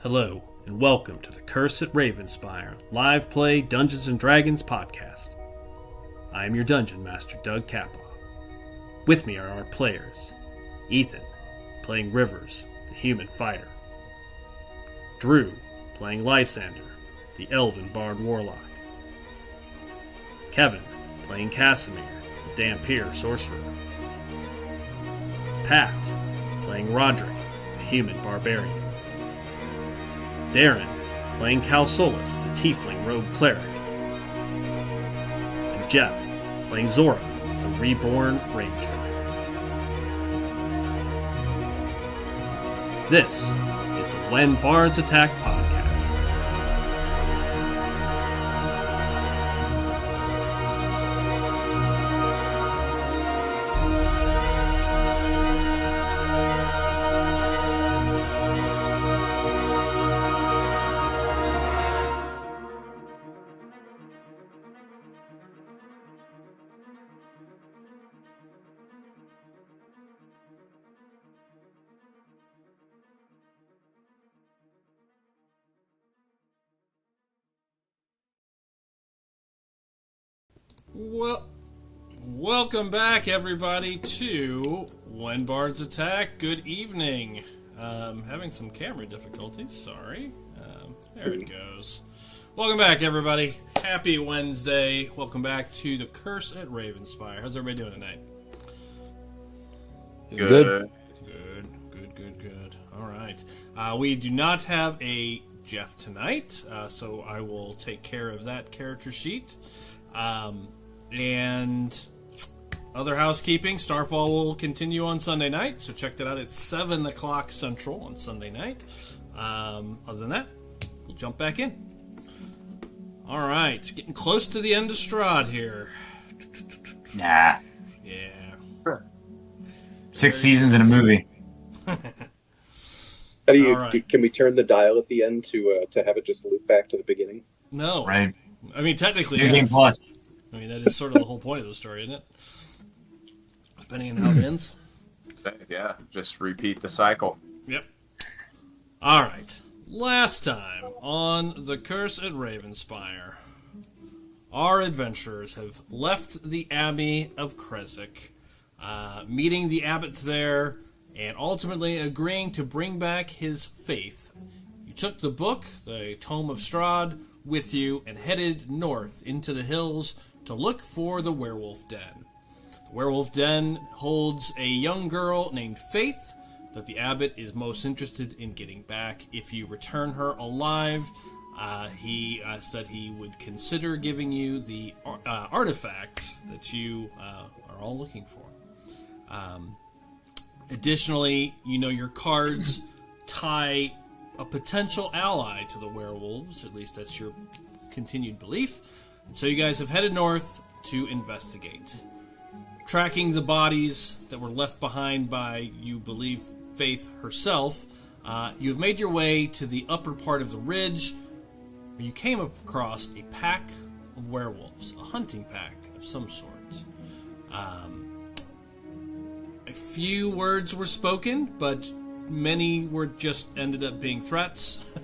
Hello, and welcome to the Curse at Ravenspire live play Dungeons & Dragons podcast. I am your Dungeon Master, Doug Kapoff. With me are our players, Ethan, playing Rivers, the human fighter. Drew, playing Lysander, the elven bard warlock. Kevin, playing Casimir, the Dampier sorcerer. Pat, playing Roderick, the human barbarian. Darren, playing Calsolus, the tiefling rogue cleric. And Jeff, playing Zora, the reborn ranger. This is the When Bards Attack podcast. Well, welcome back, everybody, to When Bards Attack. Good evening. Having some camera difficulties, sorry. There it goes. Welcome back, everybody. Happy Wednesday. Welcome back to the Curse at Ravenspire. How's everybody doing tonight? Good. Good. All right. We do not have a Jeff tonight, so I will take care of that character sheet. And other housekeeping, Starfall will continue on Sunday night, so check that out at 7 o'clock Central on Sunday night. Other than that, we'll jump back in. Alright, getting close to the end of Strahd here. Nah. Yeah. 6 seasons in a movie. How do you? Right. Can we turn the dial at the end to have it just loop back to the beginning? No. Right. I mean, technically, New Game yes. Plus. I mean, that is sort of the whole point of the story, isn't it? Depending on how it ends. Yeah, just repeat the cycle. Yep. Alright. Last time on The Curse at Ravenspire, our adventurers have left the Abbey of Kresik, meeting the abbot there, and ultimately agreeing to bring back his faith. You took the book, the Tome of Strahd, with you and headed north into the hills to look for the werewolf den. Werewolf Den holds a young girl named Faith that the abbot is most interested in getting back. If you return her alive, he said he would consider giving you the artifact that you are all looking for. Additionally, your cards tie a potential ally to the werewolves. At least that's your continued belief. And so you guys have headed north to investigate. Tracking the bodies that were left behind by, you believe, Faith herself, you've made your way to the upper part of the ridge, where you came across a pack of werewolves, a hunting pack of some sort. A few words were spoken, but many were just ended up being threats.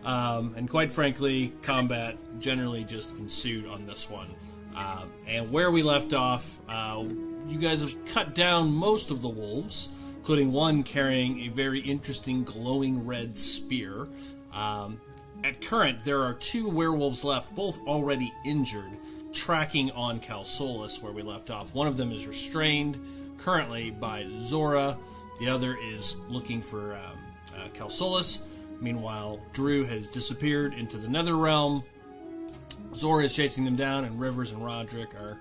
And quite frankly, combat generally just ensued on this one. And where we left off, you guys have cut down most of the wolves, including one carrying a very interesting glowing red spear. At current, there are 2 werewolves left, both already injured, tracking on Calsolus where we left off. One of them is restrained currently by Zora. The other is looking for Calsolus. Meanwhile, Drew has disappeared into the Nether Realm. Zora is chasing them down, and Rivers and Roderick are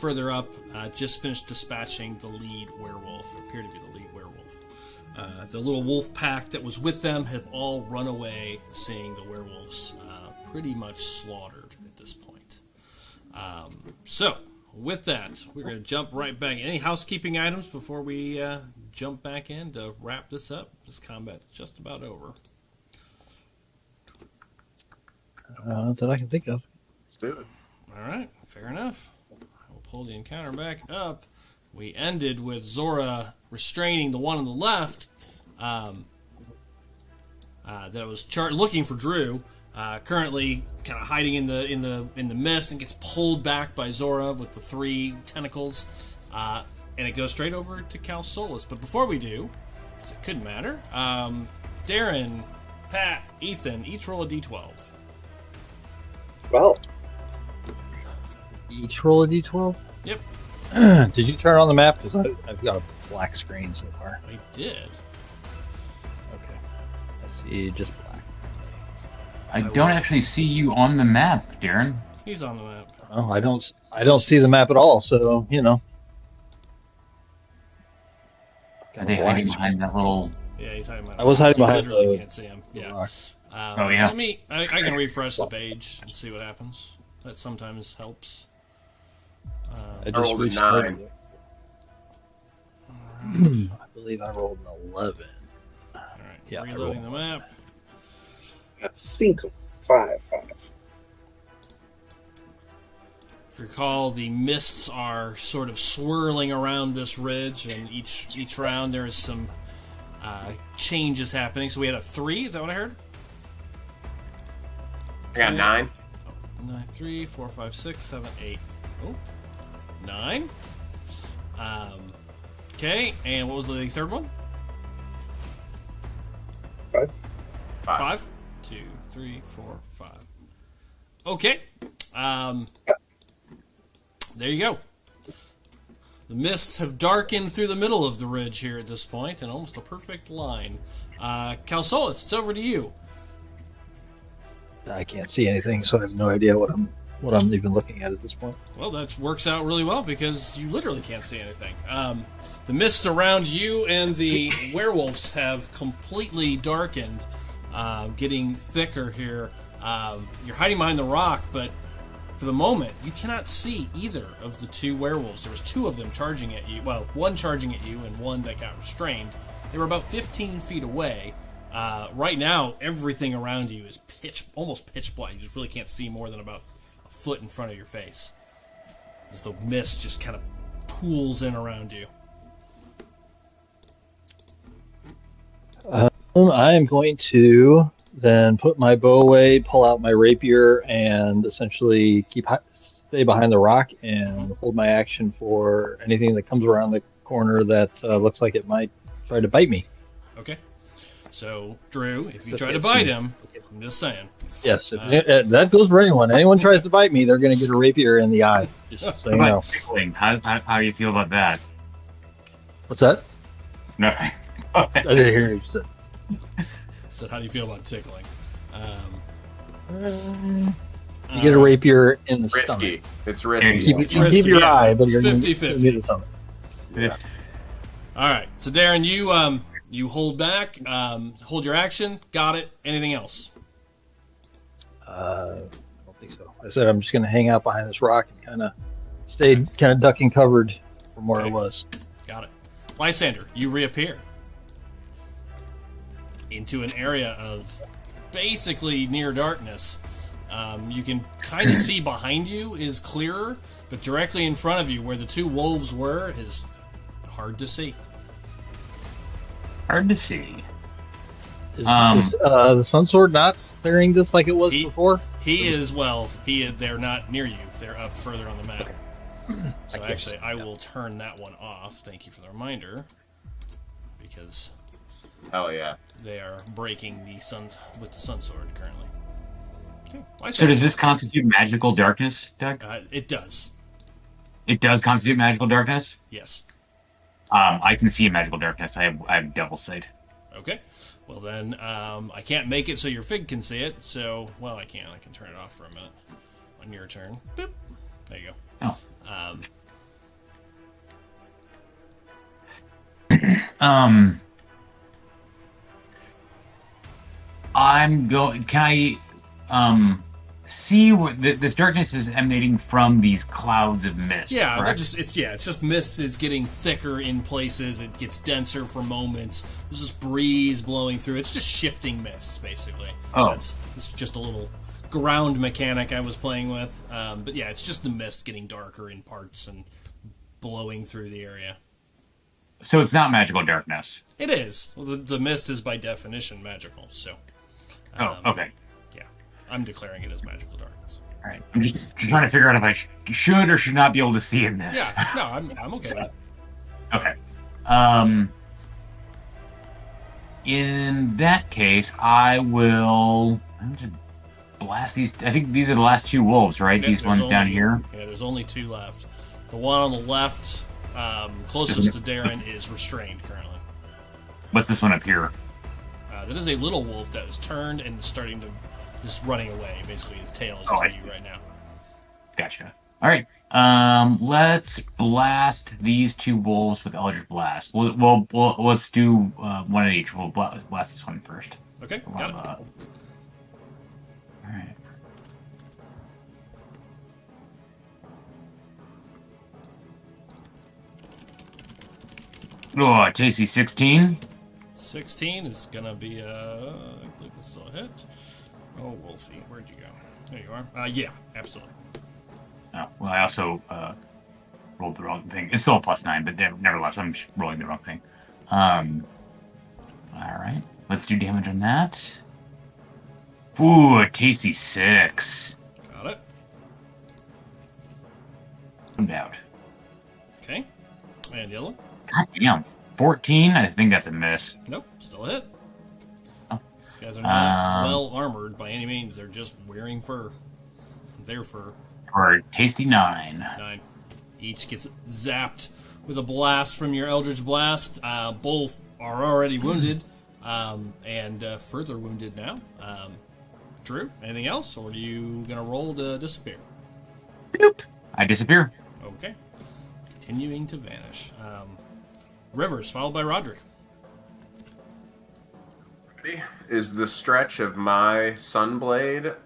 further up. Just finished dispatching the lead werewolf, or appear to be the lead werewolf. The little wolf pack that was with them have all run away, seeing the werewolves pretty much slaughtered at this point. So, with that, we're going to jump right back. Any housekeeping items before we jump back in to wrap this up? This combat is just about over. That I can think of. Let's do it. All right, fair enough. I will pull the encounter back up. We ended with Zora restraining the one on the left that was looking for Drew. Currently, kind of hiding in the mist, and gets pulled back by Zora with the 3 tentacles, and it goes straight over to Calsolus. But before we do, 'cause it couldn't matter, Darren, Pat, Ethan, each roll a d12. Well, Each roll a d12? Yep, Did you turn on the map? Because I've got a black screen so far. I did. Okay. I see just black. I don't actually see you on the map, Darren. He's on the map. Oh, I don't see the map at all, so, Are they hiding behind that little... Yeah, he's hiding behind. I was hiding You behind literally the can't see him. Yeah. rock. Oh, yeah. I can refresh the page and see what happens. That sometimes helps. I rolled a restarted 9. it. I believe I rolled an 11. All right, Yeah, I reloading the rolled. map. that's 5, 5. If you recall, the mists are sort of swirling around this ridge, and each round there is some changes happening. So we had a 3. Is that what I heard? I got 9. 9, 3, 4, 5, 6, 7, 8. Oh, 9. Okay, and what was the third one? 5. 5. 2, 3, 4, 5. Okay. There you go. The mists have darkened through the middle of the ridge here at this point, in almost a perfect line. Calsolus, it's over to you. I can't see anything, so I have no idea what I'm even looking at this point. Well, that works out really well because you literally can't see anything. The mists around you and the werewolves have completely darkened, getting thicker here. You're hiding behind the rock, but for the moment, you cannot see either of the 2 werewolves. There was 2 of them charging at you. Well, one charging at you and one that got restrained. They were about 15 feet away. Right now, everything around you is almost pitch black. You just really can't see more than about a foot in front of your face, as the mist just kind of pools in around you. I am going to then put my bow away, pull out my rapier, and essentially stay behind the rock and hold my action for anything that comes around the corner that looks like it might try to bite me. Okay. So, Drew, if you try to bite him, I'm just saying. Yes, that goes for anyone. Anyone tries to bite me, they're going to get a rapier in the eye. Just so you know. Tickling. How do you feel about that? What's that? Nothing. I didn't hear you say. So, how do you feel about tickling? You get a rapier in the Risky. stomach. It's risky. You It's keep risky, your yeah. eye, but you're going 50-50. to get the stomach. Yeah. All right. So, Darren, you hold back, hold your action. Got it. Anything else? I don't think so. I said I'm just going to hang out behind this rock and kind of ducking covered from where I was. Got it. Lysander, you reappear into an area of basically near darkness. You can kind of see behind you is clearer, but directly in front of you, where the two wolves were, is hard to see. Hard to see. Is the Sun Sword not clearing this like it was before? He is, they're not near you. They're up further on the map. Okay. So actually, I will turn that one off. Thank you for the reminder. Because Hell yeah. they are breaking the sun with the Sun Sword currently. Okay. So does this constitute magical darkness, Doug? It does. It does constitute magical darkness? Yes. I can see in magical darkness. I have double sight. Okay. Well then, I can't make it so your fig can see it. So, well, I can. I can turn it off for a minute. On your turn. Boop. There you go. Oh. I'm going. Can I see what this darkness is emanating from these clouds of mist? Yeah, correct? it's just mist is getting thicker in places. It gets denser for moments. There's just breeze blowing through. It's just shifting mists, basically. Oh. It's just a little ground mechanic I was playing with. But yeah, it's just the mist getting darker in parts and blowing through the area. So it's not magical darkness. It is. Well, the mist is by definition magical, so. Okay. Yeah, I'm declaring it as magical darkness. All right. I'm just trying to figure out if I should or should not be able to see in this. Yeah, no, I'm okay with it. Okay. In that case, I'm just blast these. I think these are the last two wolves, right? Yeah, these ones down here. Yeah, there's only two left. The one on the left, closest to Darren, is restrained currently. What's this one up here? That is a little wolf that is turned and starting to just running away. Basically, his tail is to you right now. Gotcha. All right. Let's blast these two wolves with Eldritch Blast. We'll let's do one at each. We'll blast this one first. Okay, got it. All right. Oh, tasty 16. 16 is gonna be I believe that's still a hit. Oh, Wolfie, where'd you go? There you are. Yeah, absolutely. Oh, well, I also rolled the wrong thing. It's still a +9, but nevertheless, I'm just rolling the wrong thing. All right, let's do damage on that. Ooh, a tasty 6. Got it. I'm out. Okay. And the other one? God damn. 14? I think that's a miss. Nope, still a hit. Oh. These guys are not well armored by any means. They're just wearing fur. Their fur. For a tasty 9. 9. Each gets zapped with a blast from your Eldritch Blast. Both are already wounded and further wounded now. Drew, anything else, or are you going to roll to disappear? Boop. I disappear. Okay. Continuing to vanish. Rivers, followed by Roderick. Is the stretch of my Sunblade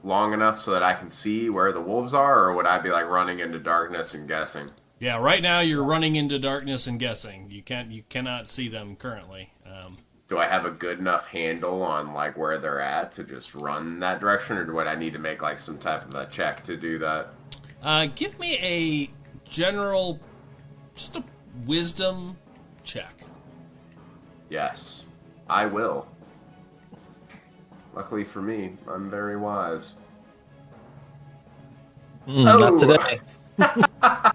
long enough so that I can see where the wolves are, or would I be like running into darkness and guessing? Yeah, right now you're running into darkness and guessing. You cannot see them currently. Do I have a good enough handle on like where they're at to just run that direction, or would I need to make like some type of a check to do that? Give me a general, just a wisdom check. Yes, I will. Luckily for me, I'm very wise. Not today. I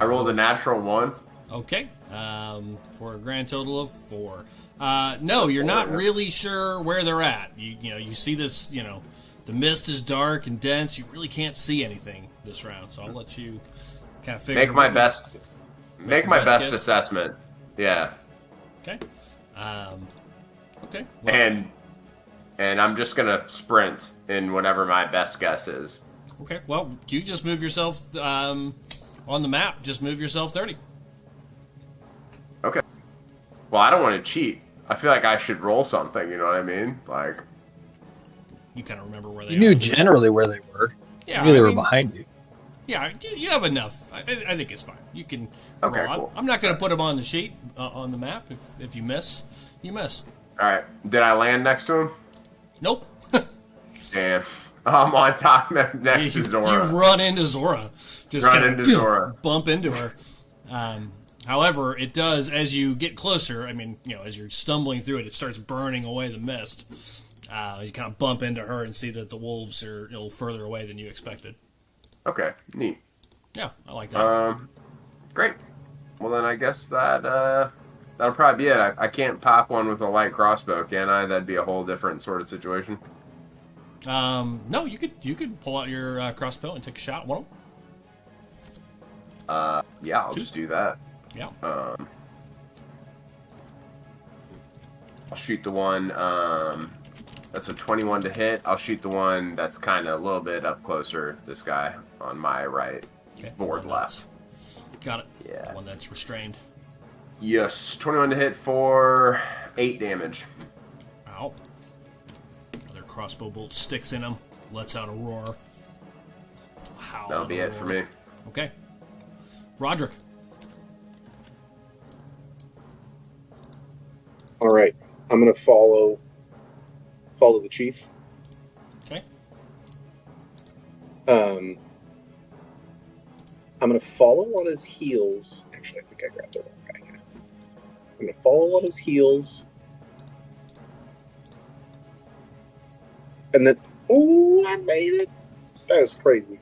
rolled a natural 1. Okay. For a grand total of 4. No, you're not really sure where they're at. You see this. The mist is dark and dense. You really can't see anything this round. So I'll let you kind of figure. Make my best guess? assessment. Yeah. Okay. Okay. And I'm just gonna sprint in whatever my best guess is. Okay. Well, you just move yourself on the map. Just move yourself 30. Okay. Well, I don't want to cheat. I feel like I should roll something. You know what I mean? Like. You kind of remember where they You knew generally where they were. Yeah, You knew they were behind you. Yeah, you have enough. I think it's fine. You can. Okay, roll. cool. I'm not going to put them on the sheet on the map. If you miss, you miss. All right. Did I land next to him? Nope. Damn. I'm on top next to Zora. You run into Zora. Just Run kinda into Zora. Bump into her. However, it does as you get closer. I mean, as you're stumbling through it, it starts burning away the mist. You kind of bump into her and see that the wolves are a little further away than you expected. Okay. Neat. Yeah, I like that. Great. Well, then I guess that'll probably be it. I can't pop one with a light crossbow, can I? That'd be a whole different sort of situation. No, you could pull out your crossbow and take a shot at one of them. Yeah, I'll just do that. Yeah. I'll shoot the one. That's a 21 to hit. I'll shoot the one that's kind of a little bit up closer. This guy on my right, Okay. board left. Got it. Yeah. The one that's restrained. Yes, 21 to hit for 8 damage. Ow. Another crossbow bolt sticks in him, lets out a roar. Howl. That'll be it for me. Okay. Roderick. All right, I'm gonna follow the chief. Okay. I'm gonna follow on his heels. Actually, I think I grabbed the wrong guy here. I'm gonna follow on his heels, and then I made it. That was crazy.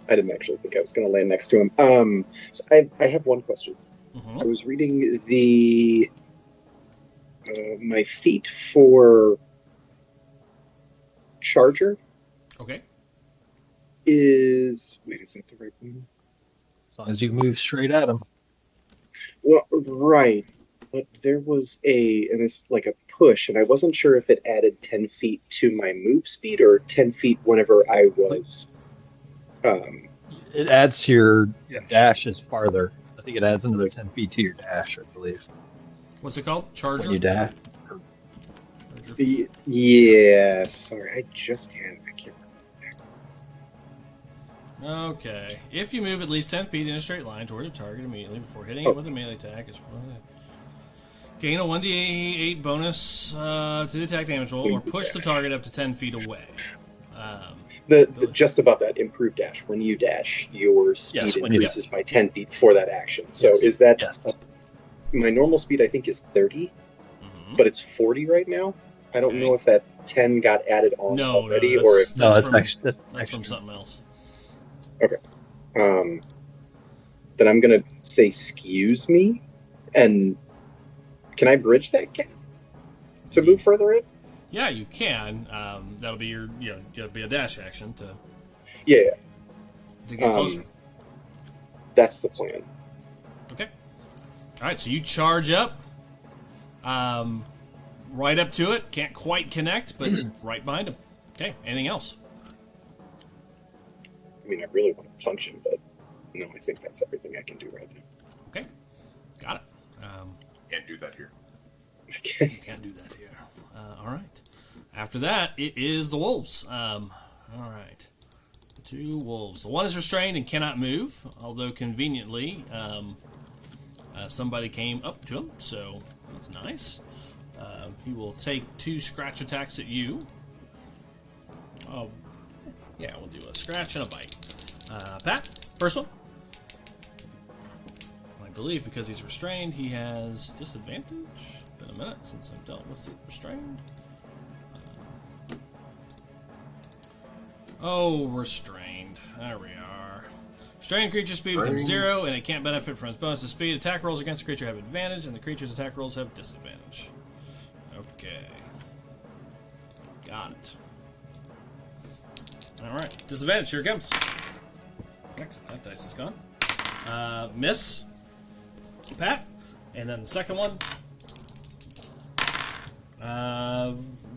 I didn't actually think I was gonna land next to him. So I have one question. Mm-hmm. I was reading the my feat for Charger Okay. is that the right one? As long as you move straight at them. Well, right, but there was it's like a push, and I wasn't sure if it added 10 feet to my move speed or 10 feet whenever I was. It adds to your dash is farther. I think it adds another 10 feet to your dash, I believe. What's it called? Charger? When you dash. Charger. Yeah, sorry, I just had it. I can't remember. Okay. If you move at least 10 feet in a straight line towards a target immediately before hitting it with a melee attack, gain a 1d8 bonus to the attack damage roll, or push the target up to 10 feet away. Just about that improved dash. When you dash, your speed when you increases by 10 feet for that action. So is that Yes. My normal speed? I think is 30, but it's 40 right now. I don't Okay. know if that 10 got added on No, already, no, or that's, if No, that's, that's from, extra. that's That's from extra. something else. then I'm gonna say excuse me, and can I bridge that gap to move further in? Yeah, you can. That'll be it'll be a dash action to Yeah, get closer. that's the plan. Okay. All right, so you charge up, right up to it. Can't quite connect, but right behind him. Okay. Anything else? I mean, I really want to punch him, but no, I think that's everything I can do right now. Okay. Got it. Can't do that here. You can't do that here. All right. After that, it is the wolves. All right. 2 wolves. The one is restrained and cannot move, although conveniently, somebody came up to him, so that's nice. He will take 2 scratch attacks at you. Oh, yeah, we'll do a scratch and a bite. Pat, first one. I believe because he's restrained, he has disadvantage. Been a minute since I've dealt with restrained. Restrained. There we are. Restrained creature speed becomes 0, and it can't benefit from its bonus to speed. Attack rolls against the creature have advantage, and the creature's attack rolls have disadvantage. Okay. Got it. Alright, disadvantage, here it comes. Next, that dice is gone. Miss. Pat. And then the second one.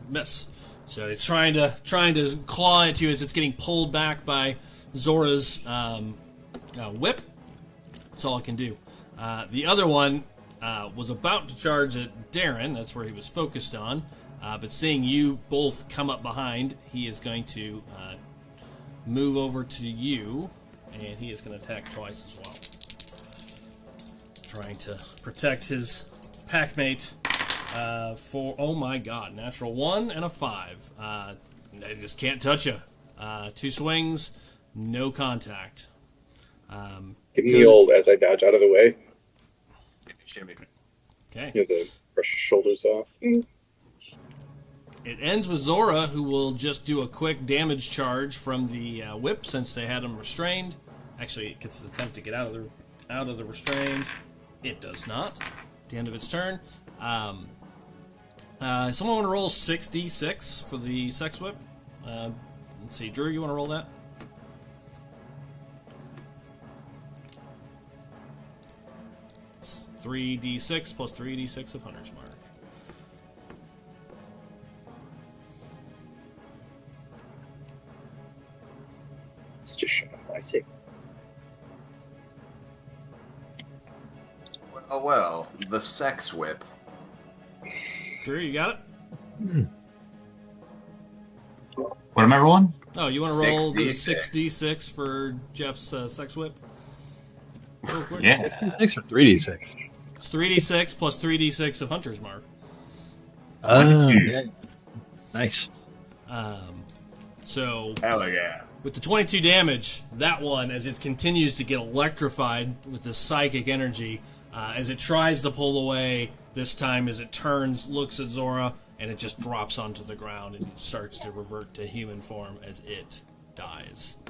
Miss. So it's trying to claw at you as it's getting pulled back by Zora's whip. That's all it can do. The other one was about to charge at Darren. That's where he was focused on. But seeing you both come up behind, he is going to move over to you, and he is going to attack twice as well. Trying to protect his packmate for, oh my god, natural 1 and a 5. They just can't touch you. 2 swings, no contact. Give me the old as I dodge out of the way. Okay. You know, the brush your shoulders off. It ends with Zora, who will just do a quick damage charge from the whip since they had him restrained. Actually, it gets an attempt to get out of the restrained. It does not. At the end of its turn. Someone want to roll 6d6 for the sex whip? Let's see, Drew, you want to roll that? It's 3d6 plus 3d6 of Hunter's Mark. Let's just shut up. I see. Well, the sex whip. Drew, you got it? What am I rolling? Oh, you want to roll the 6d6. 6d6 for Jeff's sex whip? Real quick. Yeah. 6 or 3d6? It's 3d6 plus 3d6 of Hunter's Mark. Yeah. Nice. So, Hell yeah. with the 22 damage, that one, as it continues to get electrified with this psychic energy, as it tries to pull away, this time as it turns, looks at Zora, and it just drops onto the ground and it starts to revert to human form as it dies.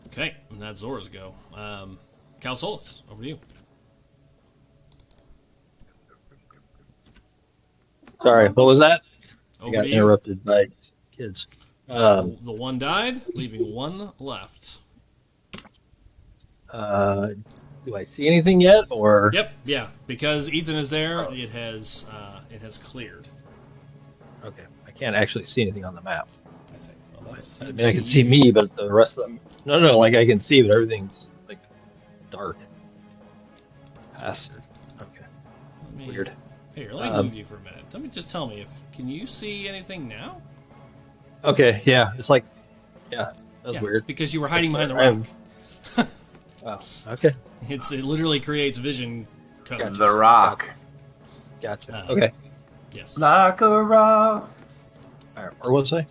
Okay, and that's Zora's go. Cal Solis, over to you. Sorry, what was that? I Over got to you. interrupted by kids. The one died, leaving one left. Do I see anything yet, or? Yep, yeah, because Ethan is there, it has cleared. Okay, I can't actually see anything on the map. I see. Well, that's, I mean, I can see me, but the rest of them. No, like I can see, but everything's like dark. Past. Okay, Let me- weird. Here, let me move you for a minute. Let me just tell me can you see anything now? Okay, yeah, it's like, yeah, that's Yeah, weird. it's because you were hiding behind the I'm- rock. Wow. Okay, It literally creates vision codes. The rock. gotcha. Uh, Okay, Yes, Like a rock. all right. Where was I?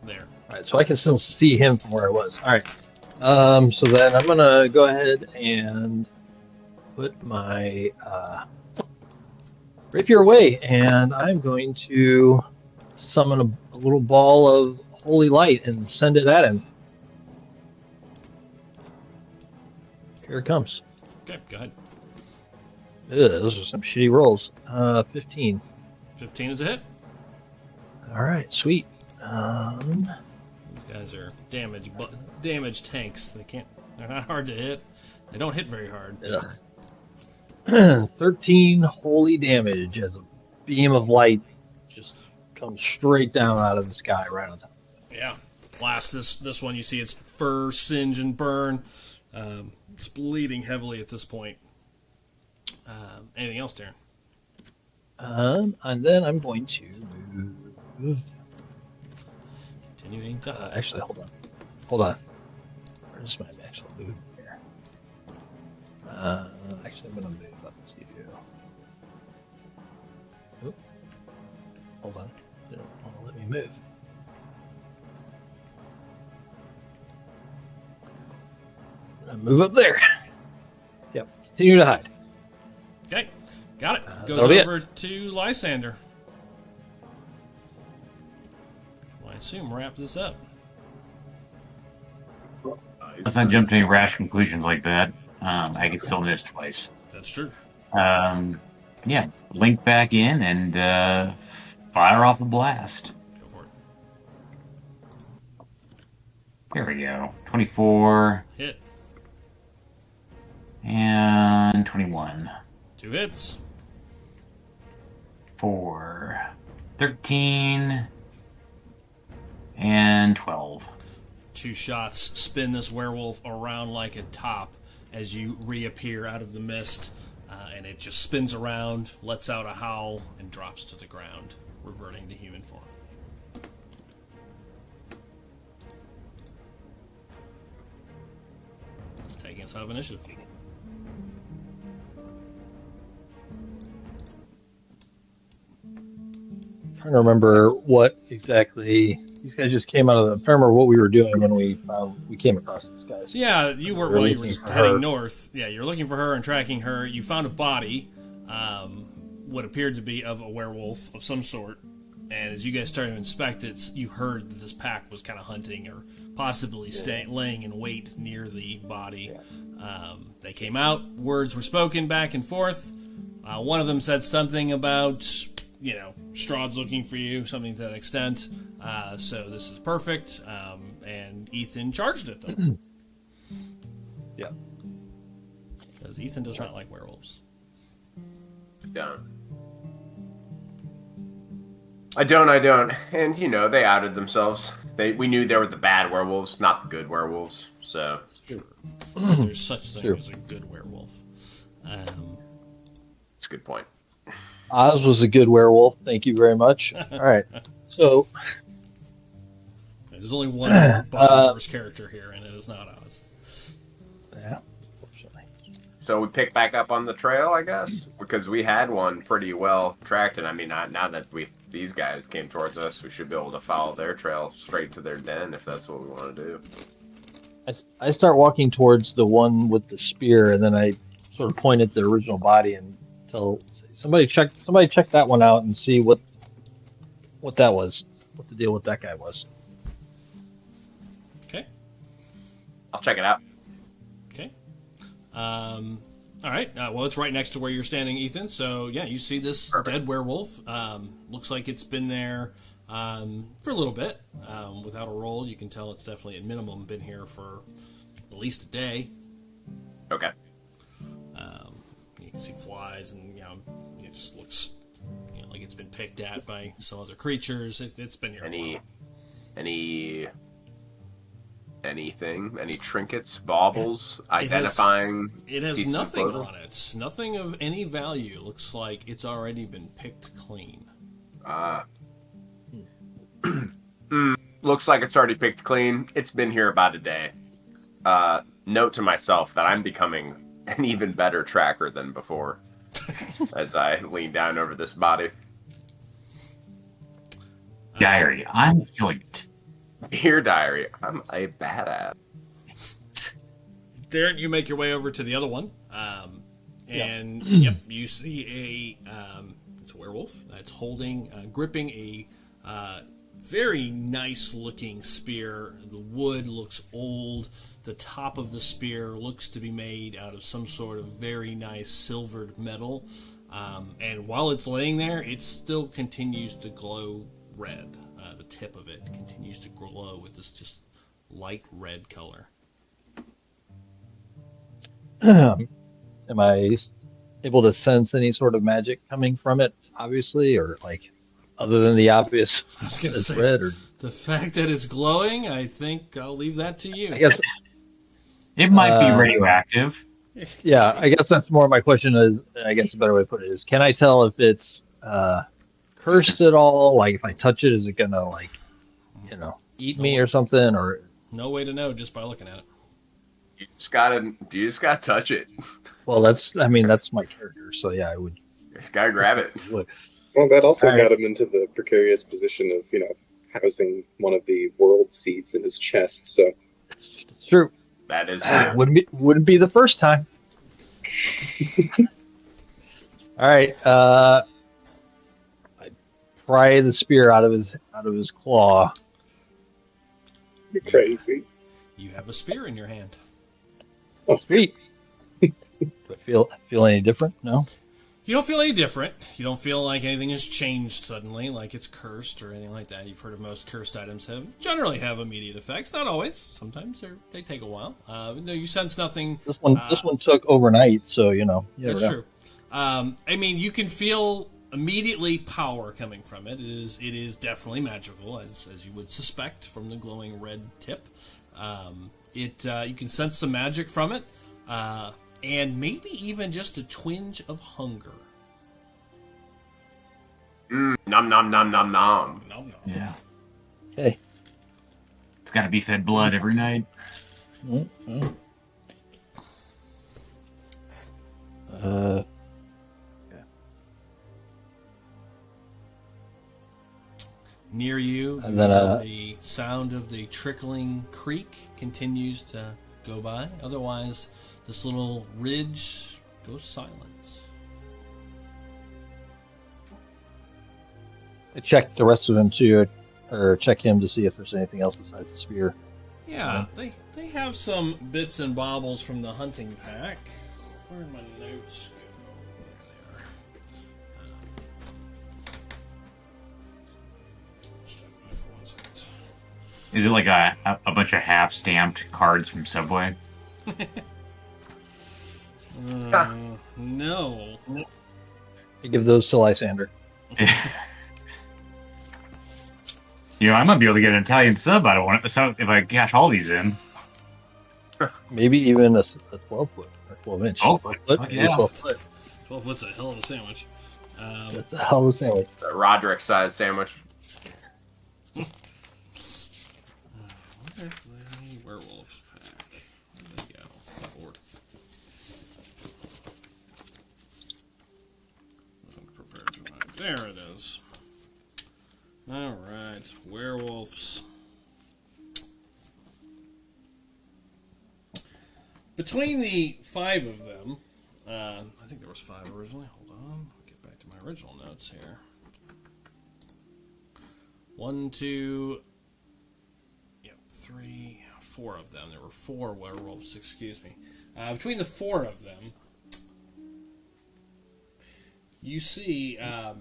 there. All right, so I can still see him from where I was. All right. So then I'm gonna go ahead and put my rapier away, and I'm going to summon a little ball of holy light and send it at him. Here it comes. Okay, go ahead. Ugh, those are some shitty rolls. 15. 15 is a hit. All right, sweet. These guys are damage tanks. They're not hard to hit. They don't hit very hard. Ugh. 13 holy damage as a beam of light just comes straight down out of the sky right on top. Yeah. Blast this one. You see its fur singe and burn. It's bleeding heavily at this point. Anything else, Darren? And then I'm going to move. Continuing to hide. Actually, hold on. Where's my actual move here? Actually, I'm going to move up to. Oop. Hold on. They don't want to let me move. Move up there. Yep. Continue to hide. Okay, got it. Goes that'll be over to Lysander. Well, I assume wrap this up. Let's not jump to any rash conclusions like that. I can still miss twice. That's true. Yeah, link back in and fire off a blast. Go for it. There we go. 24 Hit. and 21. 2 hits. 4, 13, and 12. 2 shots spin this werewolf around like a top as you reappear out of the mist, and it just spins around, lets out a howl, and drops to the ground, reverting to human form. Taking us out of initiative. Trying to remember what exactly these guys just came out of the. I remember what we were doing when we came across these guys. Yeah, you were We're while you were looking for heading her. north. Yeah, you're looking for her and tracking her. You found a body, what appeared to be of a werewolf of some sort. And as you guys started to inspect it, you heard that this pack was kind of hunting or possibly laying in wait near the body. They came out. Words were spoken back and forth. One of them said something about, Strahd's looking for you, something to that extent. So this is perfect. And Ethan charged it, though. Yeah. Because Ethan does not like werewolves. I don't. And, they outed themselves. We knew they were the bad werewolves, not the good werewolves. So, There's such thing Sure. as a good werewolf. it's a good point. Oz was a good werewolf. Thank you very much. All right. So, There's only one Buffaloverse character here, and it is not Oz. yeah, unfortunately. So we pick back up on the trail, I guess, because we had one pretty well tracked. And I mean, now that these guys came towards us, we should be able to follow their trail straight to their den if that's what we want to do. I start walking towards the one with the spear, and then I sort of point at the original body and tell somebody check that one out and see what that was, what the deal with that guy was. Okay. I'll check it out. Okay. All right. Well, it's right next to where you're standing, Ethan. So, yeah, you see this dead werewolf. Looks like it's been there for a little bit. Without a roll, you can tell it's definitely at minimum been here for at least a day. Okay. You can see flies, and it just looks like it's been picked at by some other creatures. It's been here. Any trinkets, baubles, identifying? It has pieces of nothing clothing? on it. Nothing of any value. Looks like it's already been picked clean. Looks like it's already picked clean. It's been here about a day. Note to myself that I'm becoming an even better tracker than before as I lean down over this body. Diary, I'm feeling it. Dear diary, I'm a badass. Darren, you make your way over to the other one, and yep, you see it's a werewolf. It's holding, gripping a very nice-looking spear. The wood looks old. The top of the spear looks to be made out of some sort of very nice silvered metal, and while it's laying there, it still continues to glow red. The tip of it continues to glow with this just light red color. Am I able to sense any sort of magic coming from it, obviously, or like other than the obvious I was going to it's say, red? Or the fact that it's glowing, I think I'll leave that to you. I guess, It might be radioactive. yeah, I guess that's more my question is, I guess a better way to put it is, can I tell if it's cursed at all? Like if I touch it, is it going to eat me or something? Or No way to know just by looking at it. You just gotta touch it. well, that's my character, so yeah, I would. You just gotta grab it. Look. Well, that also All right. got him into the precarious position of, housing one of the world seeds in his chest. So It's true. That is real. Wouldn't be the first time. All right. I pry the spear out of his claw. you're crazy. You have a spear in your hand. Sweet. Do I feel any different? No. You don't feel any different. You don't feel like anything has changed suddenly, like it's cursed or anything like that. You've heard of most cursed items generally have immediate effects. Not always. Sometimes they take a while. No, you sense nothing. This one took overnight, so you know. That's true. I mean, you can feel immediately power coming from it. It is definitely magical, as you would suspect from the glowing red tip. You can sense some magic from it. And maybe even just a twinge of hunger. Nom nom nom nom nom. Nom, nom. Yeah. Okay. It's got to be fed blood every night. Mm-hmm. Okay. Near you, And then, the sound of the trickling creek continues to go by. Otherwise, this little ridge goes silent. I checked the rest of him too, or check him to see if there's anything else besides the spear. Yeah, they have some bits and baubles from the hunting pack. Where did my notes go? There they are. Just check mine for 1 second. Is it like a bunch of half-stamped cards from Subway? No. I give those to Lysander. You know, I might be able to get an Italian sub out of one if I cash all these in. Maybe even a 12-foot or 12-inch. 12-foot? Yeah. 12-foot. 12 foot's a hell of a sandwich. That's a hell of a sandwich. A Roderick-sized sandwich. Where's the werewolf pack? Where'd they go? Oh, Lord. I'm prepared to find. There it is. Alright, werewolves. Between the 5 of them, I think there was 5 originally. Hold on, I'll get back to my original notes here. 1, 2, 3, 4 of them. There were 4 werewolves, excuse me. Between the 4 of them, you see a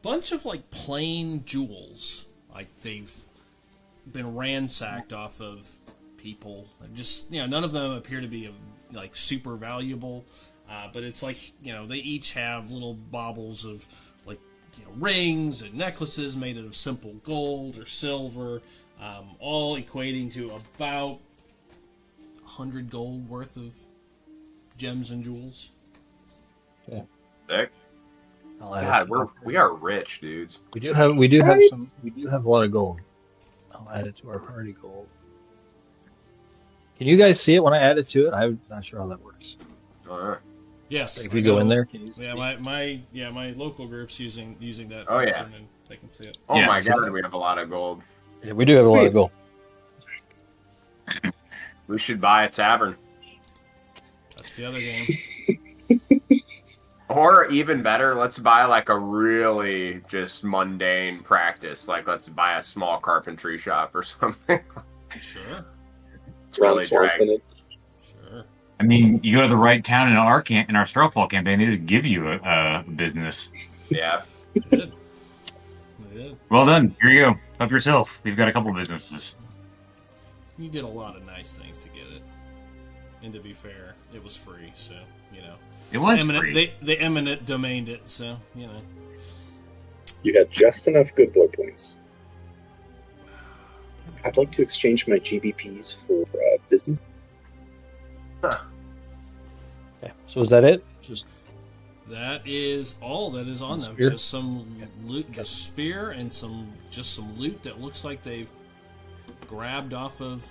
bunch of like plain jewels. Like they've been ransacked off of people. Just, none of them appear to be like super valuable. But it's like, they each have little baubles of like, rings and necklaces made out of simple gold or silver. All equating to about 100 gold worth of gems and jewels. Yeah. Sick. God, we are rich, dudes. We do have a lot of gold. I'll add it to our party gold. Can you guys see it when I add it to it? I'm not sure how that works. All right. Yes. Like if we go in there, can you see? Yeah, my local group's using that Oh, yeah. function, and they can see it. Oh Yeah, my so- god, we have a lot of gold. Yeah, we do have a lot of gold. We should buy a tavern. That's the other game. Or even better, let's buy like a really just mundane practice. Like let's buy a small carpentry shop or something. Sure. It's really Swan's drag. in it. Sure. I mean, you go to the right town in our Starfall campaign, they just give you a business. Yeah. They did. They did. Well done. Here you go. Help yourself. We've got a couple businesses. You did a lot of nice things to get it. And to be fair, it was free, so, It was eminent, free. they eminent domained it, so, You got just enough good boy points. I'd like to exchange my GBPs for business. Okay. So is that it? Just That is all that is on them. Spear? Just some loot, the spear, and some loot that looks like they've grabbed off of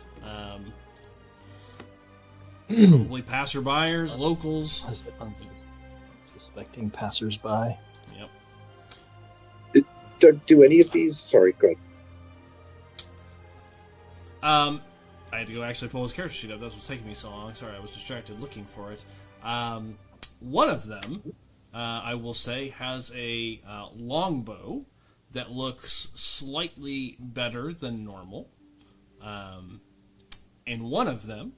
probably passerbyers, locals. unsuspecting passersby. Yep. Do any of these? Sorry, go ahead. I had to go actually pull his character sheet up. That's what's taking me so long. Sorry, I was distracted looking for it. One of them, I will say, has a longbow that looks slightly better than normal. and one of them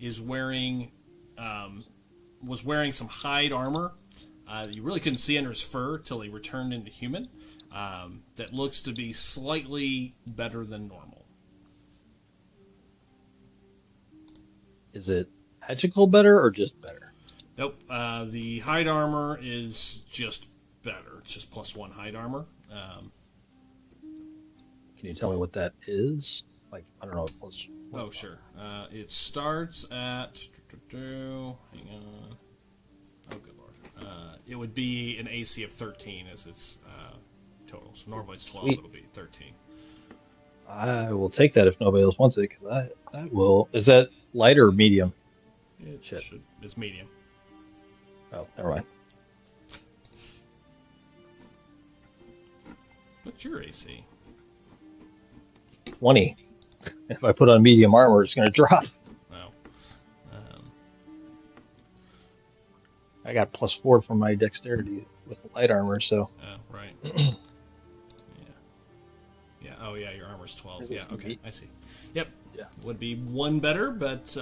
is wearing was wearing some hide armor. You really couldn't see under his fur till he returned into human. That looks to be slightly better than normal. Is it magical better or just better? Nope. The hide armor is just better. It's just +1 hide armor. Can you tell me what that is? Like, I don't know. Oh, sure. It starts at... Hang on. Oh, good lord. It would be an AC of 13 as its total. So normally it's 12. Sweet. It'll be 13. I will take that if nobody else wants it, because I will. Is that light or medium? It's medium. Oh, never mind. What's your AC? 20. If I put on medium armor, it's going to drop. Oh. I got +4 from my dexterity with the light armor, so. Right. Yeah. Yeah. Oh, yeah. Your armor's 12. Yeah. Okay. I see. Yep. Yeah. Would be 1 better, but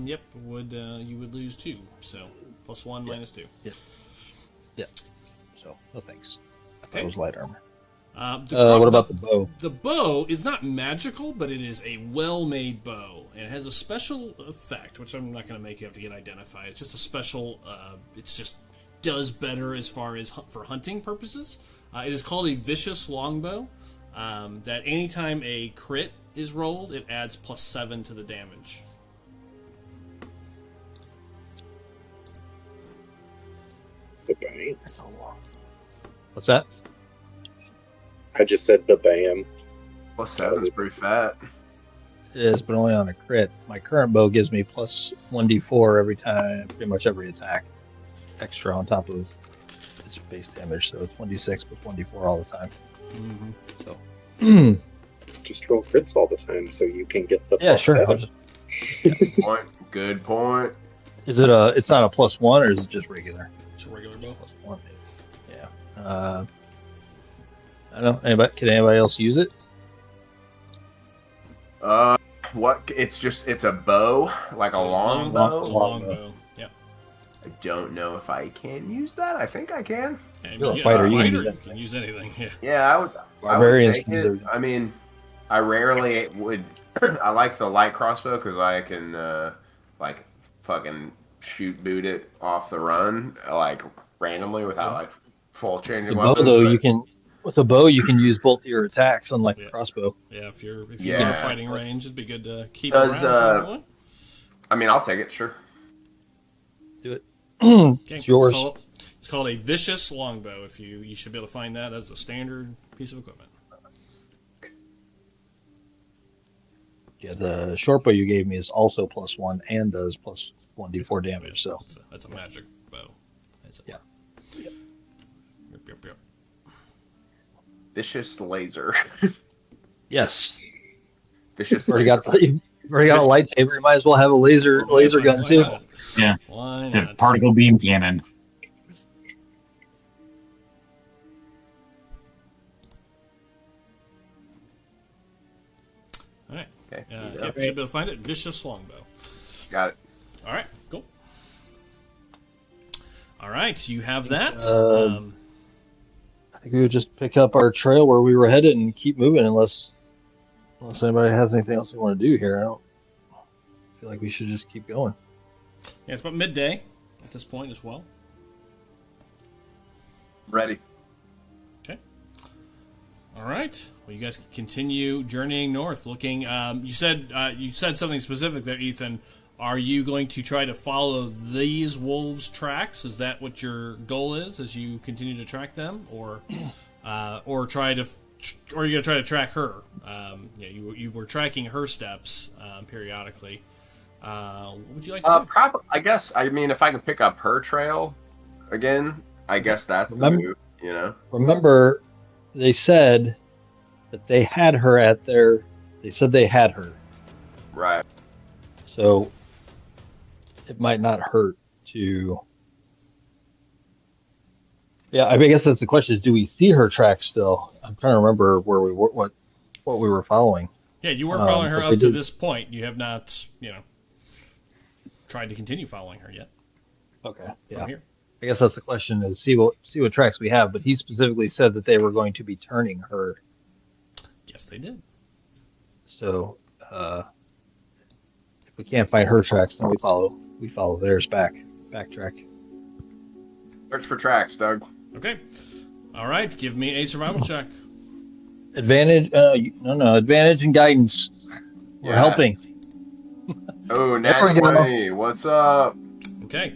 yep. Would you would lose 2? So +1 -2. Yeah. Yeah. So no thanks. Okay. That was light armor. What What about the bow? The bow is not magical, but it is a well-made bow, and it has a special effect, which I'm not going to make you have to get identified. It's just a special. It's just does better as far as for hunting purposes. It is called a vicious longbow. That anytime a crit is rolled, it adds +7 to the damage. The bam. What's that? I just said the bam. +7 is pretty fat. It is, but only on a crit. My current bow gives me +1d4 every time, pretty much every attack. Extra on top of its base damage, so it's 1d6 with 1d4 all the time. Mm-hmm. So, Just roll crits all the time so you can get the yeah, sure. +7. Good point. Is it a? It's not a +1, or is it just regular? It's a regular bow. +1. Yeah. I don't know. Can anybody else use it? What? It's a bow, like a long bow. It's a long bow. Yep. I don't know if I can use that. I think I can. Yeah, You're a as fighter, you can you use can use anything. Yeah. Yeah, I would Barbarians take can use it. everything. I mean, I rarely would. I like the light crossbow because I can like fucking shoot boot it off the run like randomly without like full changing The bow, weapons. though, but- you can. With a bow, you can use both of your attacks, unlike the crossbow. Yeah, if you're in Yeah. a fighting range, it'd be good to keep Does, around. Probably. I mean, I'll take it. Sure. Do it. Okay, It's yours. It's called a vicious longbow. If you should be able to find that. That's a standard piece of equipment. Yeah, the short bow you gave me is also +1 and does +1d4 damage. So That's a magic bow. Yeah. Yep. Vicious laser. yes, Vicious. you've already got laser. you've already got a lightsaber. You might as well have a laser gun too. Yeah. Why The not? particle beam cannon. All right. Okay. Yep, should be able to find it. Vicious longbow. Got it. All right. Cool. All right. You have that. I think we would just pick up our trail where we were headed and keep moving, unless anybody has anything else they want to do here. I don't feel like we should just keep going. Yeah, it's about midday at this point as well. Ready. All right. Well, you guys can continue journeying north, looking. You said something specific there, Ethan. Are you going to try to follow these wolves' tracks? Is that what your goal is as you continue to track them, or are you going to try to track her? You were tracking her steps periodically. What would you like to do? I guess. I mean, if I can pick up her trail again, I guess that's the move. You know. Remember, they said that they had her at their. They said they had her, Right. so it might not hurt to. Yeah, I guess that's the question: is do we see her tracks still? I'm trying to remember where we were, what we were following. Yeah, you were following her but up they to did- this point. You have not, tried to continue following her yet Okay. from Yeah. here. I guess that's the question: is see what tracks we have. But he specifically said that they were going to be turning her. Yes, they did. So if we can't find her tracks, then we follow theirs backtrack. Search for tracks, Doug. Okay. All right. Give me a survival check. Advantage? No. Advantage and guidance. We're Yeah. helping. Oh, There nat we go. 20. What's up? Okay.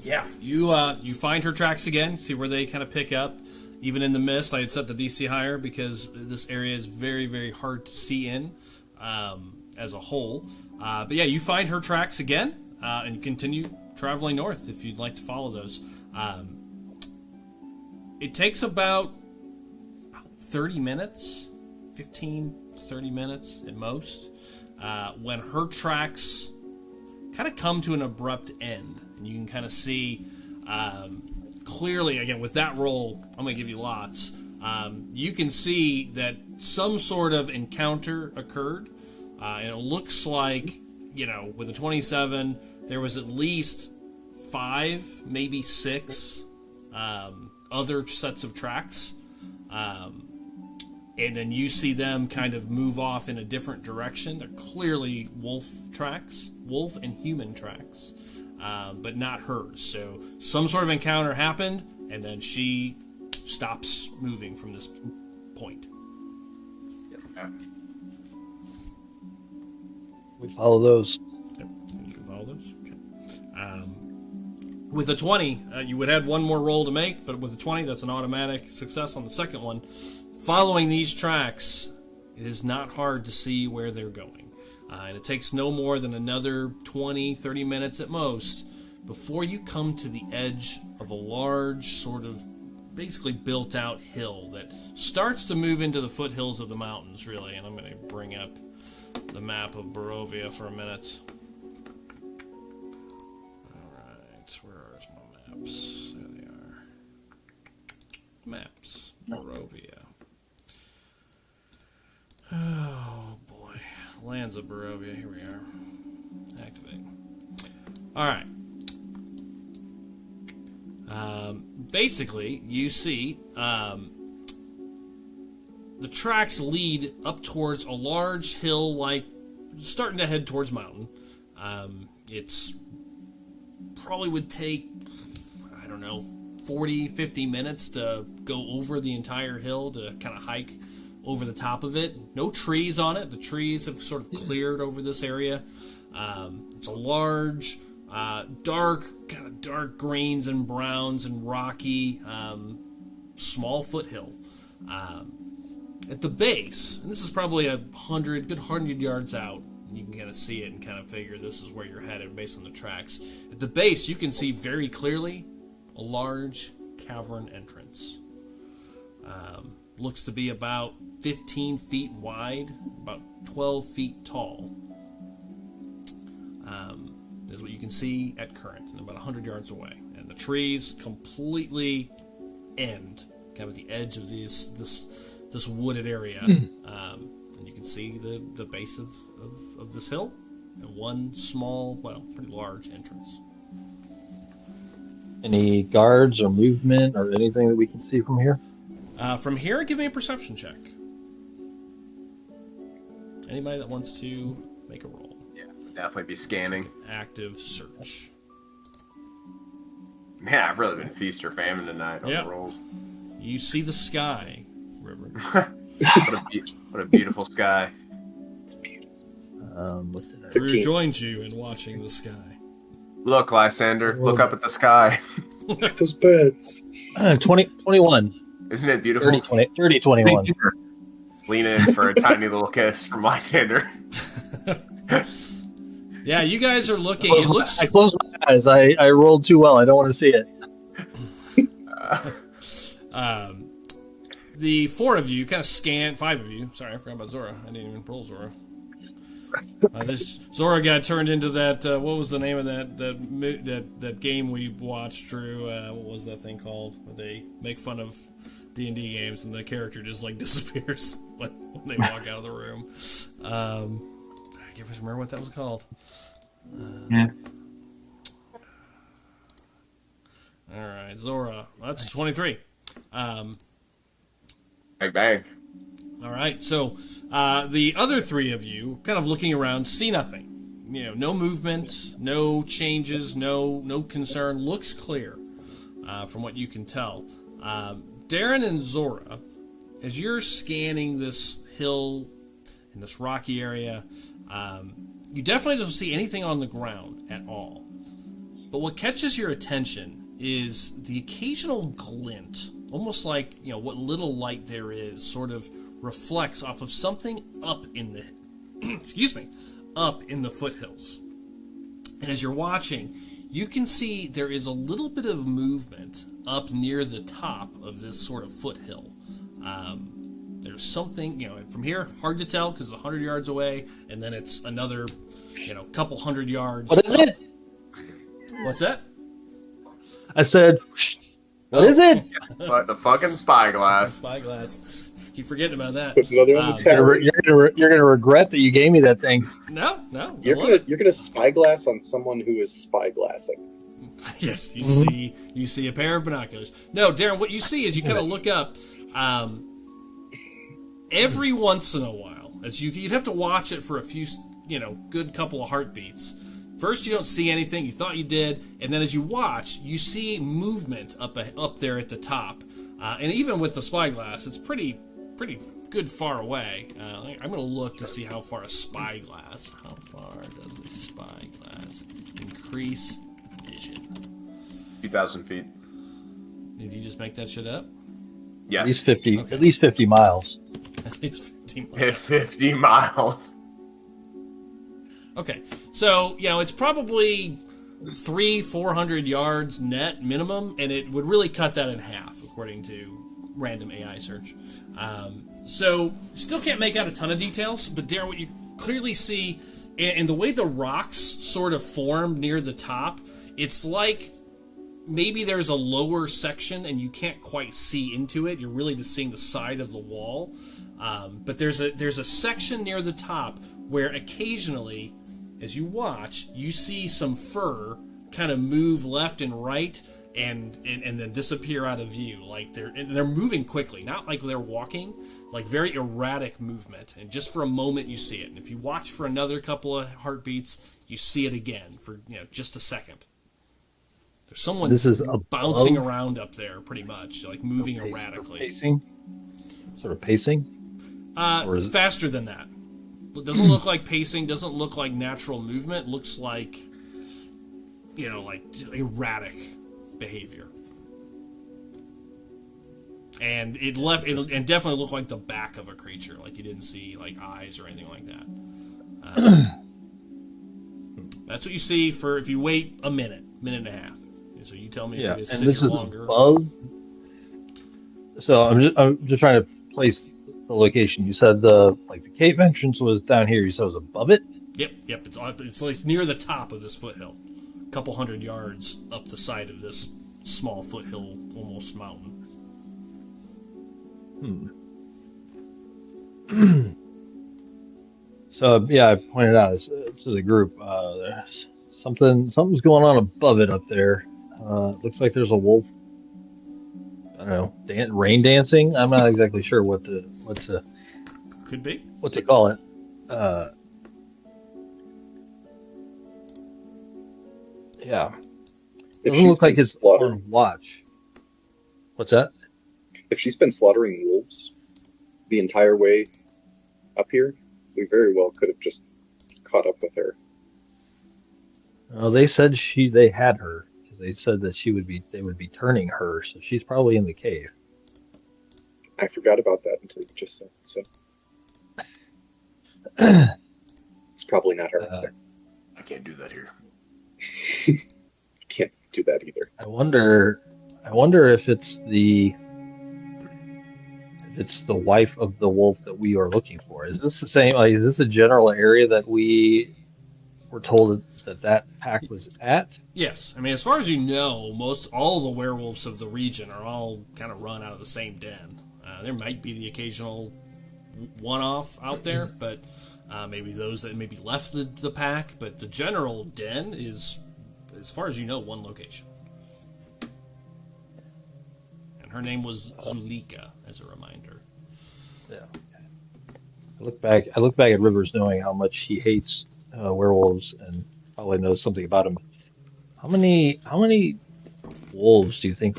Yeah, you find her tracks again, see where they kind of pick up. Even in the mist, I had set the DC higher because this area is very, very hard to see in as a whole. But yeah, you find her tracks again and continue traveling north if you'd like to follow those. It takes about 30 minutes, 15, 30 minutes at most, when her tracks kind of come to an abrupt end. And you can kind of see clearly, again, with that roll, I'm going to give you lots. You can see that some sort of encounter occurred. And it looks like, with a 27, there was at least 5, maybe 6 other sets of tracks. And then you see them kind of move off in a different direction. They're clearly wolf tracks, wolf and human tracks, but not hers. So some sort of encounter happened, and then she stops moving from this point. Okay. We follow those. Yep, you can follow those. Okay. With a 20, you would have one more roll to make, but with a 20, that's an automatic success on the second one. Following these tracks, it is not hard to see where they're going. And it takes no more than another 20, 30 minutes at most before you come to the edge of a large, sort of basically built out hill that starts to move into the foothills of the mountains, really. And I'm going to bring up the map of Barovia for a minute. Alright, where are my maps? There they are. Maps. Barovia. Oh boy. Lands of Barovia. Here we are. Activate. Alright. Basically, you see the tracks lead up towards a large hill, like starting to head towards mountain. It's probably would take, 40, 50 minutes to go over the entire hill to kind of hike over the top of it. No trees on it. The trees have sort of cleared over this area. It's a large, dark greens and browns and rocky, small foothill. At the base, and this is probably good 100 yards out, and you can kind of see it and kind of figure this is where you're headed based on the tracks. At the base, you can see very clearly a large cavern entrance. Looks to be about 15 feet wide, about 12 feet tall. Is what you can see at current, and about 100 yards away. And the trees completely end, kind of at the edge of this wooded area. And you can see the base of this hill, and one small, pretty large entrance. Any guards or movement or anything that we can see from here? From here, give me a perception check. Anybody that wants to make a roll. Definitely be scanning. Active search. Man, I've really been feast or famine tonight on the rolls. You see the sky, River. What a beautiful sky. It's beautiful. What's it? Drew joins you in watching the sky. Look, Lysander, look up at the sky. Those birds. 21. Isn't it beautiful? 30, 21. Lean in for a tiny little kiss from Lysander. Yeah, you guys are looking. It looks. I closed my eyes. I rolled too well. I don't want to see it. The 4 of you kind of scan. 5 of you. Sorry, I forgot about Zora. I didn't even roll Zora. This Zora got turned into that. What was the name of that game we watched, Drew? What was that thing called? Where they make fun of D&D games, and the character just like disappears when they walk out of the room. I can't remember what that was called. Yeah. All right, Zora. That's 23. Bang bang. All right, so the other three of you, kind of looking around, see nothing. No movement, no changes, no concern. Looks clear from what you can tell. Darren and Zora, as you're scanning this hill in this rocky area, you definitely don't see anything on the ground at all. But what catches your attention is the occasional glint, almost like what little light there is, sort of reflects off of something up in the up in the foothills. And as you're watching, you can see there is a little bit of movement up near the top of this sort of foothill. There's something, from here, hard to tell because it's 100 yards away, and then it's another, couple hundred yards. What is up. it? What's that? I said, what is it? But the fucking spyglass. Spyglass. Keep forgetting about that. Put another on the tab. You're gonna regret that you gave me that thing. No. You're gonna spyglass on someone who is spyglassing. Yes, you see a pair of binoculars. No, Darren, what you see is you kind of look up. Every once in a while, as you'd have to watch it for a few, good couple of heartbeats. First, you don't see anything. You thought you did, and then as you watch, you see movement up there at the top. And even with the spyglass, it's pretty good far away. I'm going to look to see how far a spyglass. How far does a spyglass increase vision? 2,000 feet. Did you just make that shit up? Yes. At least 50. Okay. At least 50 miles. At least 15 miles. 50 miles. Okay, so it's probably 300-400 yards net minimum, and it would really cut that in half according to random AI search. So still can't make out a ton of details, but Darren, what you clearly see, and the way the rocks sort of form near the top, it's like maybe there's a lower section and you can't quite see into it. You're really just seeing the side of the wall. But there's a section near the top where occasionally, as you watch, you see some fur kind of move left and right and then disappear out of view. Like they're moving quickly, not like they're walking, like very erratic movement. And just for a moment you see it. And if you watch for another couple of heartbeats, you see it again for just a second. There's someone bouncing around up there, pretty much, like moving erratically. Pacing? Sort of pacing? Faster than that. It doesn't look like pacing, doesn't look like natural movement, looks like, like erratic behavior. And it definitely looked like the back of a creature, like you didn't see like eyes or anything like that. That's what you see for if you wait a minute and a half. So you tell me if it is and sit this here is longer. above. So I'm just trying to place the location. You said the cave entrance was down here. You said it was above it. Yep. It's like near the top of this foothill, a couple hundred yards up the side of this small foothill, almost mountain. So I pointed out to the group. There's something's going on above it up there. Looks like there's a wolf. I don't know, rain dancing. I'm not exactly sure what to Could be. what to call it. Yeah, If doesn't look she's like been it's slaughtered, on watch. What's that? if she's been slaughtering wolves the entire way up here, we very well could have just caught up with her. Well, they said they had her. They said that they would be turning her, so she's probably in the cave. I forgot about that until you just said so. It's probably not her up there. I can't do that here. Can't do that either. I wonder if it's the wife of the wolf that we are looking for. Is this the same? Is this a general area that we we're told that pack was at. Yes, I mean, as far as you know, all the werewolves of the region are all kind of run out of the same den. There might be the occasional one-off out there, but maybe those that maybe left the pack. But the general den is, as far as you know, one location. And her name was Zulika, as a reminder. Yeah. I look back at Rivers, knowing how much he hates werewolves, and probably knows something about them. How many wolves do you think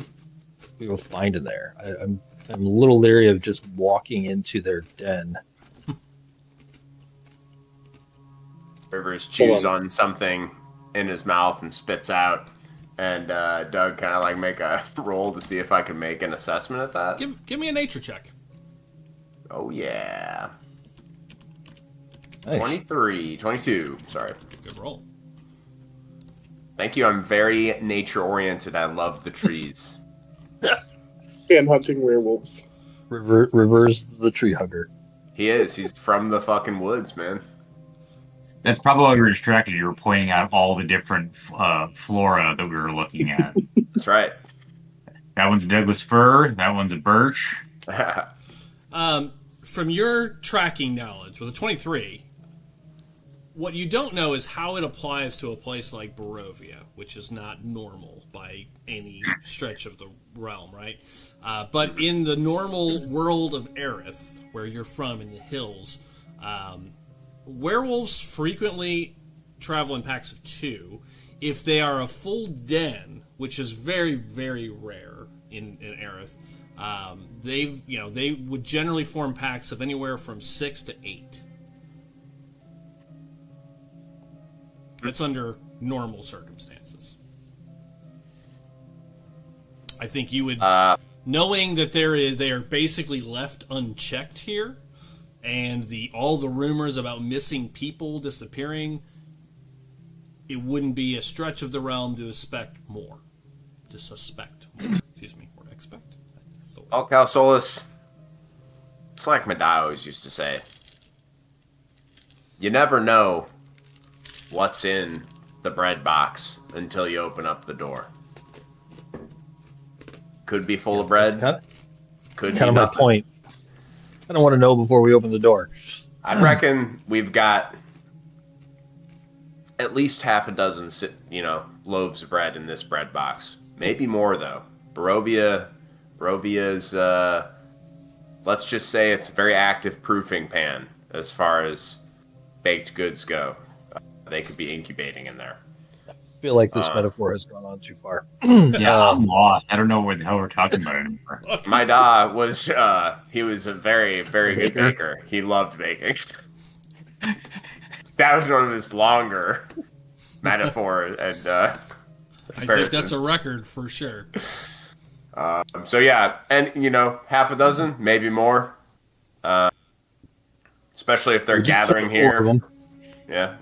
we will find in there? I'm a little leery of just walking into their den. Rivers chews on something in his mouth and spits out, and Doug kind of like make a roll to see if I can make an assessment of that. Give me a nature check. Oh yeah. Nice. 22, sorry. Good roll. Thank you, I'm very nature-oriented. I love the trees. And hunting werewolves. Rivers the tree hugger. He is. He's from the fucking woods, man. That's probably why we were distracted. You were pointing out all the different flora that we were looking at. That's right. That one's a Douglas fir. That one's a birch. From your tracking knowledge, with a 23, what you don't know is how it applies to a place like Barovia, which is not normal by any stretch of the realm, right? But in the normal world of Aerith, where you're from in the hills, werewolves frequently travel in packs of 2. If they are a full den, which is very, very rare in Aerith, they would generally form packs of anywhere from 6 to 8. That's under normal circumstances. I think you would, knowing that they are basically left unchecked here, and all the rumors about missing people disappearing, it wouldn't be a stretch of the realm to suspect more. Excuse me, or expect. That's the word. Cal Solus, it's like my dad always used to say. You never know what's in the bread box until you open up the door. Could be full of bread. Could be Kind of my nothing. point. I don't want to know before we open the door. I reckon we've got at least half a dozen, loaves of bread in this bread box. Maybe more, though. Barovia's, let's just say it's a very active proofing pan as far as baked goods go. They could be incubating in there. I feel like this metaphor has gone on too far. Yeah, I'm lost. I don't know what the hell we're talking about anymore. My dad was, he was a very, very good baker. He loved baking. That was one of his longer metaphors. And I think that's a record for sure. So yeah, and half a dozen, maybe more. Especially if they're gathering here. Yeah.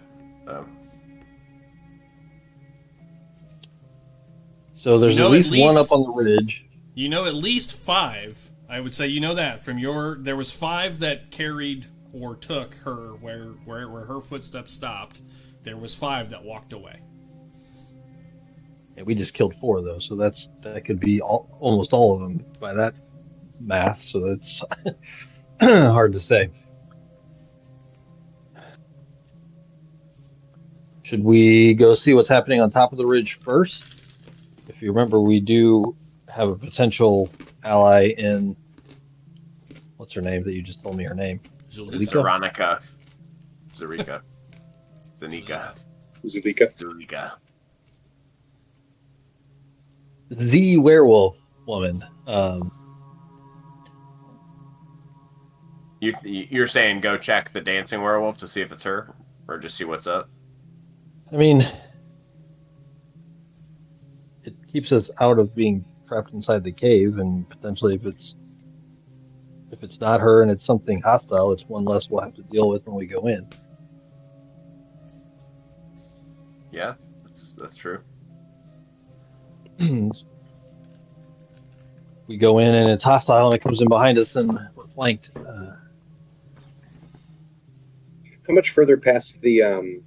So there's at least one up on the ridge. You know at least 5. I would say that from there was 5 that carried or took her where her footsteps stopped. There was 5 that walked away. Yeah, we just killed 4 though, so that could be almost all of them by that math. So that's hard to say. Should we go see what's happening on top of the ridge first? If you remember, we do have a potential ally in, what's her name that you just told me her name? Zeronica. Zarika. Zanika. Zulika. The werewolf woman. You're saying go check the dancing werewolf to see if it's her, or just see what's up? I mean, it keeps us out of being trapped inside the cave, and potentially if it's not her and it's something hostile, it's one less we'll have to deal with when we go in. Yeah, that's true. We go in and it's hostile and it comes in behind us and we're flanked. How much further past the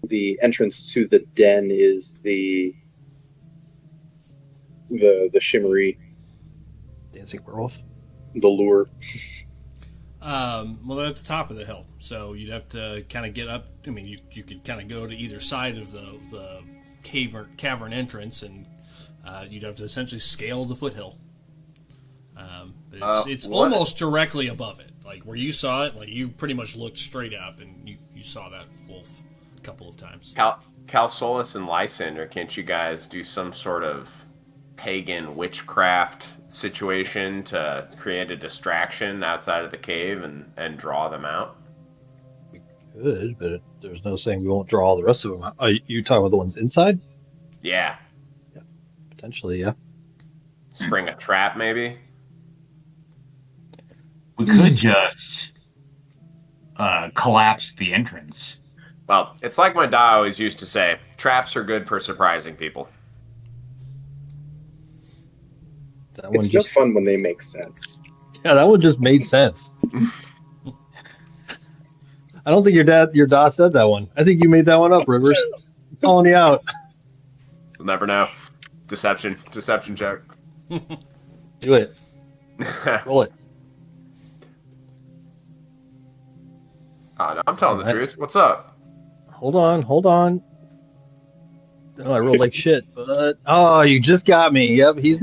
the entrance to the den is the shimmery, Dancing werewolf. the lure. Well, they're at the top of the hill, so you'd have to kind of get up. I mean, you could kind of go to either side of the cavern entrance, and you'd have to essentially scale the foothill. But it's almost directly above it. Like where you saw it, like you pretty much looked straight up, and you saw that wolf a couple of times. Calsolus and Lysander, can't you guys do some sort of pagan witchcraft situation to create a distraction outside of the cave and draw them out? We could, but there's no saying we won't draw all the rest of them out. Are you talking about the ones inside? Yeah. Potentially, yeah. Spring a trap, maybe? We could just collapse the entrance. Well, it's like my dad always used to say, traps are good for surprising people. That one It's no fun when they make sense. Yeah, that one just made sense. I don't think your dad said that one. I think you made that one up, Rivers. I'm calling you out. You'll never know. Deception check. Do it. Roll it. No, I'm telling the truth. What's up? Hold on. Oh, I rolled like shit, but you just got me. Yep, he's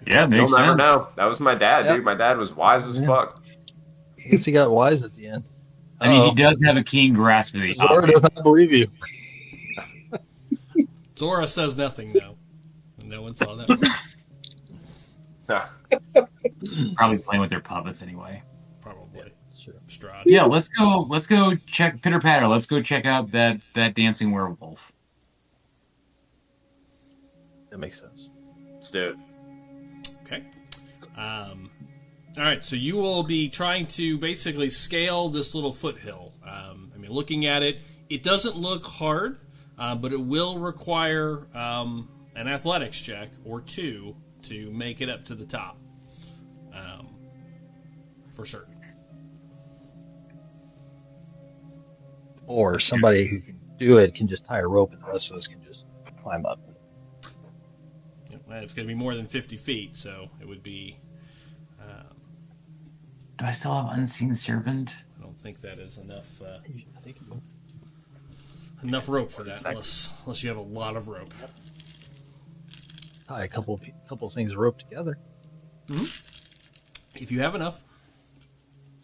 Yeah, makes You'll never sense. know. That was my dad, Yep. dude. My dad was wise as fuck. I guess he got wise at the end. I mean, he does have a keen grasp of the Zora does not believe you. Zora says nothing now. No one saw that. Probably playing with their puppets anyway. Probably. Sure. Strahd. Yeah, let's go check Pitter Patter. Let's go check out that dancing werewolf. That makes sense. Let's do it. Okay. All right, so you will be trying to basically scale this little foothill. I mean, looking at it, it doesn't look hard, but it will require an athletics check or two to make it up to the top. For certain. Or somebody who can do it can just tie a rope and the rest of us can just climb up. It's going to be more than 50 feet, so it would be... Do I still have Unseen Servant? I don't think that is enough enough rope for that, unless you have a lot of rope. Tie a couple things rope together. If you have enough.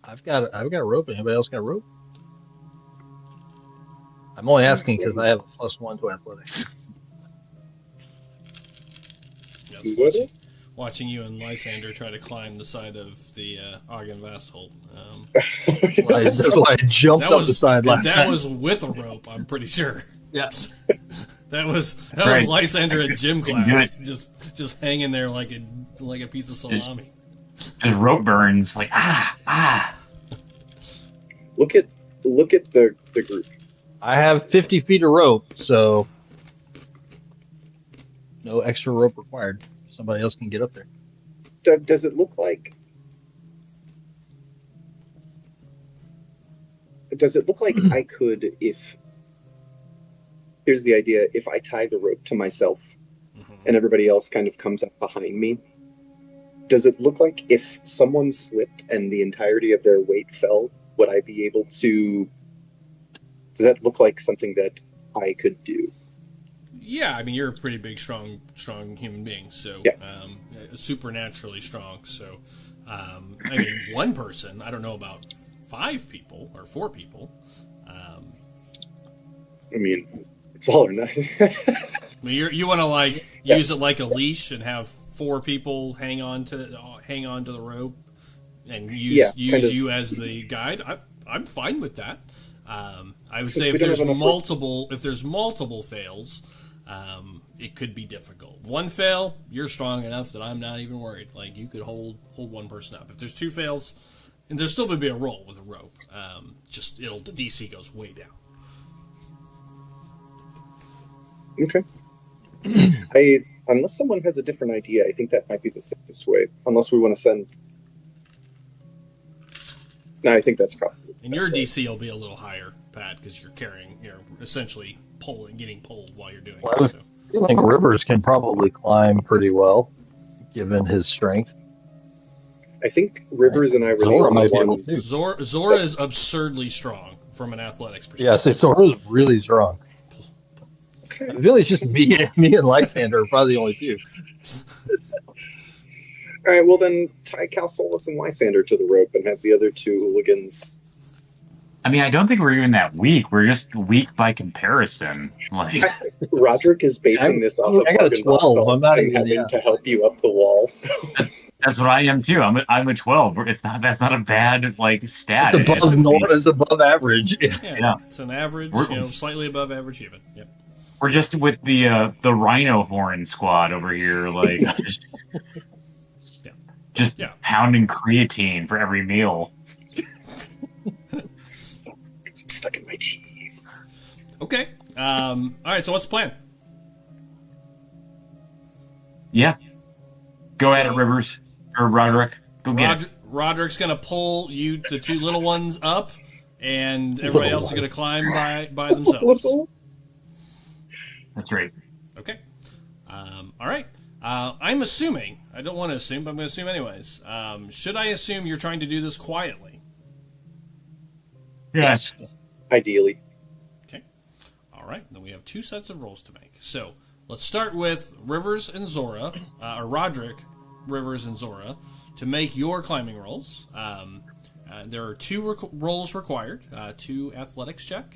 I've got rope. Anybody else got rope? I'm only asking because I have a +1 to athletics. Yes, watching you and Lysander try to climb the side of the Ogden Vasthold. That's why I jumped up the side last that time. was with a rope, I'm pretty sure. Yeah. That was right. Lysander at gym class, just hanging there like a piece of salami. Just rope burns, like Look at the group. I have 50 feet of rope, so no extra rope required. Somebody else can get up there. Does it look like? I could, if here's the idea, if I tie the rope to myself and everybody else kind of comes up behind me, does it look like if someone slipped and the entirety of their weight fell, would I be able to? Does that look like something that I could do? Yeah, I mean, you're a pretty big, strong human being, so Yeah. Supernaturally strong. So, I mean, one person, I don't know about 5 people or 4 people. I mean, it's all or nothing. I mean, you want to use it like a leash and have 4 people hang on to the rope and use you as the guide. I'm fine with that. I would say if there's multiple fails, it could be difficult. One fail, you're strong enough that I'm not even worried. Like you could hold one person up. If there's 2 fails, and there's still going to be a roll with a rope. The DC goes way down. Okay. Unless someone has a different idea, I think that might be the safest way. Unless we want to send. No, I think that's probably. And your DC will be a little higher, Pat, because you're essentially getting pulled while you're doing Well, I it. was So. feeling Rivers can probably climb pretty well, given his strength. I think Rivers and I were the Zora only might be able ones. to. Zora is absurdly strong from an athletics perspective. Yeah, so Zora's really strong. Okay. I feel it's just me and Lysander are probably the only two. All right, well then tie Cal Solis and Lysander to the rope and have the other two hooligans. I mean, I don't think we're even that weak. We're just weak by comparison. Like, Roderick is basing this off of I got a Logan 12. Vostok I'm not and even, having yeah. to help you up the wall. So that's what I am too. I'm a 12. That's not a bad like stat. It's above average. Yeah, it's an average, slightly above average even. Yep. We're just with the rhino horn squad over here, like just pounding creatine for every meal. it's stuck in my teeth. Okay. All right. So what's the plan? Yeah. Go at it, Rivers or Roderick. Go get it. Roderick's gonna pull the two little ones up, and everybody else is gonna climb by themselves. That's right. Okay. All right. I'm assuming. I don't want to assume, but I'm going to assume anyways. Should I assume you're trying to do this quietly? Yes. Ideally. Okay. All right. Then we have two sets of rolls to make. So let's start with Rivers and Zora, or Roderick, Rivers and Zora, to make your climbing rolls. There are two rolls required, 2 athletics check,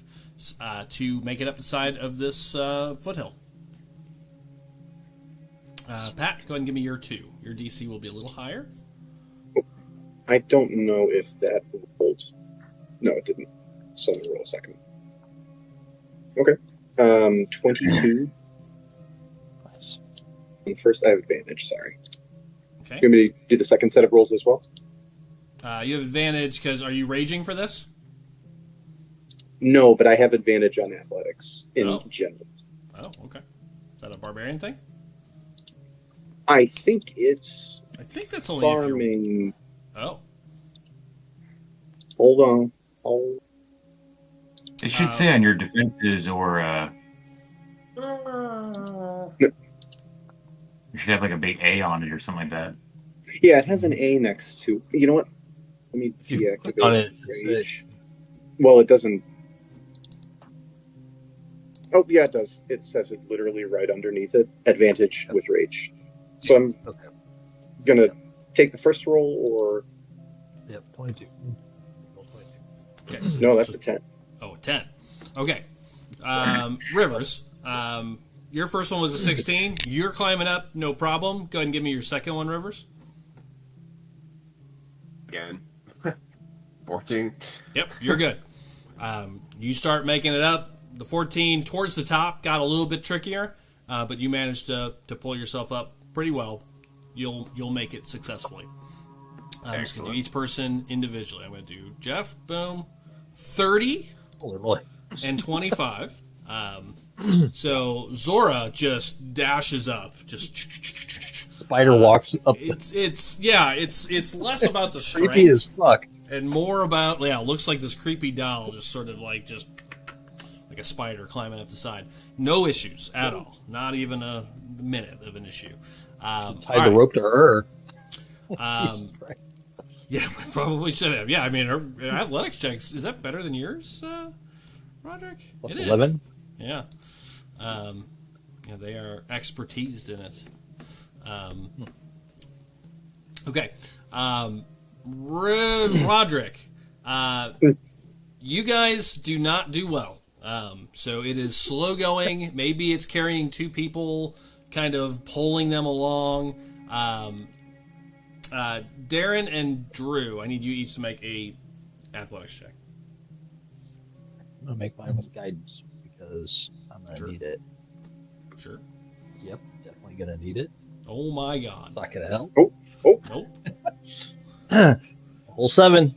to make it up the side of this foothill. Pat, go ahead and give me your 2. Your DC will be a little higher. I don't know if that rolled. No, it didn't. So let me roll a second. Okay. 22. Nice. And first, I have advantage. Sorry. Okay. You want me to do the second set of rolls as well? You have advantage because are you raging for this? No, but I have advantage on athletics in general. Oh, okay. Is that a barbarian thing? I think it's I think that's only if farming. Oh. Hold on. Oh. It should say on your defenses or you should have like a big A on it or something like that. Yeah, it has an A next to. You know what? Let me Click on deactivate it. rage. Well, it doesn't. Oh, yeah, it does. It says it literally right underneath it. Advantage with rage. So I'm gonna take the first roll, or Yep, 22. Roll 22. Okay, so no, that's a 10. Oh, 10. Okay. Rivers, your first one was a 16. You're climbing up, no problem. Go ahead and give me your second one, Rivers. Again. 14. Yep, you're good. You start making it up. The 14 towards the top got a little bit trickier, but you managed to pull yourself up pretty well. You'll make it successfully. I'm just going to do each person individually. I'm going to do Jeff, boom, 30 Holy moly. and 25. So Zora just dashes up, just Spider walks up. it's less about the Creepy as strength fuck. and more about it looks like this creepy doll just sort of like a spider climbing up the side. No issues at all. Not even a minute of an issue. Tied the rope to her. Yeah, we probably should have. Yeah, I mean, her athletics checks, is that better than yours, Roderick? Plus It is. 11? Yeah. Yeah, they are expertised in it. Okay. Roderick, you guys do not do well. So it is slow going. Maybe it's carrying 2 people, kind of pulling them along. Darren and Drew, I need you each to make a athletics check. I'm going to make mine with guidance because I'm going to need it. Sure. Yep, definitely going to need it. Oh my God. It's not going to help. Nope. Whole 7.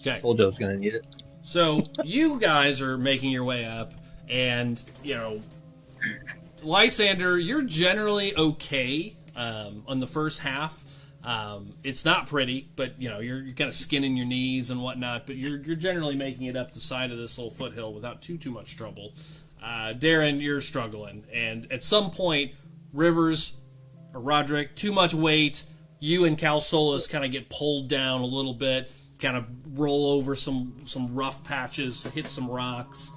Okay. Told you I was going to need it. So you guys are making your way up, and Lysander, you're generally okay on the first half. It's not pretty, but you're kind of skinning your knees and whatnot. But you're generally making it up the side of this little foothill without too much trouble. Darren, you're struggling, and at some point, Rivers or Roderick, too much weight. You and Cal Solis kind of get pulled down a little bit, kind of roll over some rough patches, hit some rocks.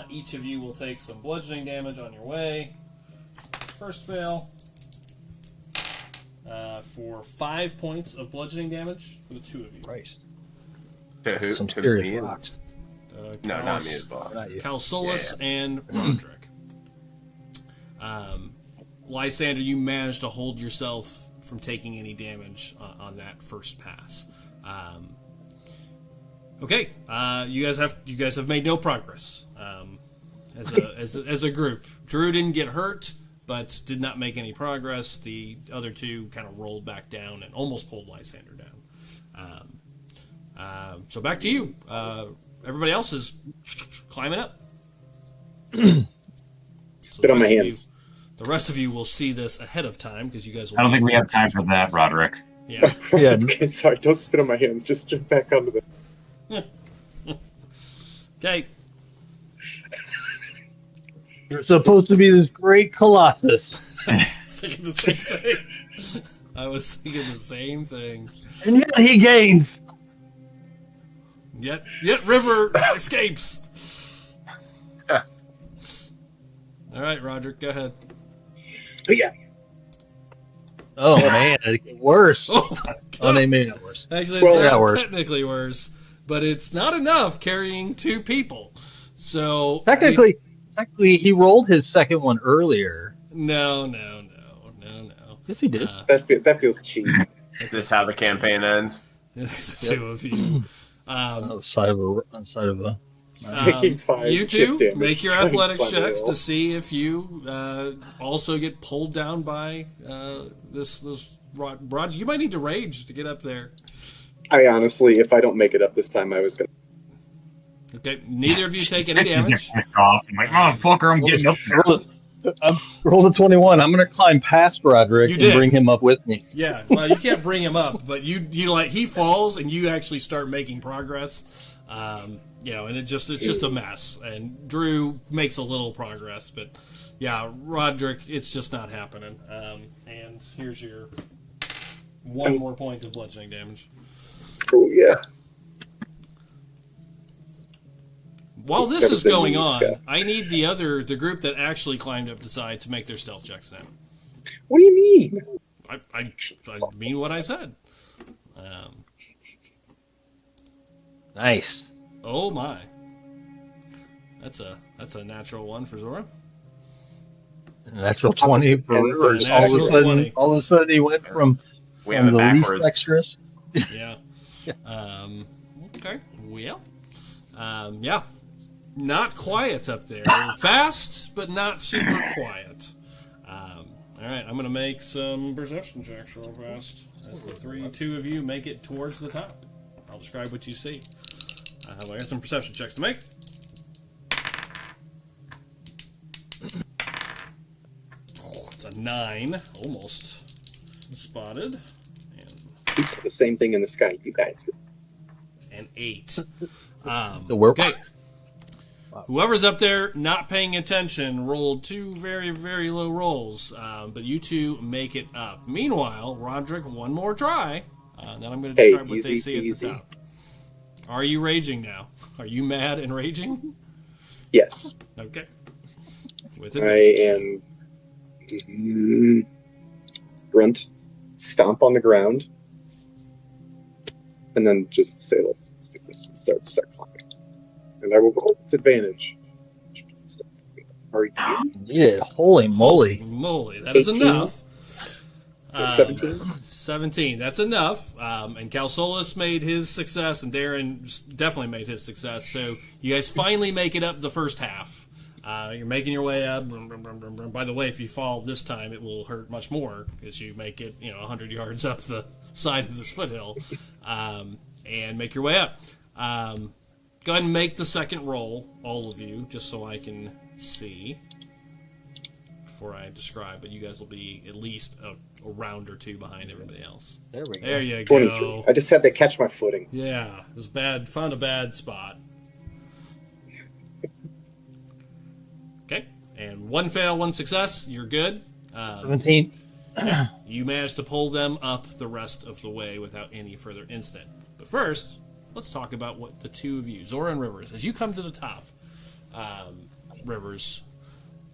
Each of you will take some bludgeoning damage on your way. First fail. For 5 points of bludgeoning damage for the two of you. Christ. Who? Some To serious me? rocks. No, not me as well. Not you. Cal Solis and Roderick. Lysander, you managed to hold yourself from taking any damage on that first pass. Okay, you guys have made no progress as a group. Drew didn't get hurt, but did not make any progress. The other two kind of rolled back down and almost pulled Lysander down. So back to you. Everybody else is climbing up. Spit on my hands. The rest of you will see this ahead of time because you guys will. I don't think we have time for that, Roderick. Yeah. Yeah. Okay, sorry. Don't spit on my hands. Just jump back onto the. Okay. You're supposed to be this great colossus. I was thinking the same thing. I was thinking the same thing. And yet he gains. Yet River escapes. All right, Roderick, go ahead. But yeah, Oh man, it get worse. Oh, my Oh, God. they made it worse. Actually, Well, it's yeah, worse. technically worse, but it's not enough carrying two people. So Technically, he rolled his second one earlier. no. Yes, he did. that feels cheap. Is this how the campaign ends? The two of you. Outside of a. Taking 5 You chip two damage, make your trying to athletics climb the checks hill. to see if you also get pulled down by this Rod. You might need to rage to get up there. I honestly, if I don't make it up this time, I was gonna. Okay, neither of you take any He's damage. pissed off. I'm like, motherfucker, I'm getting up there. I rolled a 21. I'm going to climb past Roderick You and did. bring him up with me. Yeah, well, you can't bring him up, but you like he falls and you actually start making progress. And it's just a mess. And Drew makes a little progress, but yeah, Roderick, it's just not happening. And here's your one more point of bludgeoning damage. Oh yeah. While this is Better than going these on, guys. I need the group that actually climbed up the side to make their stealth checks now. What do you mean? I mean what I said. Nice. Oh my. That's a natural one for Zora. Natural 20 for And Rivers. natural 20. All of a sudden, he went from We have it the least backwards. dexterous. Yeah. Okay. Well. Yeah. Not quiet up there. Fast, but not super quiet. All right. I'm gonna make some perception checks real fast. As the two of you make it towards the top. I'll describe what you see. I got some perception checks to make. Oh, it's a 9, almost spotted. We saw the same thing in the sky. You guys did. And 8. The werewolf. Okay. Whoever's up there not paying attention rolled 2 very, very low rolls, but you two make it up. Meanwhile, Roderick, one more try. Then I'm going to describe what they easy see at peasy. the top. Are you raging now? Are you mad and raging? Yes, Okay. With I advantage. am. Grunt, stomp on the ground, and then just say, "Let's do this." And start climbing, and I will roll with advantage. Are you Yeah, holy moly. Moly, that is 18. enough. 17? 17, that's enough. And Calsolis made his success, and Darren definitely made his success. So you guys finally make it up the first half. You're making your way up. By the way, if you fall this time, it will hurt much more because you make it, 100 yards up the side of this foothill, and make your way up. Go ahead and make the second roll, all of you, just so I can see. before I describe, but you guys will be at least a round or two behind everybody else. There we go. There you 23. go. I just had to catch my footing. Yeah, it was bad. Found a bad spot. Okay, and one fail, one success. You're good. 17. You managed to pull them up the rest of the way without any further incident. But first, let's talk about what the two of you, Zora and Rivers, as you come to the top, Rivers,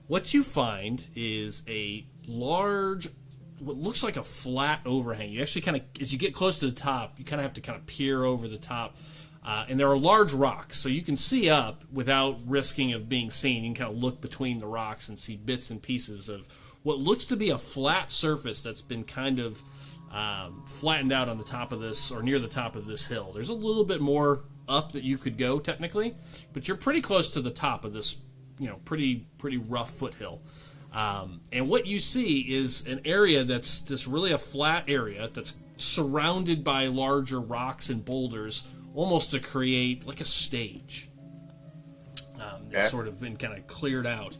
what you find is a large, what looks like a flat overhang. You actually kind of, as you get close to the top, you kind of have to kind of peer over the top. And there are large rocks, so you can see up without risking of being seen. You can kind of look between the rocks and see bits and pieces of what looks to be a flat surface that's been kind of flattened out on the top of this, or near the top of this hill. There's a little bit more up that you could go, technically, but you're pretty close to the top of this, pretty rough foothill. And what you see is an area that's just really a flat area that's surrounded by larger rocks and boulders, almost to create like a stage. That's sort of been kind of cleared out.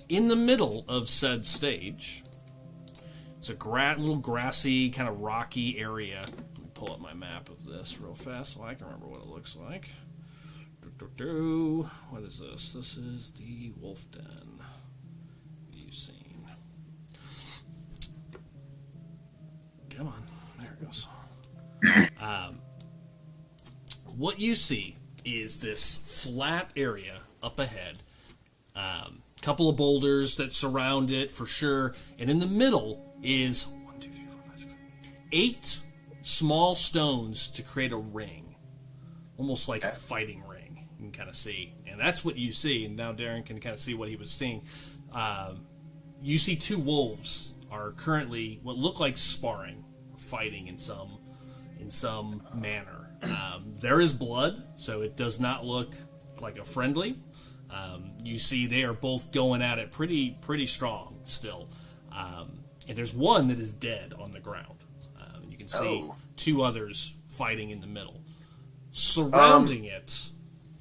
In the middle of said stage, it's a little grassy, kind of rocky area. Let me pull up my map of this real fast so I can remember what it looks like. What is this? This is the Wolf Den. View scene. Come on. There it goes. What you see is this flat area up ahead. Couple of boulders that surround it for sure, and in the middle is 1, 2, 3, 4, 5, 6, 7, 8 small stones to create a ring, almost like a fighting ring. You can kind of see, and that's what you see. And now Darren can kind of see what he was seeing. You see two wolves are currently what look like sparring, fighting in some manner. There is blood, so it does not look like a friendly. You see they are both going at it pretty strong still. And there's one that is dead on the ground. You can see two others fighting in the middle. Surrounding it...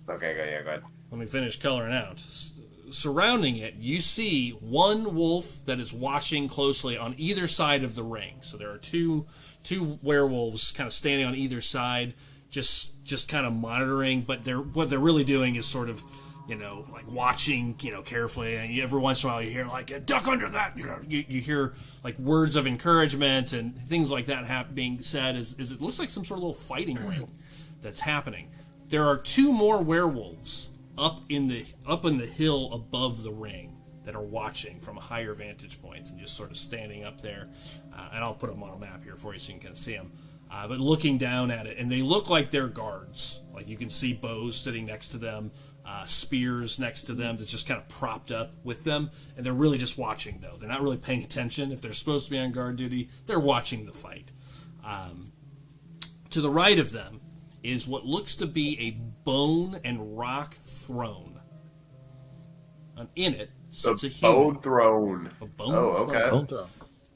Okay, go ahead. Let me finish coloring out. Surrounding it, you see one wolf that is watching closely on either side of the ring. So there are two werewolves kind of standing on either side, just kind of monitoring. But what they're really doing is sort of, like watching, carefully. And every once in a while you hear like, duck under that. You hear like words of encouragement and things like that being said. As it looks like some sort of little fighting ring that's happening. There are two more werewolves up in the hill above the ring that are watching from higher vantage points and just sort of standing up there. And I'll put them on a map here for you so you can kind of see them. But looking down at it, and they look like they're guards. Like you can see bows sitting next to them, spears next to them that's just kind of propped up with them. And they're really just watching, though. They're not really paying attention. If they're supposed to be on guard duty, they're watching the fight. To the right of them is what looks to be a bone and rock throne. And in it sits a human. Bone throne. A bone throne. Bone throw.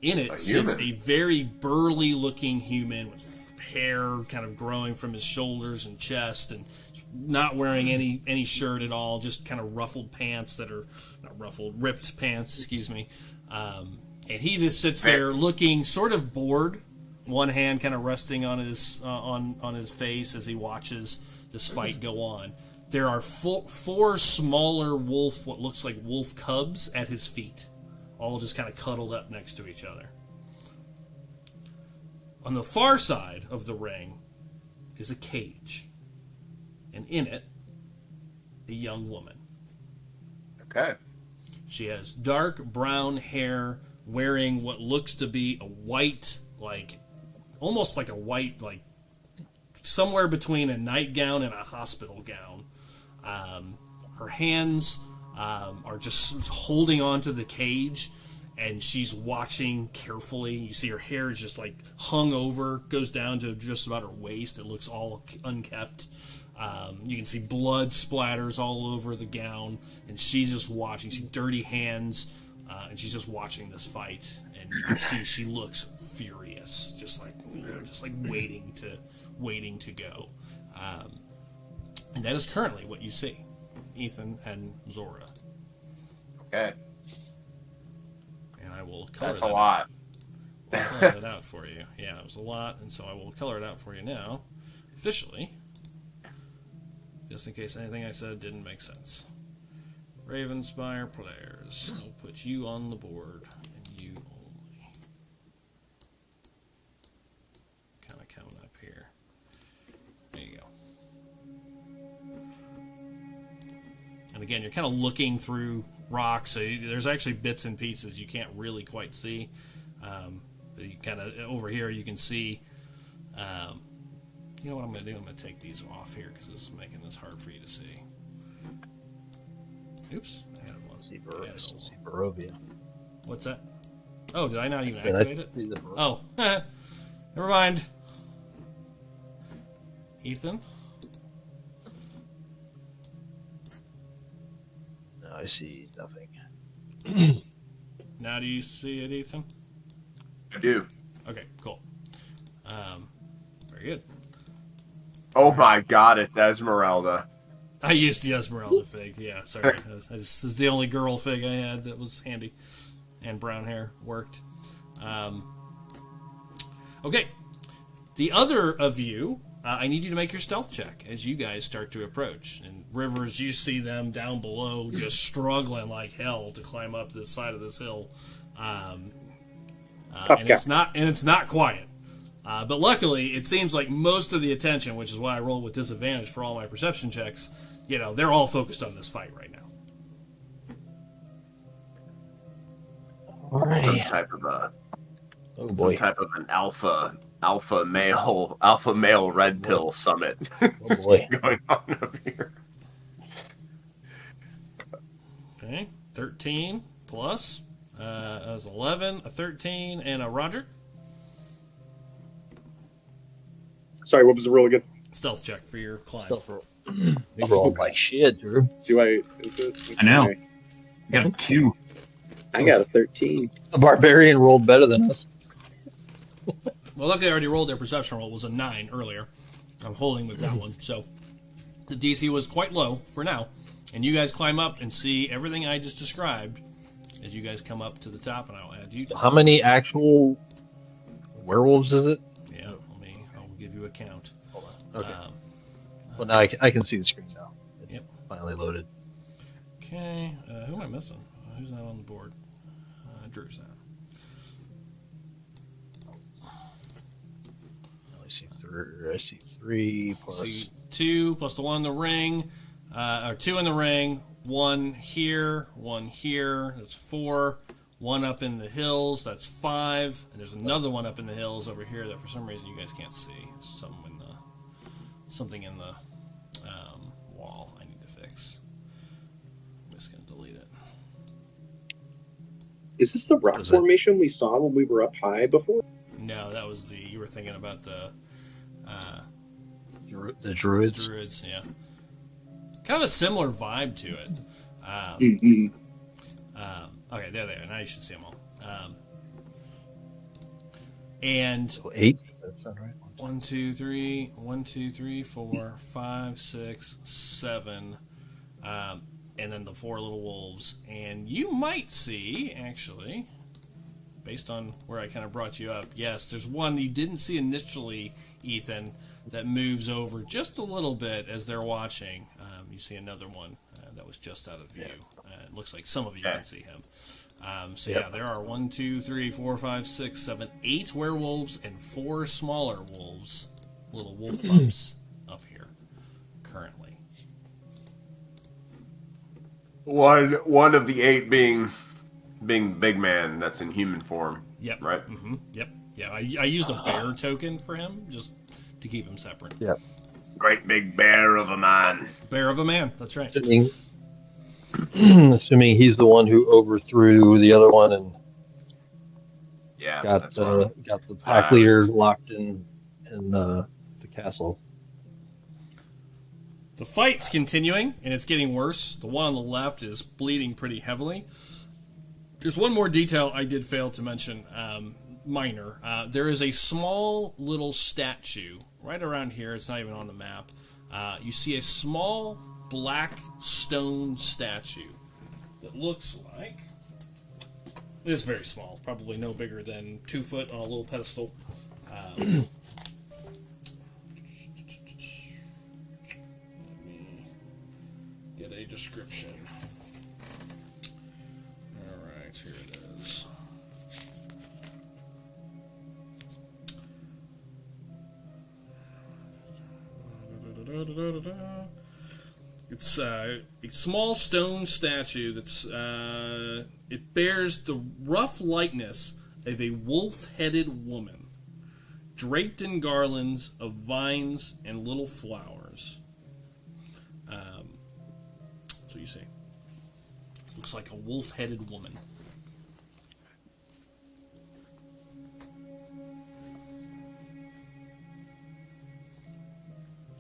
In it sits a very burly-looking human with hair kind of growing from his shoulders and chest, and not wearing any shirt at all, just kind of ruffled pants that are not ruffled, ripped pants, excuse me. And he just sits there looking sort of bored. One hand kind of resting on his on his face as he watches this fight go on. There are four smaller what looks like wolf cubs at his feet, all just kind of cuddled up next to each other. On the far side of the ring is a cage, and in it, a young woman. Okay. She has dark brown hair, wearing what looks to be a white, almost like a white, somewhere between a nightgown and a hospital gown. Her hands are just holding onto the cage, and she's watching carefully. You see her hair is just hung over, goes down to just about her waist. It looks all unkept. You can see blood splatters all over the gown, and she's just watching. She dirty hands, and she's just watching this fight. And you can see she looks furious, just waiting to go. And that is currently what you see, Ethan and Zora. Okay. will color That's that a lot. color it out for you. Yeah, it was a lot, and so I will color it out for you now, officially, just in case anything I said didn't make sense. Ravenspire players. I'll put you on the board, and you only. Kind of coming up here. There you go. And again, you're kind of looking through rocks, so there's actually bits and pieces you can't really quite see. But you kind of, over here, you can see, you know what I'm going to do? I'm going to take these off here because this is making this hard for you to see. Oops. I had one. See Barovia. What's that? Oh, did I not even Yeah, activate it? Oh, never mind. Ethan? No, I see nothing. Now do you see it, Ethan? I do. Okay, cool. Very good. Oh my god, it's Esmeralda. I used the Esmeralda fig. Yeah, sorry. This is the only girl fig I had that was handy. And brown hair worked. Okay. The other of you, I need you to make your stealth check as you guys start to approach. And Rivers, you see them down below just struggling like hell to climb up this side of this hill. And it's not quiet. But luckily, it seems like most of the attention, which is why I roll with disadvantage for all my perception checks, they're all focused on this fight right now. All right. Some type of an alpha male red pill summit Oh boy. going on over here. Okay, 13 plus. That was 11, a 13, and a Roger. Sorry, what was the roll again? Stealth check for your climb. We rolled like shit, Drew. Do I? Is it? I know. Okay. You got a 2. I got a 13. The barbarian rolled better than us. Well, luckily I already rolled their perception roll. It was a 9 earlier. I'm holding with that one. So the DC was quite low for now. And you guys climb up and see everything I just described as you guys come up to the top, and I'll add you to How many actual werewolves is it? Yeah, I'll give you a count. Okay. Well, now I can see the screen now. It Yep. finally loaded. Okay, who am I missing? Who's not on the board? Drew's not. I see 3 plus. See 2 plus the 1 in the ring, or 2 in the ring, 1 here, 1 here. That's 4. 1 up in the hills. That's 5. And there's another one up in the hills over here that for some reason you guys can't see. It's something in the wall I need to fix. I'm just gonna delete it. Is this the rock Is it? formation we saw when we were up high before? No, that was you were thinking about the Druids. Druids, yeah. Kind of a similar vibe to it. Okay, they're there. Now you should see them all. And So 8? Does that sound right? 1, 2, 3, 1, 2, 3, 4, 5, 6, 7, and then the 4 little wolves. And you might see, actually, based on where I kind of brought you up, yes, there's one you didn't see initially, Ethan, that moves over just a little bit as they're watching. You see another one that was just out of view. It looks like some of you can see him. Yeah, there are 1, 2, 3, 4, 5, 6, 7, 8 werewolves and 4 smaller wolves, little wolf pups, up here currently. One of the 8 being big man that's in human form. Yep. Right. Mm-hmm. Yep. Yeah, I used a bear token for him just to keep him separate. Yeah. Great big bear of a man. Bear of a man. That's right. Assuming he's the one who overthrew the other one and Yeah. got the pack leader locked in the castle. The fight's continuing, and it's getting worse. The one on the left is bleeding pretty heavily. There's one more detail I did fail to mention, minor. There is a small little statue right around here. It's not even on the map. You see a small black stone statue that looks like It is very small, probably no bigger than 2 foot on a little pedestal. Let me get a description. Alright, here it is. It's a small stone statue that's it bears the rough likeness of a wolf-headed woman, draped in garlands of vines and little flowers. That's what you see. Looks like a wolf-headed woman.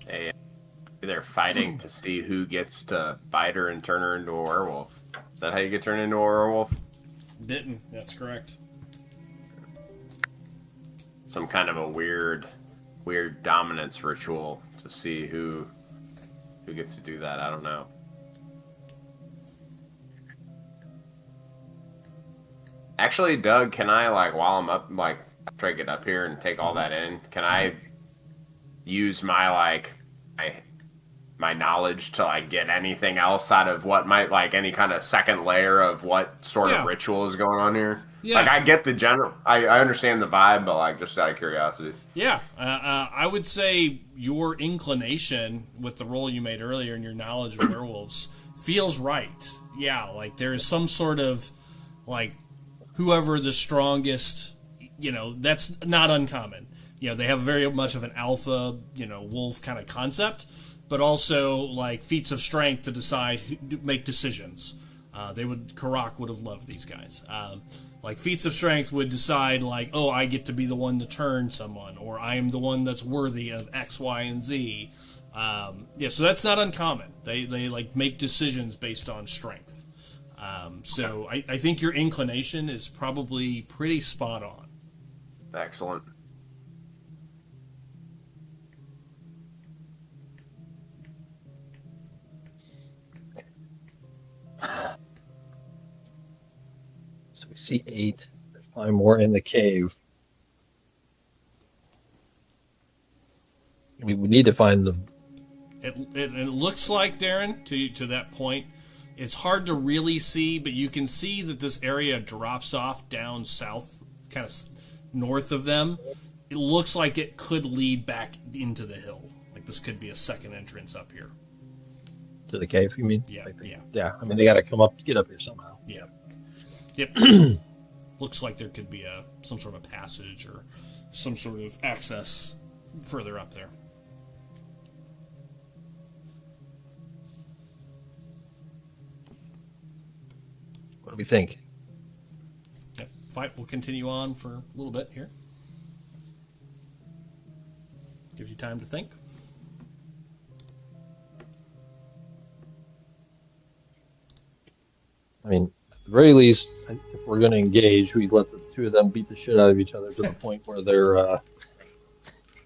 Hey, they're fighting to see who gets to bite her and turn her into a werewolf. Is that how you get turned into a werewolf? Bitten, that's correct. Some kind of a weird dominance ritual to see who gets to do that. I don't know. Actually, Doug, can I, like, while I'm up, like, after I get up here and take all that in, can I use my, like, my knowledge to, like, get anything else out of what might, like, any kind of second layer of what sort of ritual is going on here? Yeah. Like, I get the general, I understand the vibe, but, like, just out of curiosity. Yeah, I would say your inclination with the roll you made earlier and your knowledge of werewolves feels right. Yeah, like there is some sort of, like, whoever the strongest, that's not uncommon. They have very much of an alpha, wolf kind of concept, but also, like, feats of strength to decide, make decisions. Karak would have loved these guys. Like, feats of strength would decide, like, oh, I get to be the one to turn someone, or I am the one that's worthy of X, Y, and Z. So that's not uncommon. They like, make decisions based on strength. So I think your inclination is probably pretty spot on. Excellent. So we see 8. There's probably more in the cave. We need to find them. It looks like, Darren, to that point, it's hard to really see, but you can see that this area drops off down south, kind of north of them. It looks like it could lead back into the hill. Like this could be a second entrance up here. To the cave, you mean? Yeah, yeah. Yeah, I mean, they got to come up to get up here somehow. Yeah. Yep. Looks like there could be some sort of passage or some sort of access further up there. What do we think? Yep. Fight will continue on for a little bit here. Gives you time to think. I mean, at the very least, if we're going to engage, we let the two of them beat the shit out of each other to the point where they're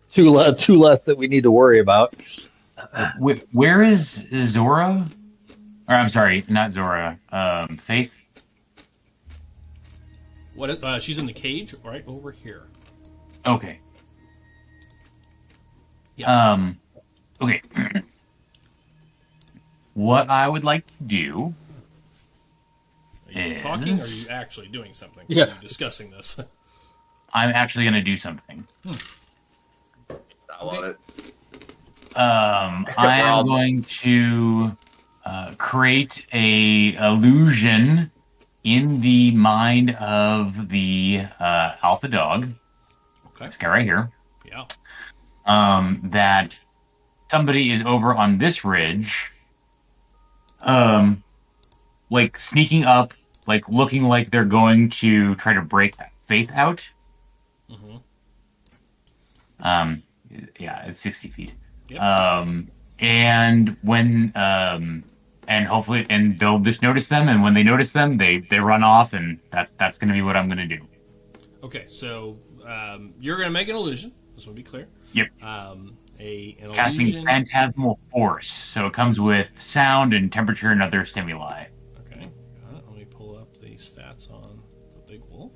two less that we need to worry about. Where is Zora? Or I'm sorry, not Zora. Faith. What? She's in the cage, right over here. Okay. Yeah. Okay. What I would like to do. Are you talking, or are you actually doing something? Yeah. Are you discussing this? I'm actually going to do something. I love it. I am going to create a illusion in the mind of the alpha dog. Okay. This guy right here. Yeah. That somebody is over on this ridge, like sneaking up, like looking like they're going to try to break Faith out. Mm-hmm. Yeah, it's 60 feet. Yep. And when and hopefully, and they'll just notice them, and when they notice them, they run off, and that's going to be what I'm going to do. Okay, so you're going to make an illusion. This will be clear. Yep. An Casting illusion. phantasmal force, so it comes with sound and temperature and other stimuli. Okay, got it. Let me pull up the stats on the the big wolf.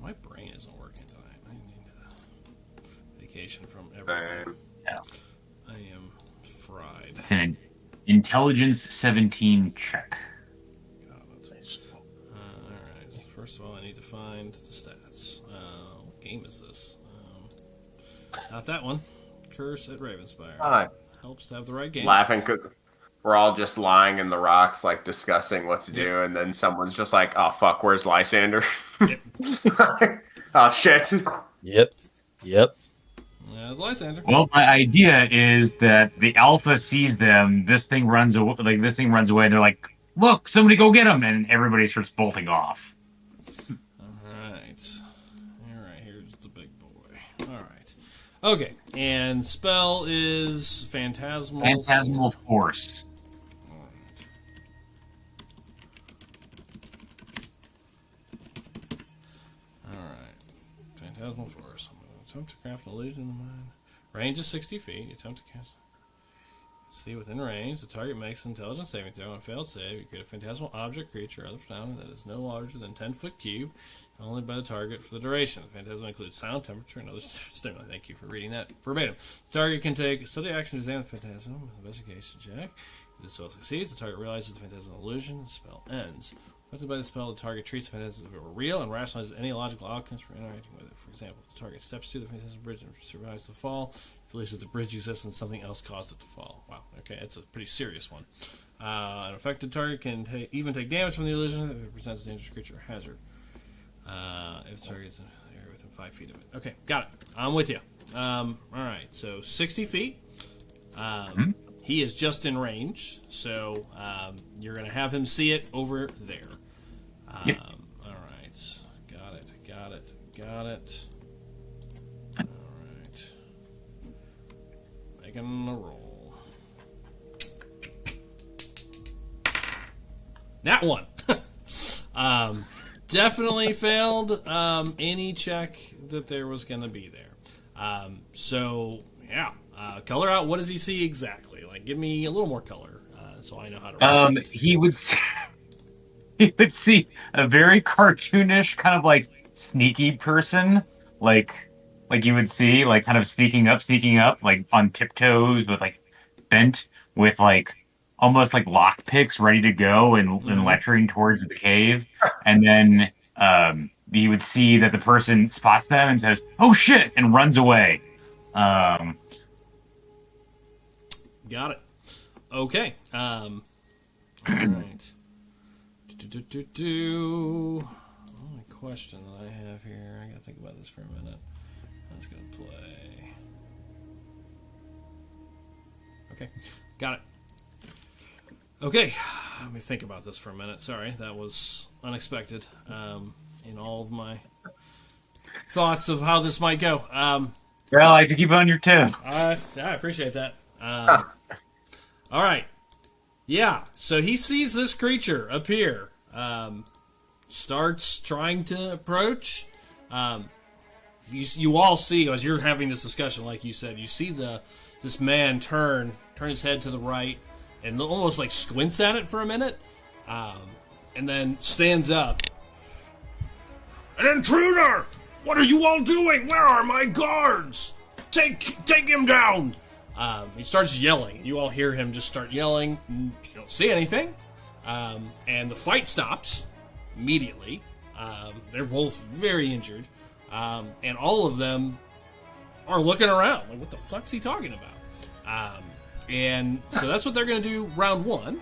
My brain isn't working tonight. I need a vacation from everything. Yeah. I am fried. It's an intelligence 17 check. Got it. Alright. First of all, I need to find the stats. What game is this? Not that one. Curse at Ravenspire. Hi. Helps to have the right game. Laughing because we're all just lying in the rocks, like discussing what to do, and then someone's just like, "Oh fuck, where's Lysander?" Yep. Oh shit. Yep. That's Lysander. Well, my idea is that the alpha sees them. This thing runs away. And they're like, "Look, somebody go get him!" And everybody starts bolting off. Alright, here's the big boy. Alright. Okay, and spell is Phantasmal. Phantasmal Force. Alright. Phantasmal Force. Attempt to craft an illusion in the mind. Range is 60 feet. You attempt to cast. See within range, the target makes an intelligence saving throw. On a failed save, you create a phantasmal object, creature, or other phenomena that is no larger than 10-foot cube, only by the target for the duration. The phantasm includes sound, temperature, and other stimuli. Thank you for reading that verbatim. The target can take a study action to examine the phantasm. Investigation check. If the spell succeeds, the target realizes the phantasm is an illusion. The spell ends. Affected by the spell, the target treats the phantasm as if it were real and rationalizes any logical outcomes for interacting with it. For example, if the target steps through the phantasm bridge and survives the fall, believes that the bridge exists and something else caused it to fall. Wow, okay, that's a pretty serious one. An affected target can even take damage from the illusion if it presents a dangerous creature or hazard. If the target is in the area within 5 feet of it. Okay, got it. I'm with you. Alright, so 60 feet. He is just in range, so you're going to have him see it over there. Yep. Alright, got it. Alright. Making a roll. Nat 1. Definitely failed any check that there was going to be there. So, yeah. Color out, what does he see exactly? Like, give me a little more color so I know how to roll. He would see a very cartoonish, kind of like sneaky person, like you would see, like kind of sneaking up, like on tiptoes, with like bent, with like almost like lockpicks ready to go and lettering towards the cave, and then you would see that the person spots them and says, "Oh shit!" and runs away. Got it. Okay. All right. Only question that I have here. I gotta think about this for a minute. I was gonna play. Okay. Got it. Okay. Let me think about this for a minute. Sorry, that was unexpected. In all of my thoughts of how this might go. Well, I like to keep on your toes. I appreciate that. All right. Yeah, so he sees this creature appear. Starts trying to approach. You all see, as you're having this discussion, like you said, you see this man turn his head to the right and almost like squints at it for a minute, and then stands up. An intruder! What are you all doing? Where are my guards? Take him down! He starts yelling. You all hear him just start yelling. You don't see anything. And the fight stops immediately. They're both very injured. And all of them are looking around. Like, what the fuck's he talking about? And so that's what they're going to do round one.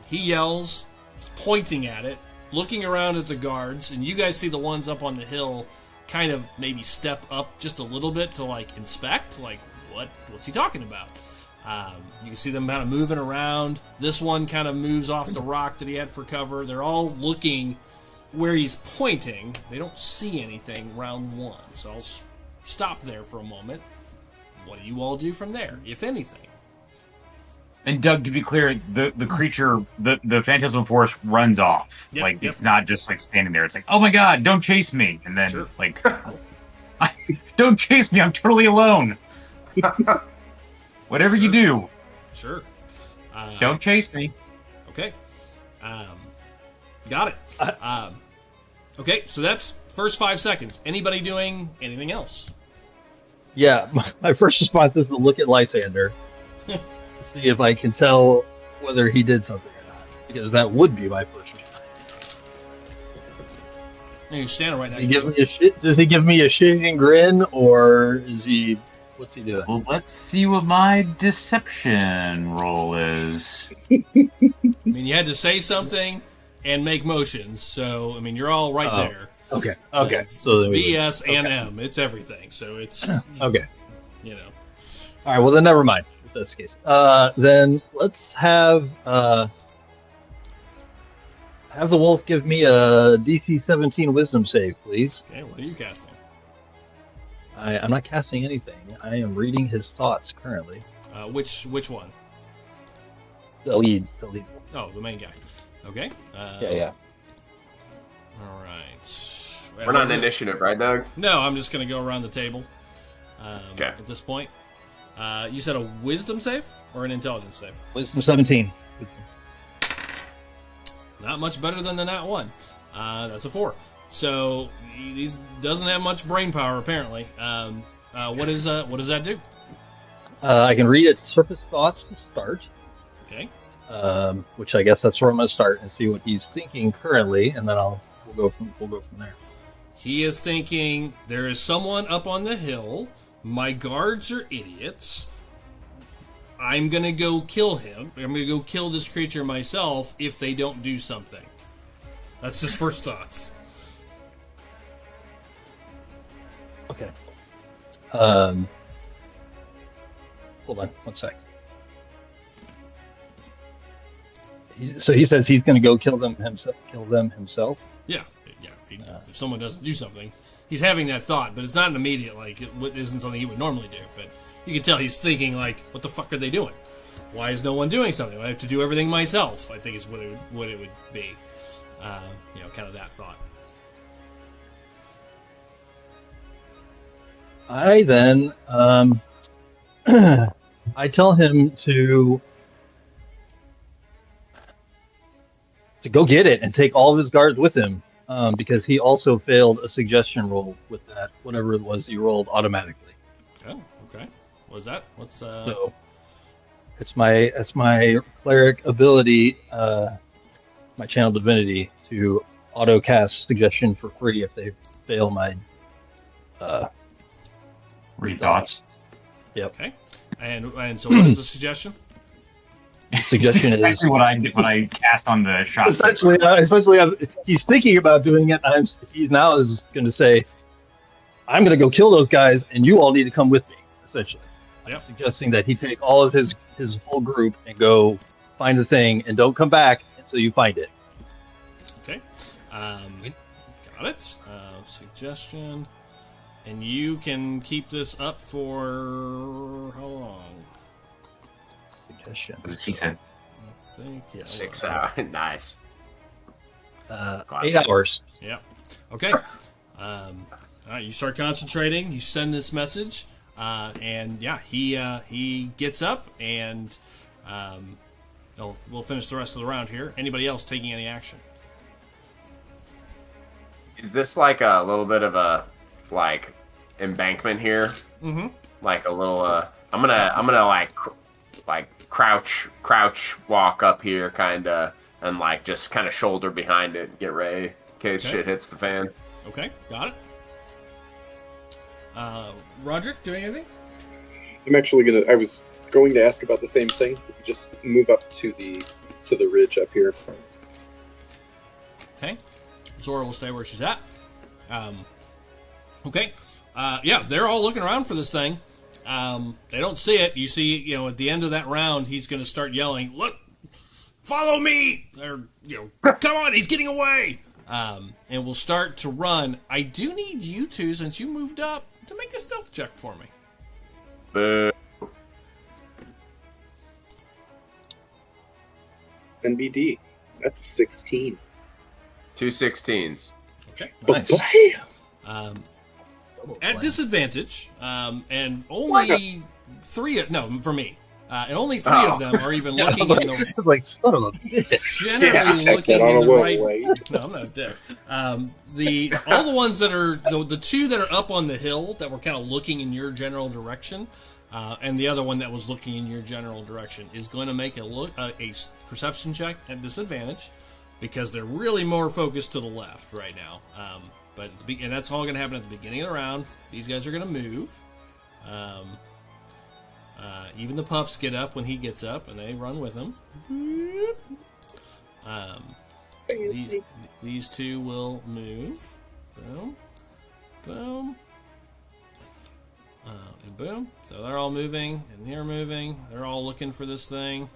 He yells, he's pointing at it, looking around at the guards, and you guys see the ones up on the hill kind of maybe step up just a little bit to like inspect, like what's he talking about? You can see them kind of moving around. This one kind of moves off the rock that he had for cover. They're all looking where he's pointing. They don't see anything round one, so I'll stop there for a moment. What do you all do from there, if anything? And Doug, to be clear, the creature, the Phantasmal Force runs off. Yep, It's not just like standing there. It's like, oh my god, don't chase me. And then like, don't chase me. I'm totally alone. Whatever you do. Sure. Don't chase me. Okay. Got it. Okay, so that's first 5 seconds. Anybody doing anything else? Yeah, my first response is to look at Lysander to see if I can tell whether he did something or not, because that would be my first response. He's standing right next Does he to give you. me does he give me a shitting grin, or is he? What's he doing? Well, let's see what my deception roll is. I mean, you had to say something and make motions, so, I mean, you're all right there. Okay. It's VS and M. It's everything, so it's, Okay. you know. All right. Well, then never mind. If that's the case. Then let's have the wolf give me a DC 17 Wisdom save, please. Okay, what are you casting? I'm not casting anything. I am reading his thoughts currently. Which one? The lead. Oh, the main guy. Okay. Yeah. All right. We're not in initiative, right, Doug? No, I'm just going to go around the table Okay. at this point. You said a wisdom save or an intelligence save? Wisdom 17. Not much better than the nat 1. That's a 4. So he doesn't have much brain power, apparently. What does that do? I can read its surface thoughts to start. Okay. Which I guess that's where I'm going to start and see what he's thinking currently, and then we'll go from there. He is thinking, there is someone up on the hill. My guards are idiots. I'm going to go kill him. I'm going to go kill this creature myself if they don't do something. That's his first thoughts. Okay. Hold on, one sec. So he says he's going to go kill them himself. Yeah. If someone doesn't do something, he's having that thought, but it's not an immediate, like, it isn't something he would normally do. But you can tell he's thinking, like, what the fuck are they doing? Why is no one doing something? I have to do everything myself, I think is what it would be. Kind of that thought. I then I tell him to go get it and take all of his guards with him, because he also failed a suggestion roll with that, whatever it was he rolled automatically. Oh, okay. What is that? What's So it's my cleric ability, my channel divinity, to auto cast suggestion for free if they fail my Read thoughts. Yep. okay? And so what is the suggestion? Suggestion It's is exactly what I cast on the shot. essentially he's thinking about doing it. He now is going to say, "I'm going to go kill those guys, and you all need to come with me." Essentially, Yep. suggesting that he take all of his whole group and go find the thing, and don't come back until you find it. Okay. Got it. Suggestion. And you can keep this up for how long? Suggestion. That's what she said. I think, yeah. 6 hours. Nice. 8 hours. Yeah. Okay. All right. You start concentrating. You send this message, and yeah, he gets up, and we'll finish the rest of the round here. Anybody else taking any action? Is this like a little bit of a embankment here? Mm-hmm. Like a little I'm gonna like crouch walk up here kinda, and like just kinda shoulder behind it, get ready in case Okay. shit hits the fan. Okay. Got it. Roderick, doing anything? I was going to ask about the same thing. Just move up to the ridge up here. Okay. Zora will stay where she's at. Okay. Yeah, they're all looking around for this thing. They don't see it. You see, at the end of that round, he's going to start yelling, "Look, follow me!" Or, "Come on, he's getting away!" And we'll start to run. I do need you two, since you moved up, to make a stealth check for me. Boo. NBD. That's a 16. 2 16s. Okay. Nice. At disadvantage, and only 3, no, for me. And only 3 of them are even looking in the I was like, son of a bitch. generally Take looking that on in a the roll, right. right? No, I'm not a dick. All the ones that are the 2 that are up on the hill that were kind of looking in your general direction, and the other one that was looking in your general direction is going to make a perception check at disadvantage because they're really more focused to the left right now. And that's all going to happen at the beginning of the round. These guys are going to move. Even the pups get up when he gets up, and they run with him. These 2 will move. Boom. Boom. And boom. So they're all moving, and they're moving. They're all looking for this thing.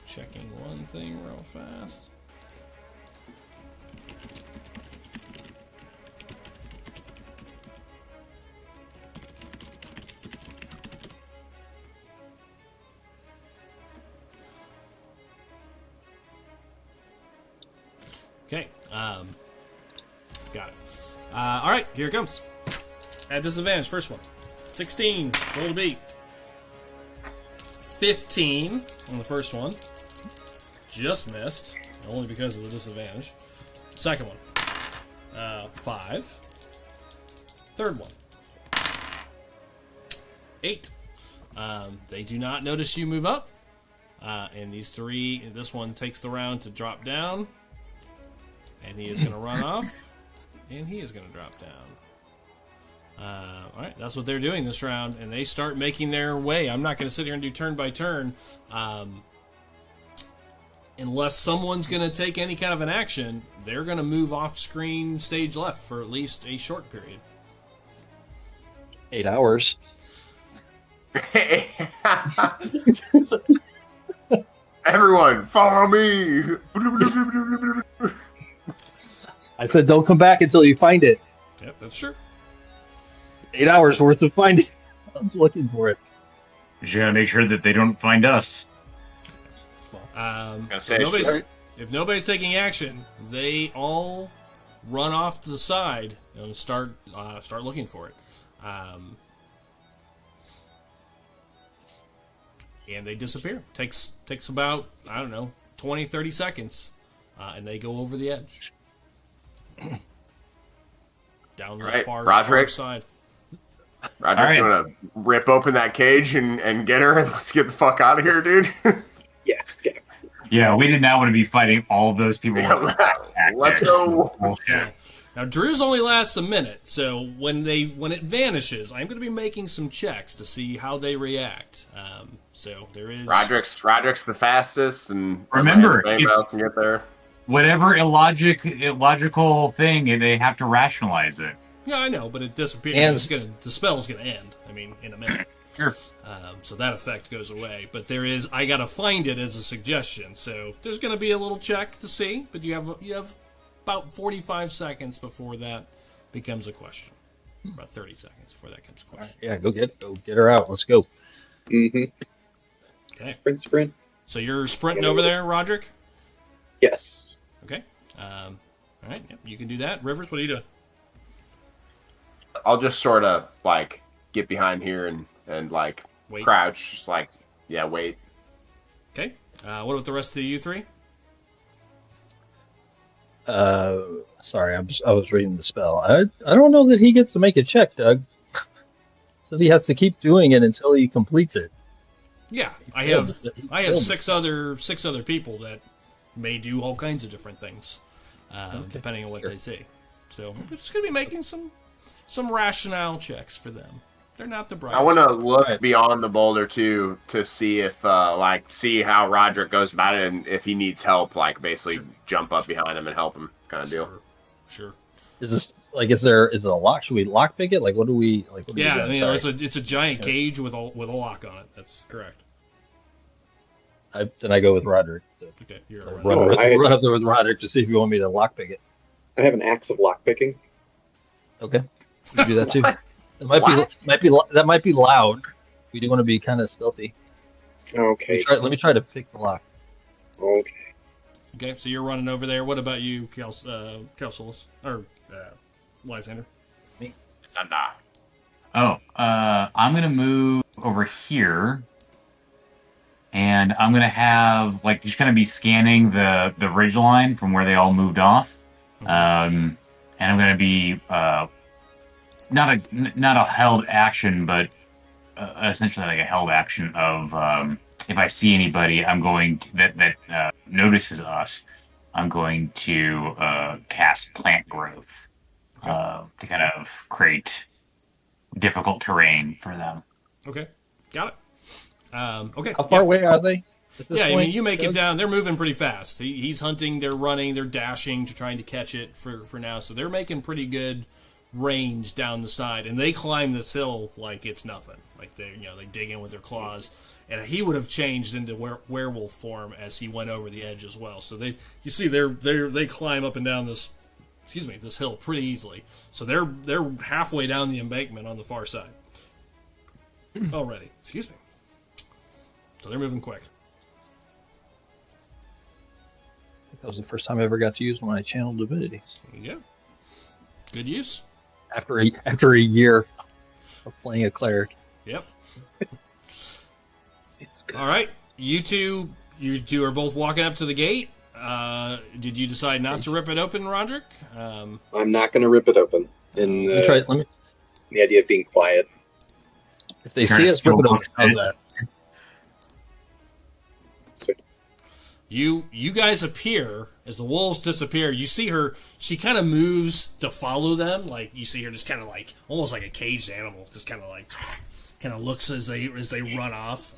Checking one thing real fast. Okay, got it. All right, here it comes. At disadvantage, first one. 16, roll to beat. 15 on the first one. Just missed, only because of the disadvantage. Second one. 5. Third one. 8. They do not notice you move up. And these 3, this one takes the round to drop down. And he is going to run off, and he is going to drop down. All right, that's what they're doing this round, and they start making their way. I'm not going to sit here and do turn by turn, unless someone's going to take any kind of an action. They're going to move off screen stage left for at least a short period. 8 hours. Everyone, follow me. I said, don't come back until you find it. Yep, that's true. 8 hours worth of finding. I'm looking for it. We should make sure that they don't find us. If nobody's taking action, they all run off to the side and start looking for it. And they disappear. Takes about, 20, 30 seconds, and they go over the edge. Down the far side. Roderick, you want to rip open that cage and get her, and let's get the fuck out of here, dude? Yeah. Yeah, we did not want to be fighting all of those people. Let's go. Yeah. Now, Drew's only lasts a minute, so when it vanishes, I'm going to be making some checks to see how they react. So there is Roderick's the fastest, and remember, it's can get there. Whatever illogical thing, they have to rationalize it. Yeah, I know, but it disappears. The spell's gonna end. In a minute. Sure. So that effect goes away. But I gotta find it as a suggestion. So there's gonna be a little check to see, but you have about 45 seconds before that becomes a question. About 30 seconds before that becomes a question. Yeah, go get her out. Let's go. Mm-hmm. Okay. Sprint. So you're sprinting over there, Roderick? Yes. Okay. All right. Yep, you can do that. Rivers, what are you doing? I'll just sort of get behind here and wait. Crouch, just wait. Okay. What about the rest of you 3? Sorry, I was reading the spell. I don't know that he gets to make a check, Doug. Says he has to keep doing it until he completes it. Yeah, I have 6 other people that may do all kinds of different things, depending on what they see. So we're just gonna be making some rationale checks for them. They're not the brightest. I want to look beyond the boulder too to see if see how Roderick goes about it, and if he needs help, basically jump up behind him and help him, kind of deal. Sure. Is this is it a lock? Should we lockpick it? What do we Yeah, it's a giant cage with a lock on it. That's correct. Then I go with Roderick. Okay, run up there with Roderick to see if you want me to lockpick it. I have an axe of lockpicking. Okay, we can do that too. That might be loud. We do want to be kind of stealthy. Okay. Let me try to pick the lock. Okay, so you're running over there. What about you, Kelsolus? Or Lysander? Me. I'm gonna move over here, and I'm gonna have like just kind of be scanning the ridge line from where they all moved off, and I'm gonna be not a held action, but essentially like a held action of if I see anybody, I'm going to, that notices us, I'm going to cast plant growth to kind of create difficult terrain for them. Okay, got it. Okay. How far away are they? At this Yeah, I point, mean, you make it Doug? down. They're moving pretty fast. He's hunting. They're running. They're dashing to trying to catch it for now. So they're making pretty good range down the side, and they climb this hill like it's nothing. Like they dig in with their claws. And he would have changed into werewolf form as he went over the edge as well. So they climb up and down this hill pretty easily. So they're halfway down the embankment on the far side already. Excuse me. So they're moving quick. That was the first time I ever got to use one of my channel divinities. There you go. Good use. After a year of playing a cleric. Yep. It's good. All right. You two are both walking up to the gate. Did you decide not to rip it open, Roderick? I'm not going to rip it open. In Let me. the idea of being quiet. If they see us rip it open, how's that? So, You guys appear as the wolves disappear. You see her. She kind of moves to follow them. Like you see her just kind of like almost like a caged animal, just kind of looks as they run off.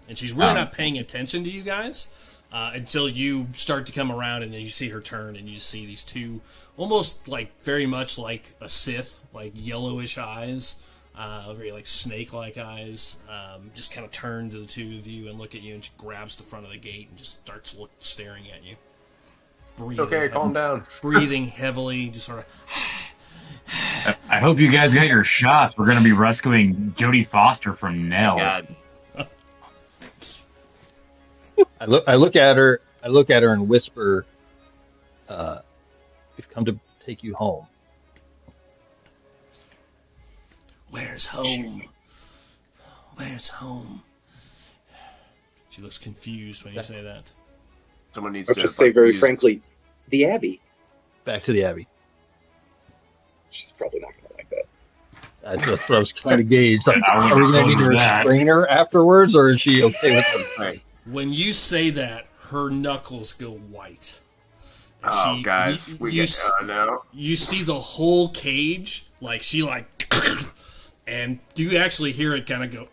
And she's really not paying attention to you guys until you start to come around, and then you see her turn, and you see these two almost like very much like a Sith, like yellowish eyes. Very like snake-like eyes, just kind of turn to the two of you and look at you, and she grabs the front of the gate and just starts staring at you. Breathing Okay, calm down. Breathing heavily, just sort of. I hope you guys got your shots. We're going to be rescuing Jodie Foster from Nell. God. I look at her and whisper, "We've come to take you home." Where's home? Where's home? She looks confused when you say that. Someone needs I'll to just say very use- frankly, the Abbey. Back to the Abbey. She's probably not going to like that. That's what I was trying to gauge. Like, I are we wouldn't going to need to go to that. restrain her afterwards, or is she okay with it? Right. When you say that, her knuckles go white. And Oh, guys, no. You see the whole cage, like she like, and you actually hear it kind of go.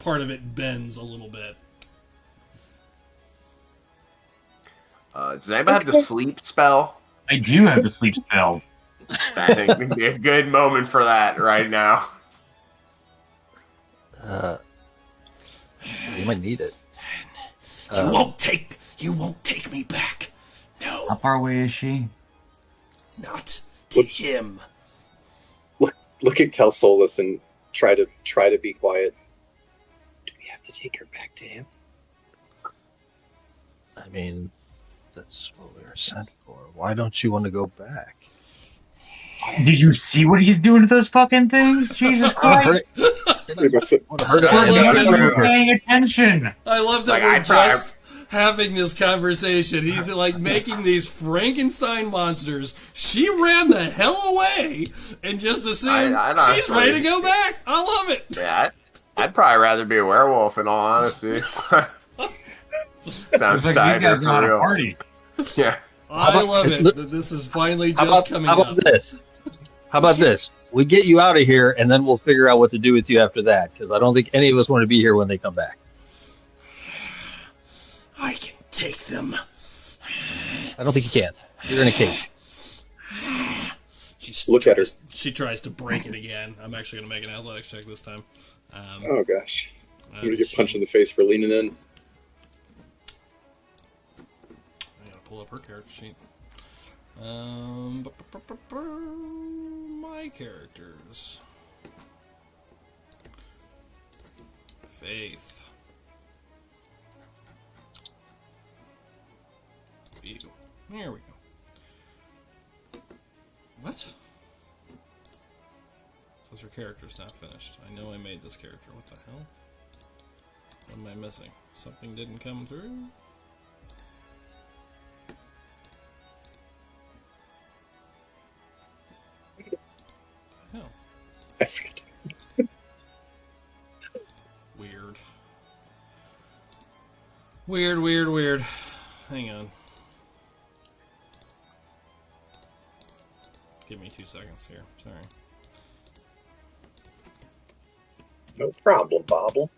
Part of it bends a little bit. Does anybody have the sleep spell? I do have the sleep spell. I think would be a good moment for that right now. You might need it. You won't take me back. No, How far away is she? not to him. Look at Kelsolis and try to be quiet. Do we have to take her back to him? I mean, that's what we were sent for. Why don't you want to go back? Did you see what he's doing to those fucking things? Jesus Christ! We must have- Would hurt I love us. that- Paying attention. I love that Like, we're I try- just having this conversation. He's like making these Frankenstein monsters. She ran the hell away and just assumed I she's ready to go back. I love it. Yeah, I'd probably rather be a werewolf, in all honesty. Sounds Looks like these tighter guys are on for a real. party. Yeah. I love it that this is finally just coming how up. about this? How about this? We get you out of here, and then we'll figure out what to do with you after that. Because I don't think any of us want to be here when they come back. I can take them. I don't think you can. You're in a cage. Look at her. She tries to break it again. I'm actually going to make an athletics check this time. Oh gosh, I'm gonna get she- punched in the face for leaning in. I gotta pull up her character sheet. My characters. Faith. View. There we go. What? So Because her character's not finished. I know I made this character. What the hell? What am I missing? Something didn't come through? Hell. I forget. Weird. Weird. Hang on. Give me 2 seconds here. Sorry. No problem, Bobble.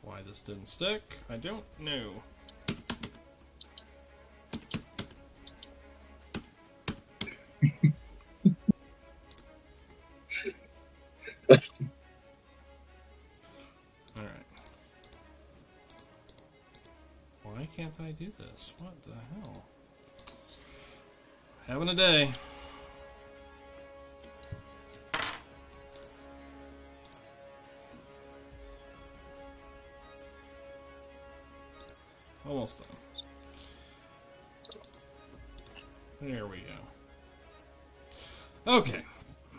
Why this didn't stick, I don't know. Alright. Why can't I do this? What the hell? Having a day. Almost done. There we go. Okay.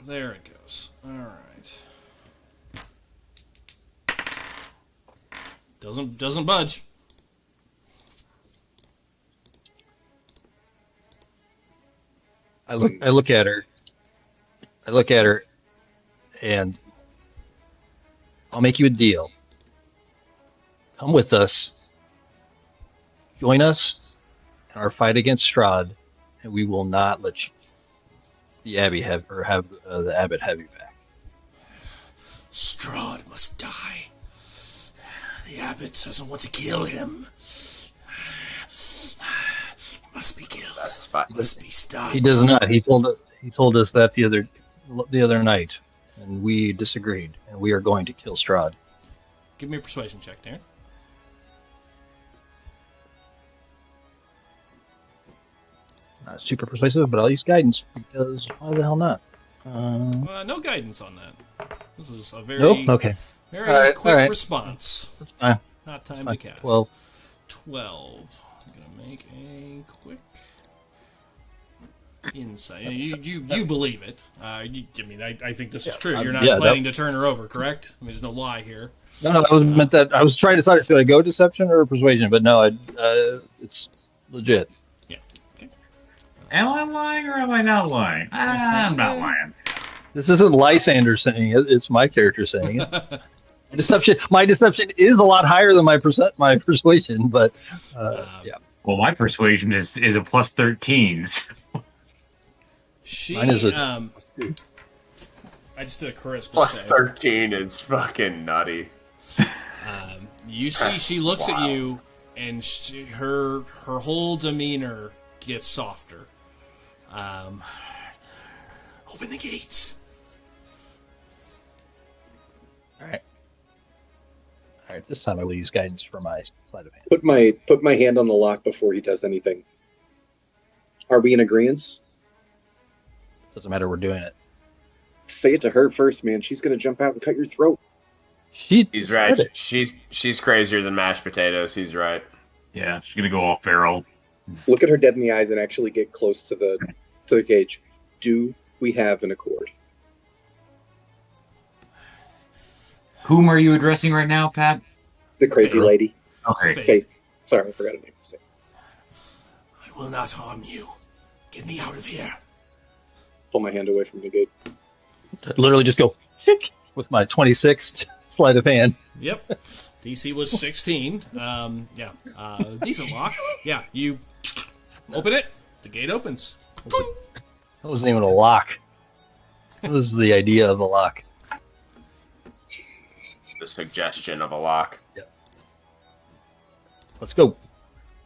There it goes. Alright. Doesn't budge. I look at her. And I'll make you a deal. Come with us. Join us in our fight against Strahd, and we will not let the Abbey have the Abbot have you back. Strahd must die. The Abbot doesn't want to kill him. Must be killed. That's fine. Must be stopped. He does not. He told us that the other night, and we disagreed, and we are going to kill Strahd. Give me a persuasion check, Darren. Not super persuasive, but I'll use guidance because why the hell not? No guidance on that. This is a very, Nope. Okay. very quick all right. response. That's fine. Not time to cast. 12. 12. I'm gonna make a quick insight. You believe it. I think this is true. You're not planning to turn her over, correct? I mean, there's no lie here. No, I was trying to decide should I go deception or persuasion, but no, it's legit. Yeah. Okay. Am I lying or am I not lying? I'm not lying. This isn't Lysander saying it; it's my character saying it. My deception is a lot higher than my persuasion, but yeah. Well, my persuasion is a plus 13. She, Mine is I just did a charisma Plus save. 13 is fucking nutty. You see, she looks at you, and her whole demeanor gets softer. Open the gates. All right. This time I will use guidance for my sleight of hand. Put my hand on the lock before he does anything. Are we in agreement? Doesn't matter. We're doing it. Say it to her first, man. She's gonna jump out and cut your throat. He's right. She's crazier than mashed potatoes. He's right. Yeah, she's gonna go all feral. Look at her dead in the eyes and actually get close to the cage. Do we have an accord? Whom are you addressing right now, Pat? The crazy lady. Okay. Faith. Sorry, I forgot her name. I will not harm you. Get me out of here. Pull my hand away from the gate. I'd literally just go with my 26 sleight of hand. Yep. DC was 16. Yeah. Decent lock. Yeah, you open it. The gate opens. That wasn't even a lock. That was the idea of a lock. The suggestion of a lock. Let's go.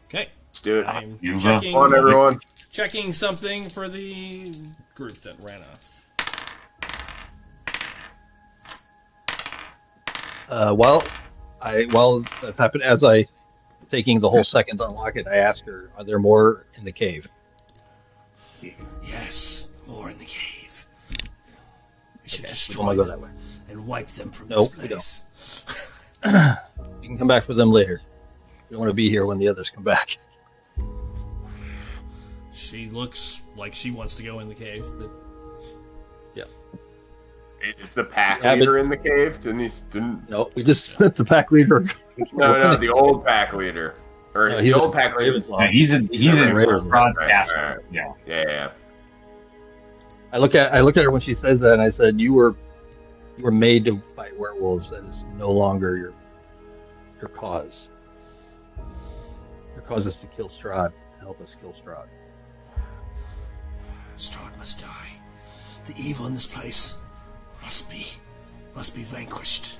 Okay. Let's do it. I'm You've checking, Come on, everyone. checking something for the group that ran off. While that's happened, as I taking the whole second to unlock it, I ask her, "Are there more in the cave?" Yes, more in the cave. We should Okay, we destroy don't wanna go them that way. and wipe them from Nope, this we place. You can come back for them later. We don't want to be here when the others come back. She looks like she wants to go in the cave. But... Is the pack Yeah, leader in the cave? Didn't? No, we just sent the pack leader. No, the old pack leader. Or No, the old pack leader. Raven's Yeah, he's in Raven's Rod's Right, castle. right. Yeah. Yeah. I look at her when she says that, and I said, "You were made to fight werewolves. That is no longer your cause. Your cause is to kill Strahd, to help us kill Strahd." Strahd must die. The evil in this place must be vanquished.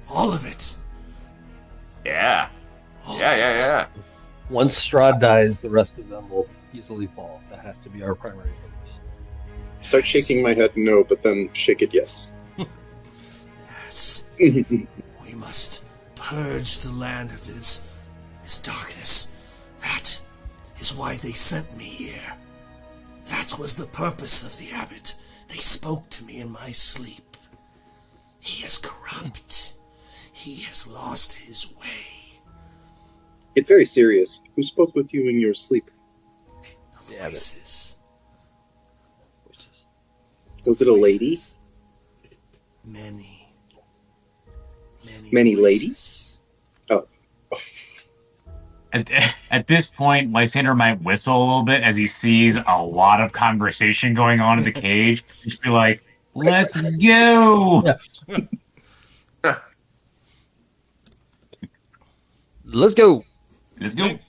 All of it. Yeah. Yeah. Once Strahd dies, the rest of them will easily fall. That has to be our primary focus. Start shaking my head no, but then shake it yes. Yes. We must purge the land of his darkness. That is why they sent me here. That was the purpose of the abbot. They spoke to me in my sleep. He is corrupt. He has lost his way. Get very serious. Who spoke with you in your sleep? The voices. Was it a lady? Many Many voices. ladies? Oh. At this point, Lysander might whistle a little bit as he sees a lot of conversation going on in the cage. Just be like, "Let's go!" Let's go. Let's go.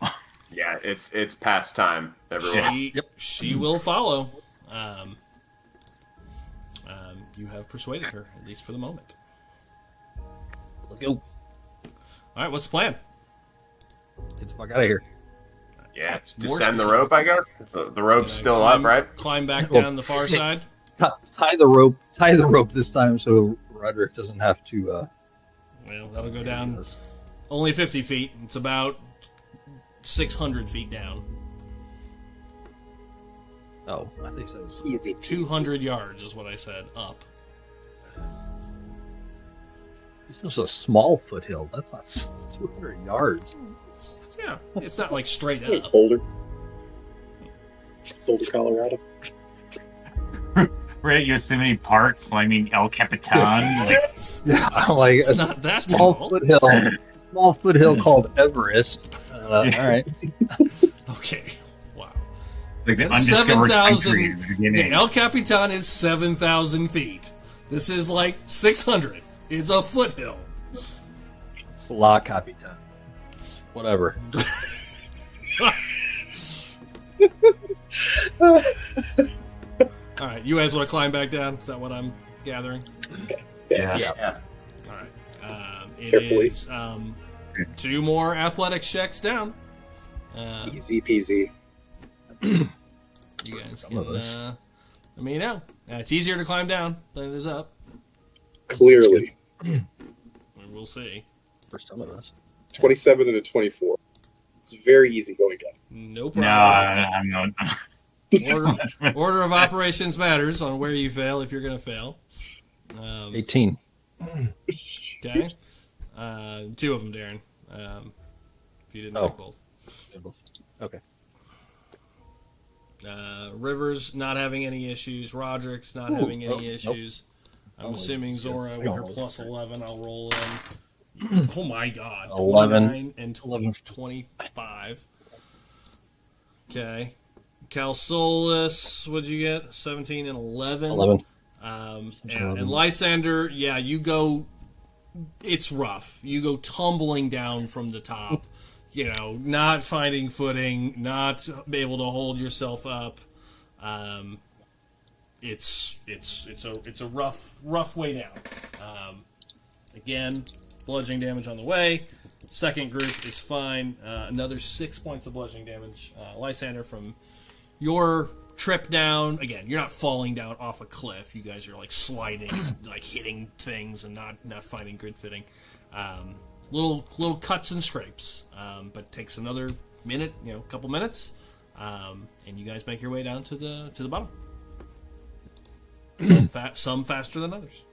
Yeah, it's past time, everyone. She will follow. You have persuaded her, at least for the moment. Let's go. All right, what's the plan? Get the fuck out of here. Yeah, it's More descend the specific. rope, I guess. The rope's still up, right? Climb back down the far side. Tie the rope this time so Roderick doesn't have to. Well, that'll go down only 50 feet. It's about 600 feet down. Oh, I think so. Easy. 200 yards is what I said. Up. This is a small foothill. That's not 200 yards. Yeah, it's not like straight It's up. Boulder, Colorado. We're at Yosemite Park climbing El Capitan. Like, Yeah, I'm like It's a not that small tall. foothill. Small foothill called Everest. All right. Okay. Wow. like the That's undiscovered 7,000. country at the beginning. El Capitan is 7,000 feet. This is like 600. It's a foothill. La Capitan. Whatever. All right, you guys want to climb back down? Is that what I'm gathering? Yeah. Yeah. All right. It Carefully. is 2 more athletics checks down. Easy peasy. You guys can of us. let me know. It's easier to climb down than it is up. Clearly. We'll see. For some of us. 27 and a 24. It's very easy going down. No No, problem. I'm not. Order of operations matters on where you fail if you're going to fail. 18. Okay. 2 of them, Darren. If you didn't Oh. pick both. Okay. Rivers not having any issues. Roderick's not having any issues. I'm assuming Zora with her plus 11. I'll roll in. Oh my god. 11. 29 and 25. Okay. Calsolus, what'd you get? 17 and 11. 11. And Lysander, yeah, you go. It's rough. You go tumbling down from the top. You know, not finding footing, not able to hold yourself up. It's a rough way down. Again, bludgeoning damage on the way. Second group is fine. Another 6 points of bludgeoning damage. Lysander, from your trip down. Again, you're not falling down off a cliff. You guys are like sliding, like hitting things and not finding good fitting. Little cuts and scrapes, but takes another minute, couple minutes, and you guys make your way down to the bottom. Some faster than others.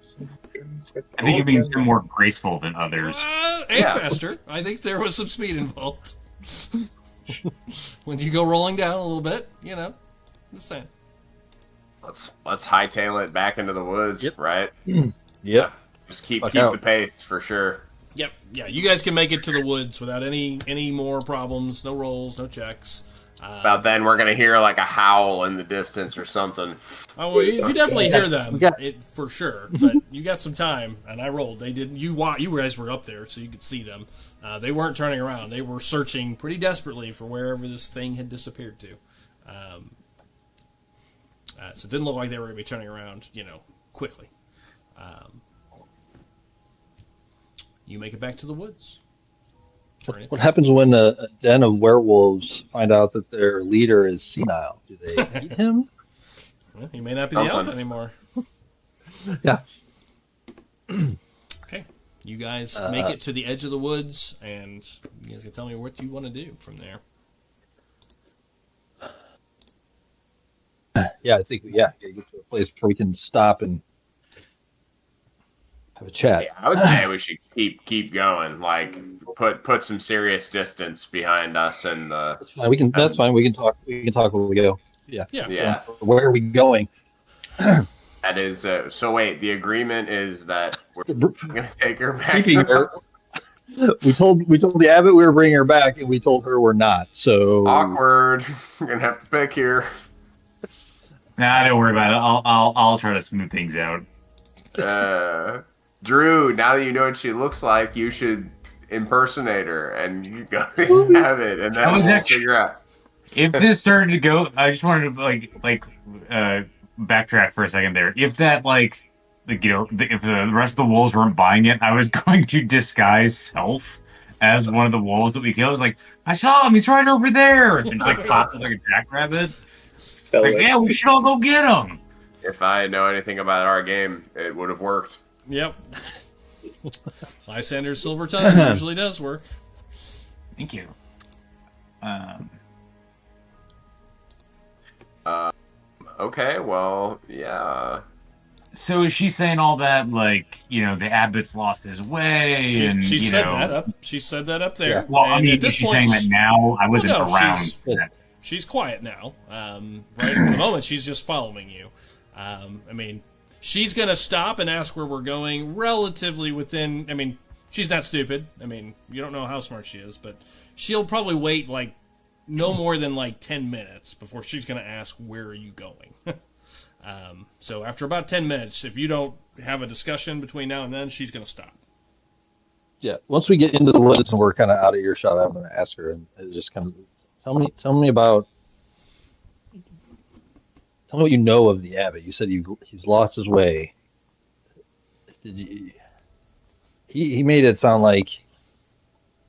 I think you're being some more graceful than others. And faster. I think there was some speed involved. When you go rolling down a little bit, just saying. Let's hightail it back into the woods, Yep. right? Yep. Just keep Fuck out. the pace for sure. Yep, yeah, you guys can make it to the woods without any more problems. No rolls, no checks. About then, we're gonna hear like a howl in the distance or something. Oh, well, you definitely hear them, Yeah. for sure. But you got some time, and I rolled. They didn't. You guys were up there, so you could see them. They weren't turning around. They were searching pretty desperately for wherever this thing had disappeared to. So it didn't look like they were going to be turning around, quickly. You make it back to the woods. What happens when a den of werewolves find out that their leader is senile? Do they eat him? Well, he may not be the alpha anymore. Yeah. Okay. You guys make it to the edge of the woods, and you guys can tell me what you want to do from there. Yeah, I think get to a place where we can stop and have a chat. Yeah, I would say we should keep going. Like put some serious distance behind us and the. That's fine. That's fine. We can talk. We can talk when we go. Yeah. Yeah. Where are we going? That is. So wait, the agreement is that we're gonna take her back. Keeping her. We told the abbot we were bringing her back, and we told her we're not. So Awkward. We're gonna have to pick here. Nah, don't worry about it. I'll try to smooth things out. Drew, now that you know what she looks like, you should impersonate her, and you go have it, and then we'll figure out. If this started to go, I just wanted to backtrack for a second there. If that if the rest of the wolves weren't buying it, I was going to disguise self as one of the wolves that we killed. I was like, I saw him. He's right over there, and just popped like a jackrabbit. Yeah, we should all go get him. If I know anything about our game, it would have worked. Yep. Lysander's Silver Tongue usually does work. Thank you. Okay, well, yeah. So is she saying all that, the abbot's lost his way? She said that up. She said that up there. Yeah. Well, and I mean, at this is she point, saying that now? I wasn't around. She's quiet now. Right for the moment, she's just following you. She's gonna stop and ask where we're going relatively within. She's not stupid. You don't know how smart she is, but she'll probably wait no more than 10 minutes before she's gonna ask, where are you going? So after about 10 minutes, if you don't have a discussion between now and then, she's gonna stop. Yeah. Once we get into the woods and we're kind of out of earshot, I'm going to ask her and just kind of tell me what you know of the abbot. You said he's lost his way. He made it sound like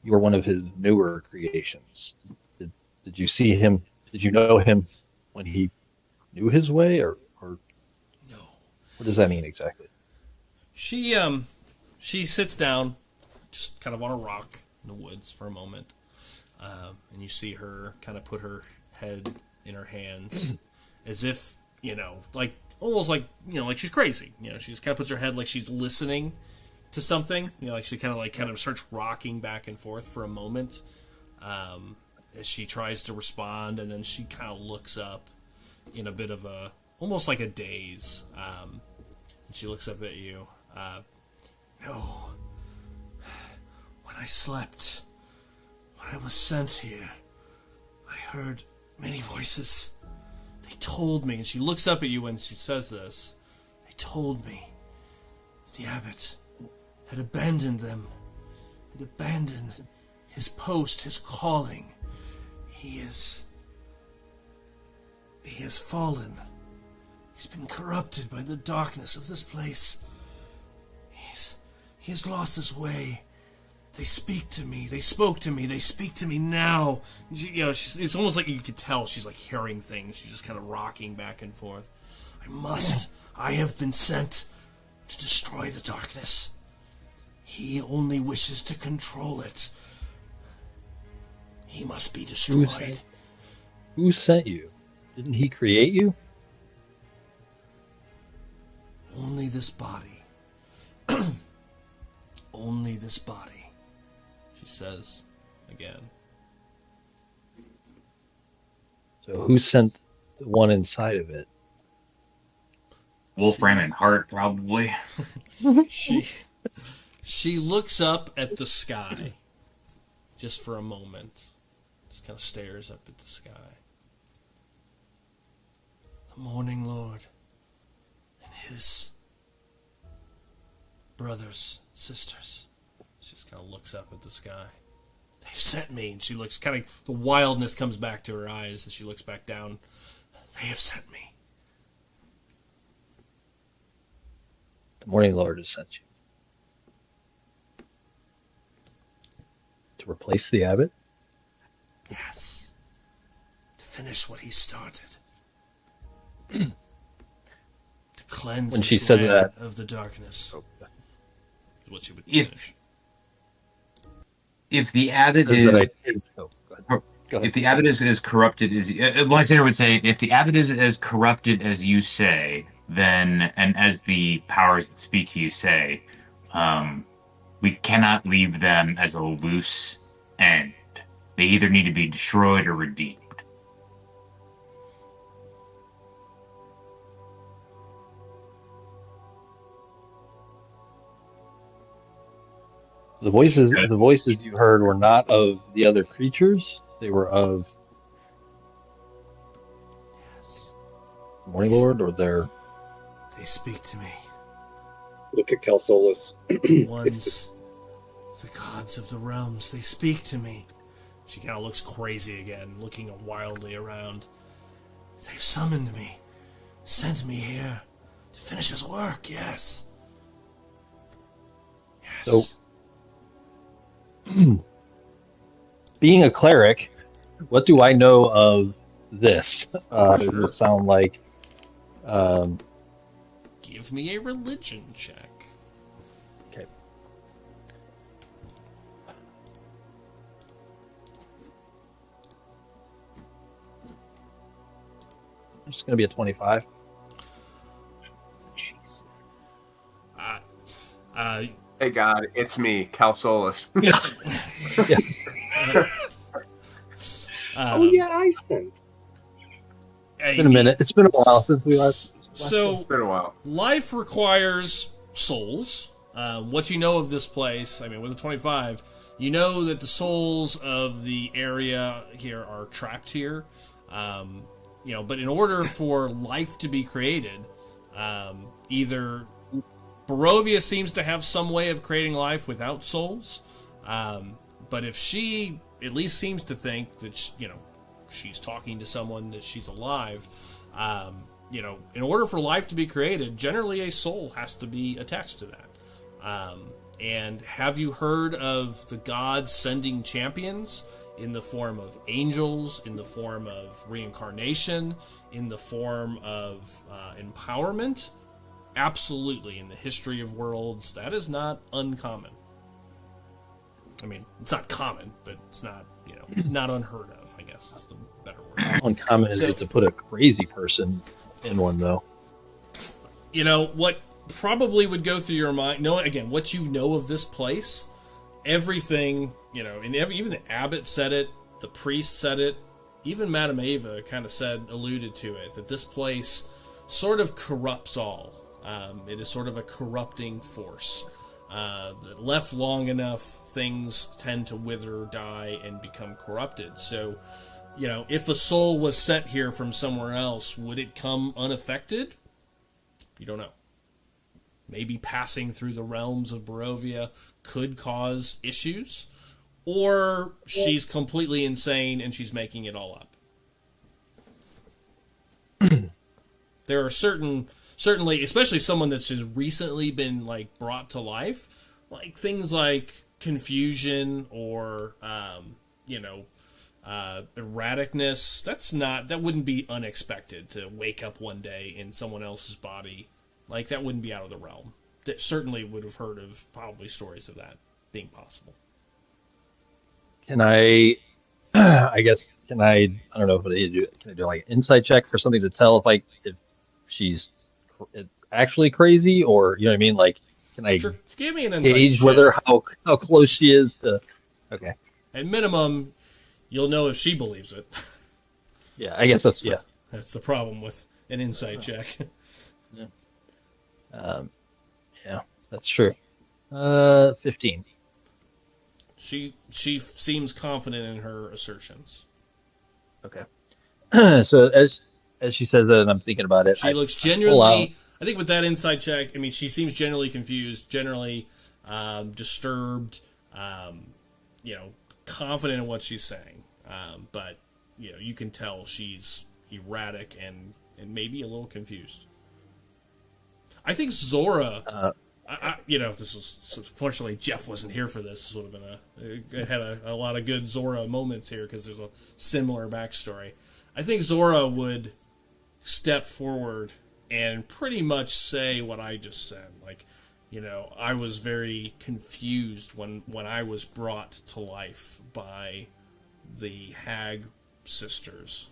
you were one of his newer creations. Did you see him? Did you know him when he knew his way, or no? What does that mean exactly? She sits down, just kind of on a rock in the woods for a moment, and you see her kind of put her head in her hands, as if almost like she's crazy. She just kind of puts her head like she's listening to something. She kind of starts rocking back and forth for a moment, as she tries to respond, and then she kind of looks up in a bit of almost like a daze. And she looks up at you. No. When I slept, when I was sent here, I heard many voices. They told me, and she looks up at you when she says this, they told me that the abbot had abandoned them, had abandoned his post, his calling. He has fallen. He's been corrupted by the darkness of this place. He has lost his way. They speak to me. They spoke to me. They speak to me now. It's almost like you could tell she's hearing things. She's just kind of rocking back and forth. I have been sent to destroy the darkness. He only wishes to control it. He must be destroyed. Who sent you? Didn't he create you? Only this body. Only this body, she says again. So who sent the one inside of it? Wolfram and Hart, probably. She looks up at the sky just for a moment. Just kind of stares up at the sky. The Morning Lord and his brothers, sisters. She just kind of looks up at the sky. They've sent me. And she looks kind of, the wildness comes back to her eyes as she looks back down. They have sent me. The Morning Lord has sent you. To replace the abbot? Yes. To finish what he started. To cleanse When she this said land that- of the darkness. Is what she would If- finish. If the abbot Says that is I- oh, go ahead. Go ahead. if the abbot is as corrupted as Lysander would say, if the abbot is as corrupted as you say, then and as the powers that speak to you say, we cannot leave them as a loose end. They either need to be destroyed or redeemed. The voices you heard were not of the other creatures. They were of the Morning Lord, or their. They speak to me. Look at Calsolus. Ones, the gods of the realms, they speak to me. She kind of looks crazy again, looking wildly around. They've summoned me, sent me here to finish his work, yes. Yes. So, being a cleric, what do I know of this? Does it sound like? Give me a religion check. Okay. It's going to be a 25. Jeez. Hey God, it's me, Calsolus. Oh yeah, I sent. It's been a minute. It's been a while since we last. So, It's been a while. life requires souls. What you know of this place, I mean, with a 25, you know that the souls of the area here are trapped here. But in order for life to be created, either Barovia seems to have some way of creating life without souls, but if she at least seems to think that, she's talking to someone, that she's alive, in order for life to be created, generally a soul has to be attached to that. And have you heard of the gods sending champions in the form of angels, in the form of reincarnation, in the form of empowerment? Absolutely. In the history of worlds, that is not uncommon. I mean, it's not common, but it's not, not unheard of, I guess is the better word. How uncommon is it to put a crazy person in one, though? What probably would go through your mind, knowing, again, what you know of this place, everything, and even the abbot said it, the priest said it, even Madame Ava kind of alluded to it, that this place sort of corrupts all. It is sort of a corrupting force. That left long enough, things tend to wither, die, and become corrupted. So, if a soul was sent here from somewhere else, would it come unaffected? You don't know. Maybe passing through the realms of Barovia could cause issues, or she's completely insane and she's making it all up. There are certainly, especially someone that's just recently been brought to life, things like confusion or erraticness. That wouldn't be unexpected to wake up one day in someone else's body. That wouldn't be out of the realm. That certainly would have heard of probably stories of that being possible. Can I don't know if I do. Can I do an insight check for something to tell if she's actually crazy, or you know what I mean? Can I Sure. Give me an insight gauge check. whether how close she is to? Okay. At minimum, you'll know if she believes it. Yeah, I guess that's yeah. That's the problem with an insight check. Yeah, that's true. 15. She seems confident in her assertions. Okay. So as she says that, and I'm thinking about it, She looks pull out. genuinely. I think with that insight check, I mean, she seems generally confused, generally disturbed. Confident in what she's saying, but you can tell she's erratic and maybe a little confused. I think Zora. This was fortunately Jeff wasn't here for this. This would have been it had a lot of good Zora moments here because there's a similar backstory. I think Zora would step forward and pretty much say what I just said. Like, I was very confused when I was brought to life by the Hag sisters.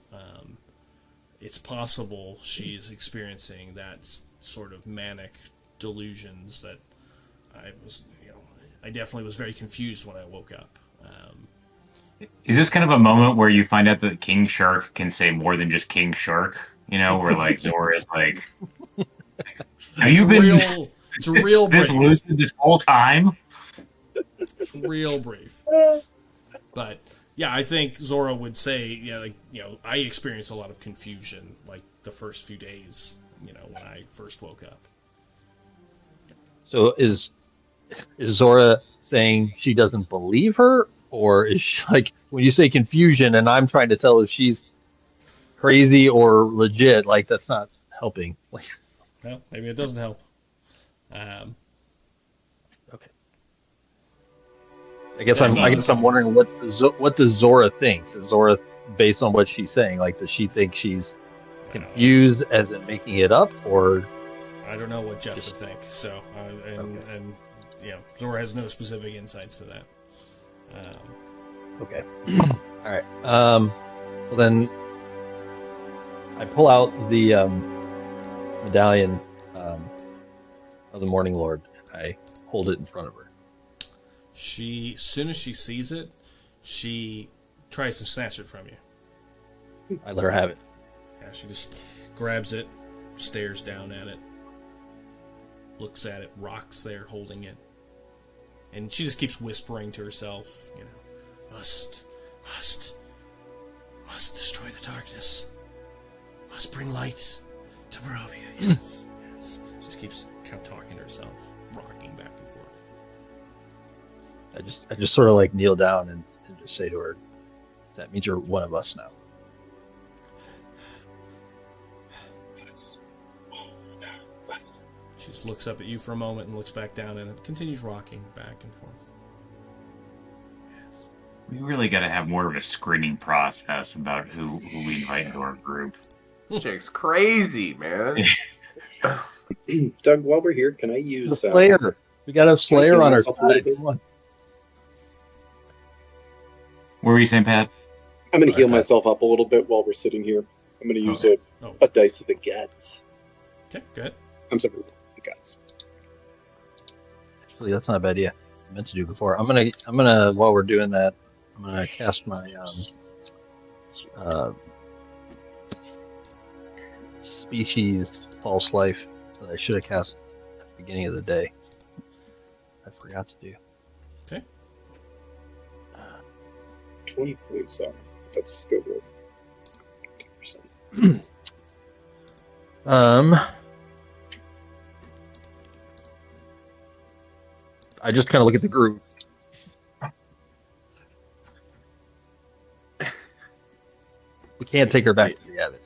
It's possible she's experiencing that sort of manic delusions that I definitely was very confused when I woke up. Is this kind of a moment where you find out that King Shark can say more than just King Shark? Where like Zora is like, have you been it's real this brief. lucid this whole time? It's real brief. But yeah, I think Zora would say, I experienced a lot of confusion like the first few days, when I first woke up. So is Zora saying she doesn't believe her, or is she, like, when you say confusion and I'm trying to tell if she's crazy or legit, like, that's not helping. Like, Well, maybe it doesn't help. okay. I guess I'm wondering what does Zora think? Does Zora, based on what she's saying, like, does she think she's confused as in making it up, or? I don't know what Jeff would think. So, Zora has no specific insights to that. Okay. All right. Well, then I pull out the medallion of the Morning Lord. I hold it in front of her. As soon as she sees it, she tries to snatch it from you. I let her have it. Yeah, she just grabs it, stares down at it, looks at it, rocks there holding it. And she just keeps whispering to herself, must destroy the darkness. Must bring light to Barovia. Yes. She just keeps kind of talking to herself, rocking back and forth. I just sort of like kneel down and just say to her, that means you're one of us now. She just looks up at you for a moment and looks back down and it continues rocking back and forth. Yes. We really got to have more of a screening process about who we invite into our group. This chick's crazy, man. Doug, while we're here, can I use Slayer? We got a Slayer on our side. What were you saying, Pat? I'm going to heal myself up a little bit while we're sitting here. I'm going to use a dice of the Gats. Okay, good. I'm sorry, the Gats. Actually, that's not a bad idea. I meant to do before. I'm gonna while we're doing that, I'm gonna cast my species false life that I should have cast at the beginning of the day. I forgot to do. Okay. 20 points off. That's still good. 10%. I just kind of look at the group. We can't take her back to the abbot.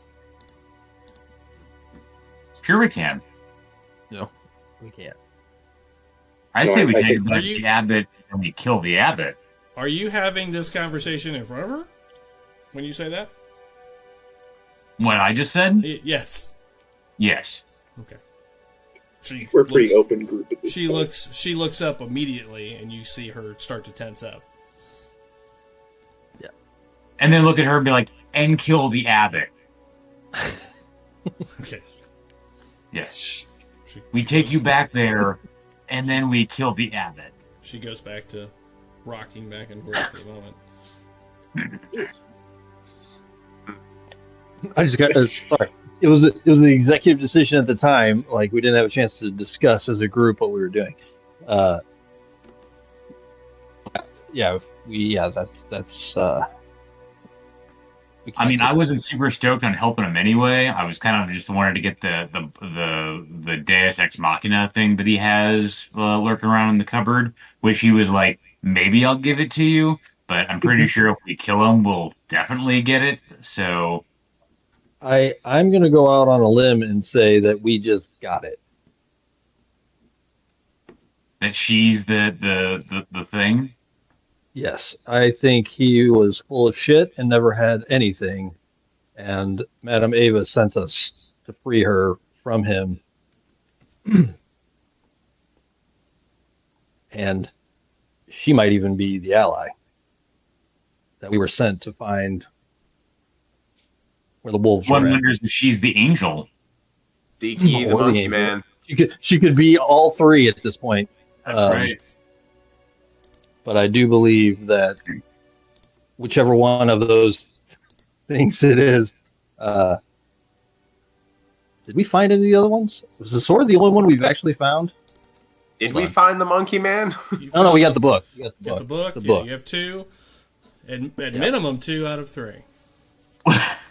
Sure we can. No, we can't. I say we take her back to the abbot and we kill the abbot. Are you having this conversation in front of her when you say that? What I just said? Yes. Yes. Okay. We're a pretty open group. At this point. She looks up immediately, and you see her start to tense up. Yeah. And then look at her and be like, and kill the abbot. Okay. Yes. We take you back there, and then we kill the abbot. She goes back to rocking back and forth for a moment. I just got sorry. It was an executive decision at the time. Like we didn't have a chance to discuss as a group what we were doing. Uh, yeah, that's. We I can't mean, I take wasn't super stoked on helping him anyway. I was kind of just wanted to get the Deus Ex Machina thing that he has lurking around in the cupboard, which he was like, maybe I'll give it to you, but I'm pretty sure if we kill him, we'll definitely get it. So I'm gonna go out on a limb and say that we just got it. that she's the thing. Yes, I think he was full of shit and never had anything, and Madame Ava sent us to free her from him. And she might even be the ally that we were sent to find where the wolves One were at. wonders if she's the angel. Deke, the Or the monkey angel. man. She could be all three at this point. That's Um, right. But I do believe that whichever one of those things it is, did we find any of the other ones? Was the sword the only one we've actually found? Did Hold we on. find the monkey man? No, we got the book. We got the Get the book. The Yeah, book. you have 2. At minimum 2 out of 3.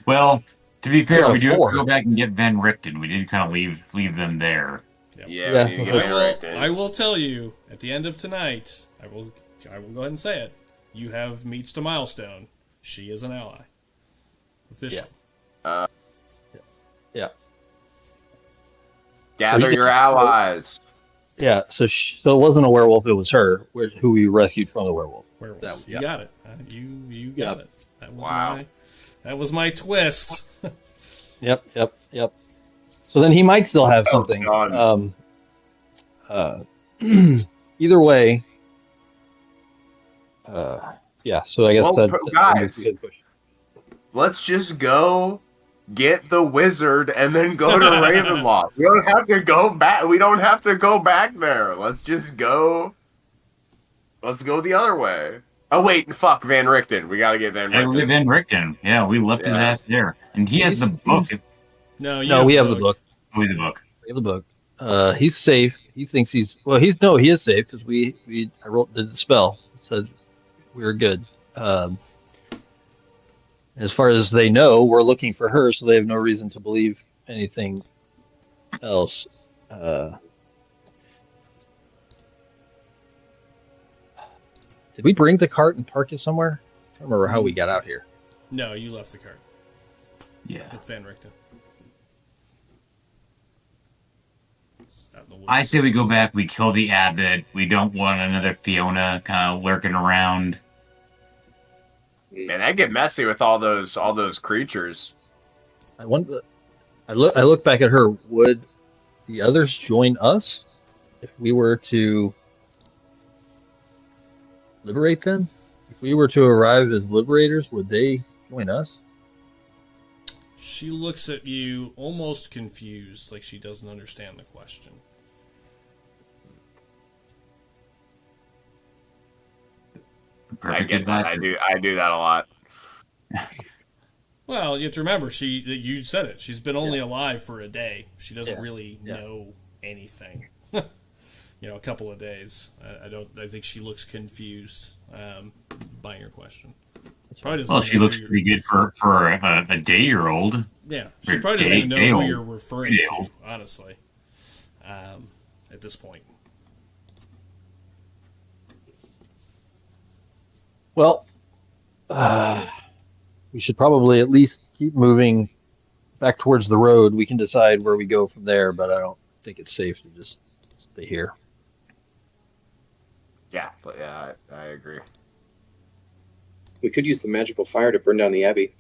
Well, to be fair, Yeah, we do have 4. to go back and get Van Richten. We did kind of leave them there. Yeah, we need to get right in. I will tell you at the end of tonight. I will go ahead and say it. You have meets to milestone. She is an ally. Official. Yeah. Gather your allies. Yeah. So it wasn't a werewolf. It was her, who we rescued from the werewolf. Werewolves. That- You got it. You got it. Wow. That was my twist. Yep. So then he might still have Oh, something. God. Either way. Yeah. So I guess Well, that guys. that's a good push. Let's just go get the wizard and then go to Ravenloft. We don't have to go back. We don't have to go back there. Let's just go. Let's go the other way. Oh wait, fuck Van Richten. We gotta get Van Hey, we Richten. have Van Richten. Yeah, we left his Yeah. ass there, and he has the book. No, No, we have the book. Oh, the book. We have the book. He's safe. He thinks he is safe because I did the spell. It said we were good. As far as they know, we're looking for her, so they have no reason to believe anything else. Did we bring the cart and park it somewhere? I don't remember how we got out here. No, you left the cart Yeah. with Van Richten. It's out in the woods. I say we go back. We kill the abbot. We don't want another Fiona kind of lurking around. Man, that get messy with all those creatures. I wonder. I look back at her. Would the others join us if we were to liberate them? If we were to arrive as liberators, would they join us? She looks at you almost confused, like she doesn't understand the question. I Perfect get that. advice. I do that a lot. Well, you have to remember, you said it. She's been only alive for a day. She doesn't really know anything. A couple of days. I think she looks confused by your question. Probably doesn't Well, know she looks who you're- pretty good for a day-year-old. Yeah, she probably doesn't even know who Day-old. you're referring to, Day-old. honestly, at this point. Well, we should probably at least keep moving back towards the road. We can decide where we go from there, but I don't think it's safe to just stay here. Yeah, but yeah, I agree. We could use the magical fire to burn down the abbey.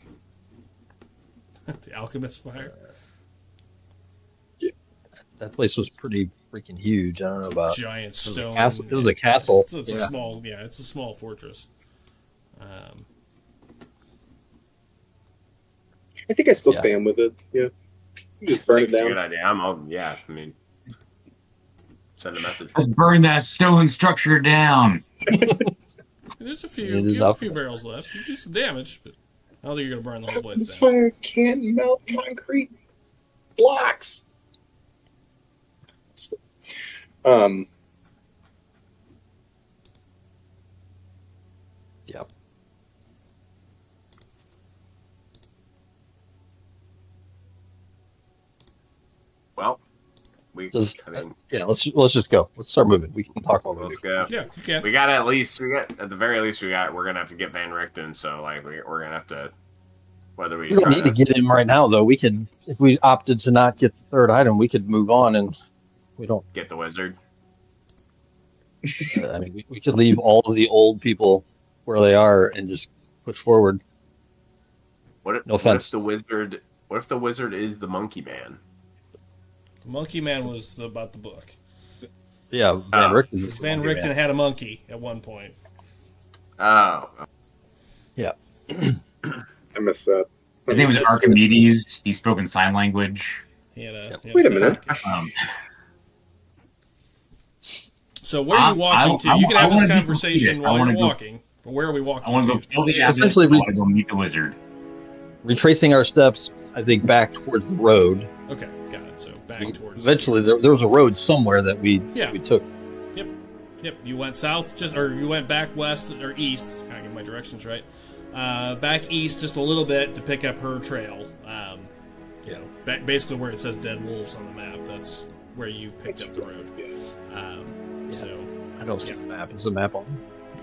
The alchemist fire. That place was pretty freaking huge. I don't know about. Giant It was a stone. castle. It was a castle. It's a small, it's a small fortress. I think I still Yeah. stand with it. Yeah. You just burn it It's a good down. idea. Send a message. Let's burn that stone structure down. There's a It few, is you have a alchemist. few barrels left. You do some damage, but I don't think you're gonna burn the whole place down. Fire can't melt concrete blocks. Yep. Well, Let's just go. Let's start moving. We can talk all let's this. go. Yeah, you can. We got at the very least we're gonna have to get Van Richten. So like we're gonna have to whether we We don't try need to get him right now, though. We can, if we opted to not get the third item, we could move on, and we don't. get the wizard. I mean, we could leave all of the old people where they are and just push forward. What if, No what offense. if the wizard? What if the wizard is the monkey man? The Monkey Man was about the book. Yeah, Van Richten. Because Van Richten had a monkey at one point. Oh, Yeah. I missed that. His name was Archimedes. He spoke in sign language. He had a Wait a minute. So where are you walking to? You can have this conversation while you're go- walking. But where are we I walking want to to? go kill the abbot. Essentially, I want to go meet the wizard. Retracing our steps, I think, back towards the road. Okay, got it. So back towards. Eventually, there was a road somewhere that we took. Yep. You went south, you went back west or east. I get my directions right. Back east just a little bit to pick up her trail. Basically where it says Dead Wolves on the map. That's where you picked up the road. So I don't see the map. Is the map on?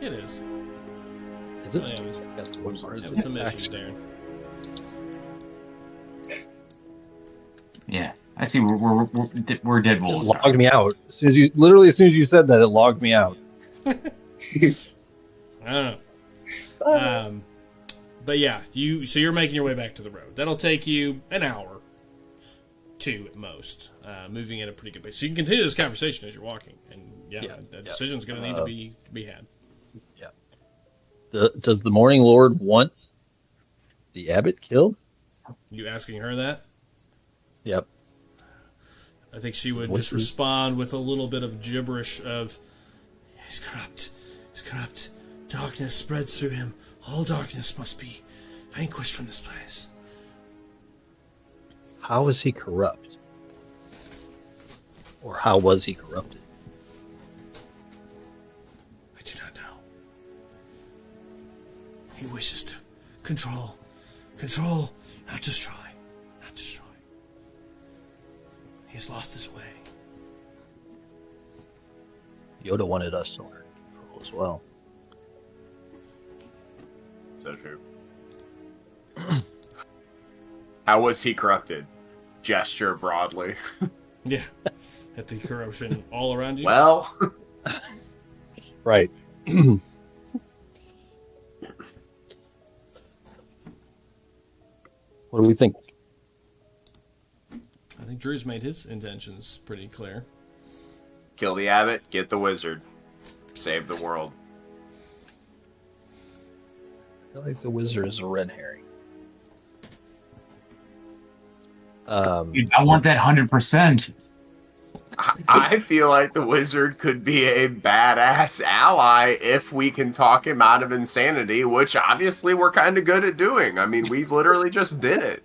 it is. Is it? Yeah, it was- That's the one part. Is It's a it? mission, Darren. Yeah, I see. We're dead It wolves. logged me out. As soon as you said that, it logged me out. I don't know. But yeah, you're making your way back to the road. That'll take you an hour, 2 at most, moving at a pretty good pace. So you can continue this conversation as you're walking, and a decision's going to need to be had. Yeah. Does the Morning Lord want the abbot killed? You asking her that? Yep. I think she would What's just the- respond with a little bit of gibberish of, he's corrupt, darkness spreads through him, all darkness must be vanquished from this place. How is he corrupt? Or how was he corrupted? I do not know. He wishes to control, not destroy. He has lost his way. Yoda wanted us to learn control as well. so true. How was he corrupted? Gesture broadly. Yeah. At the corruption all around you. Well, Right. What do we think? I think Drew's made his intentions pretty clear. kill the abbot, get the wizard, save the world. I feel like the wizard is a red herring. Dude, I want that 100%. I feel like the wizard could be a badass ally if we can talk him out of insanity, which obviously we're kind of good at doing. I mean, we literally just did it.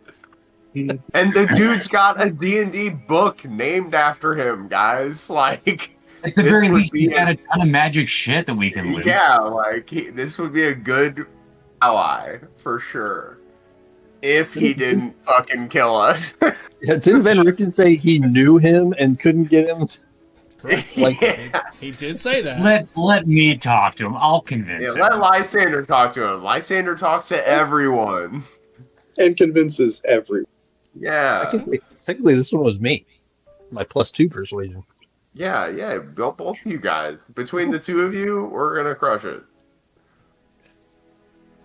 And the dude's got a D&D book named after him, guys. Like, At the This very would least, be he's a- got a ton of magic shit that we can loot. yeah, like, this would be a good ally, for sure. If he didn't fucking kill us. Yeah, didn't Van Richten say he knew him and couldn't get him? Like, yeah, He did say that. Let me talk to him. I'll convince him. let Lysander talk to him. Lysander talks to everyone. And convinces everyone. Yeah. technically, this one was me. My +2 persuasion. Yeah, both of you guys. Between the two of you, we're gonna crush it.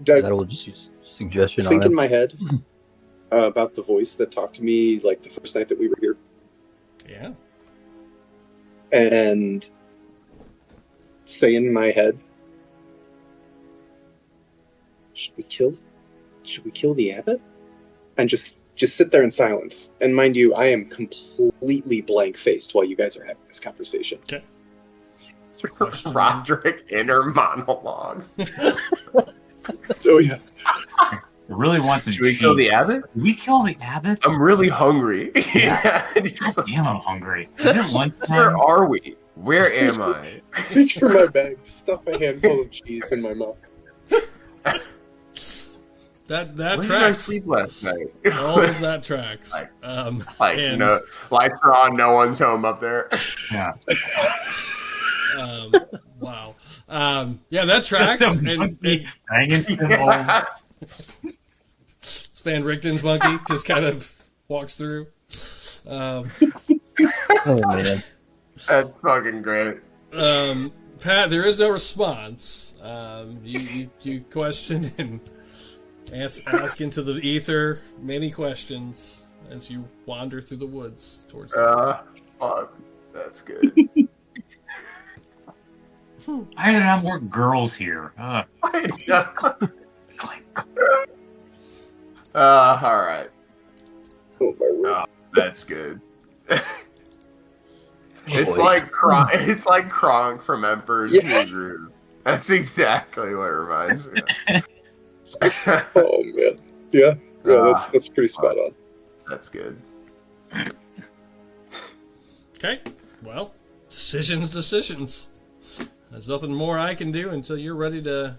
Doug, That'll just use suggestion on think in it. my head about the voice that talked to me like the first night that we were here, Yeah. and say in my head, should we kill the abbot? And just sit there in silence. And mind you, I am completely blank faced while you guys are having this conversation. Question. Roderick inner monologue. Oh yeah. really want some Should we cheese. kill the abbot? Did we kill the abbot? I'm really hungry. Yeah. Just God damn, I'm hungry. Is it lunchtime? where are we? Where am I? Reach for my bag, stuff a handful of cheese in my mouth. That Where did I tracks. sleep last night? All of that tracks. Like, and, no, lights are on, no one's home up there. Yeah. Wow. Yeah, that tracks. And Dragon symbols. Van Richten's monkey just kind of walks through. Oh man. That's fucking great. Pat, there is no response. You question and ask into the ether many questions as you wander through the woods towards Fuck. That's good. Why are there not more girls here? I know. All right. Oh my word. That's good. It's like It's like Kronk from Emperor's New Groove. That's exactly what it reminds me of. Oh man. Yeah. Yeah, that's pretty spot on. That's good. Okay. Well, decisions. There's nothing more I can do until you're ready to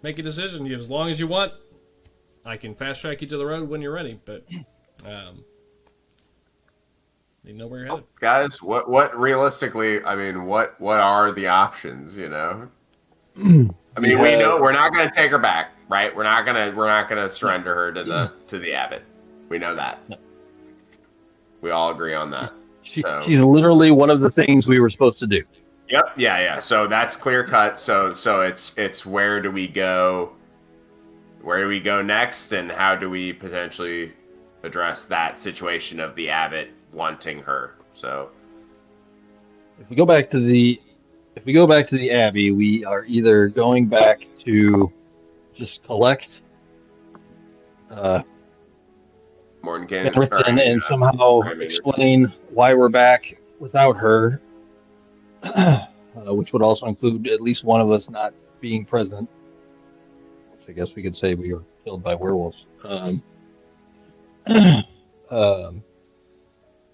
make a decision. As long as you want, I can fast track you to the road when you're ready. But you know where you're headed. Guys, what realistically, I mean, what are the options, you know? I mean, we know we're not going to take her back, right? We're not going to surrender her to the abbot. We know that. No. We all agree on that. She's literally one of the things we were supposed to do. Yep. Yeah. So that's clear cut. So it's where do we go? Where do we go next, and how do we potentially address that situation of the abbot wanting her? So If we go back to the abbey, we are either going back to just collect Mordenkainen and somehow explain why we're back without her, which would also include at least one of us not being present. Which I guess we could say we were killed by werewolves. I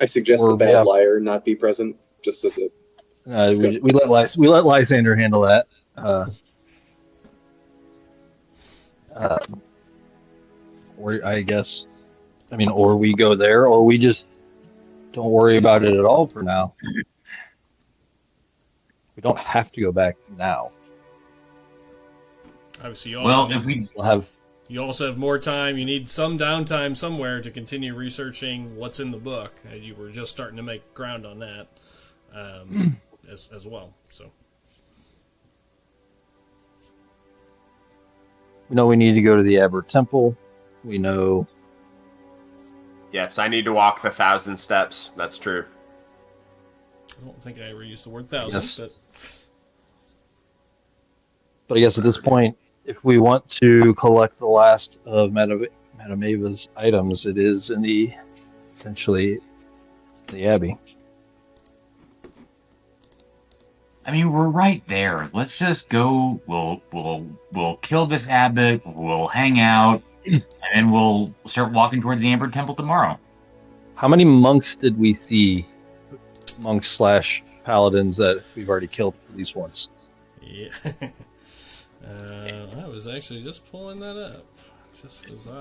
suggest the bad liar not be present, just as a. We let Lysander handle that. Or I guess, I mean, or we go there, or we just don't worry about it at all for now. We don't have to go back now. Obviously, you also have more time. You need some downtime somewhere to continue researching what's in the book. You were just starting to make ground on that as well. So we know we need to go to the Aber Temple. We know. Yes, I need to walk the 1,000 steps. That's true. I don't think I ever used the word 1,000, but I guess at this point, if we want to collect the last of Madame Ava's items, it is in essentially the Abbey. I mean, we're right there. Let's just go. We'll kill this abbot. We'll hang out, and then we'll start walking towards the Amber Temple tomorrow. How many monks did we see? Monks/paladins that we've already killed at least once. Yeah. I was actually just pulling that up.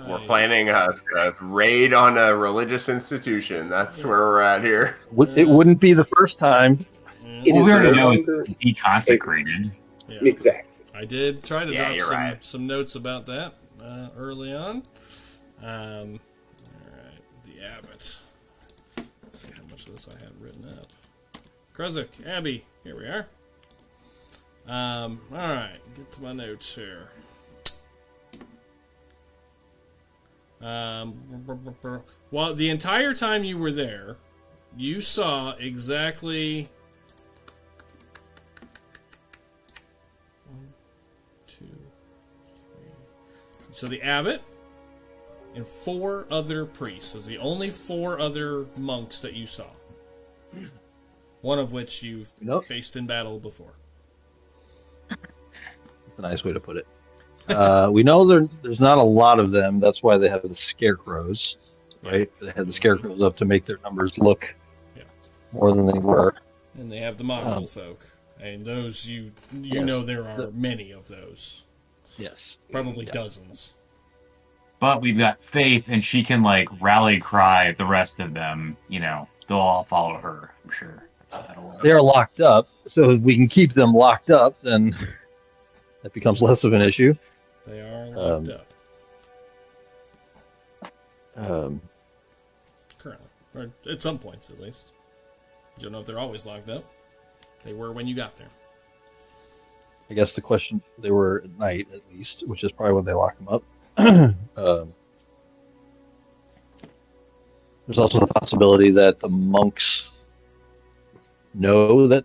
We're planning a raid on a religious institution. That's where we're at here. It wouldn't be the first time. It Well, is we already no know longer- it's deconsecrated. Yeah. Exactly. I did try to drop you're some notes about that early on. All right, the abbot. Let's see how much of this I had written up. Kresik, Abbey, here we are. All right, get to my notes here. Well, the entire time you were there, you saw exactly 1, 2, 3. So the abbot and 4 other priests is the only 4 other monks that you saw. One of which you've faced in battle before. That's a nice way to put it. We know there's not a lot of them. That's why they have the scarecrows, right? They had the scarecrows up to make their numbers look more than they were. And they have the mongrel folk. And those, you know there are many of those. Yes. Probably dozens. But we've got Faith, and she can, like, rally cry the rest of them. You know, they'll all follow her, I'm sure. That's how that'll work. They're locked up, so if we can keep them locked up, then that becomes less of an issue. They are locked up. Currently. Or at some points, at least. You don't know if they're always locked up. They were when you got there. I guess the question, they were at night, at least, which is probably when they lock them up. There's also the possibility that the monks know that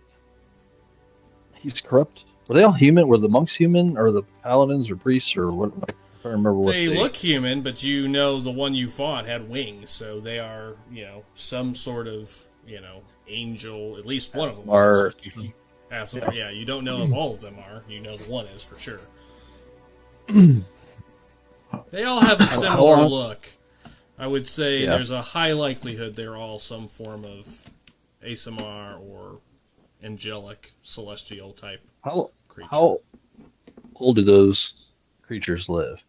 he's corrupt. Were they all human? Were the monks human, or the paladins, or priests, or what? I can't remember what they look human, but you know the one you fought had wings, so they are, some sort of, angel. At least one of them are. Yeah, you don't know if all of them are. You know the one is for sure. They all have a similar look. I would say there's a high likelihood they're all some form of ASMR or angelic, celestial type creature. How old do those creatures live?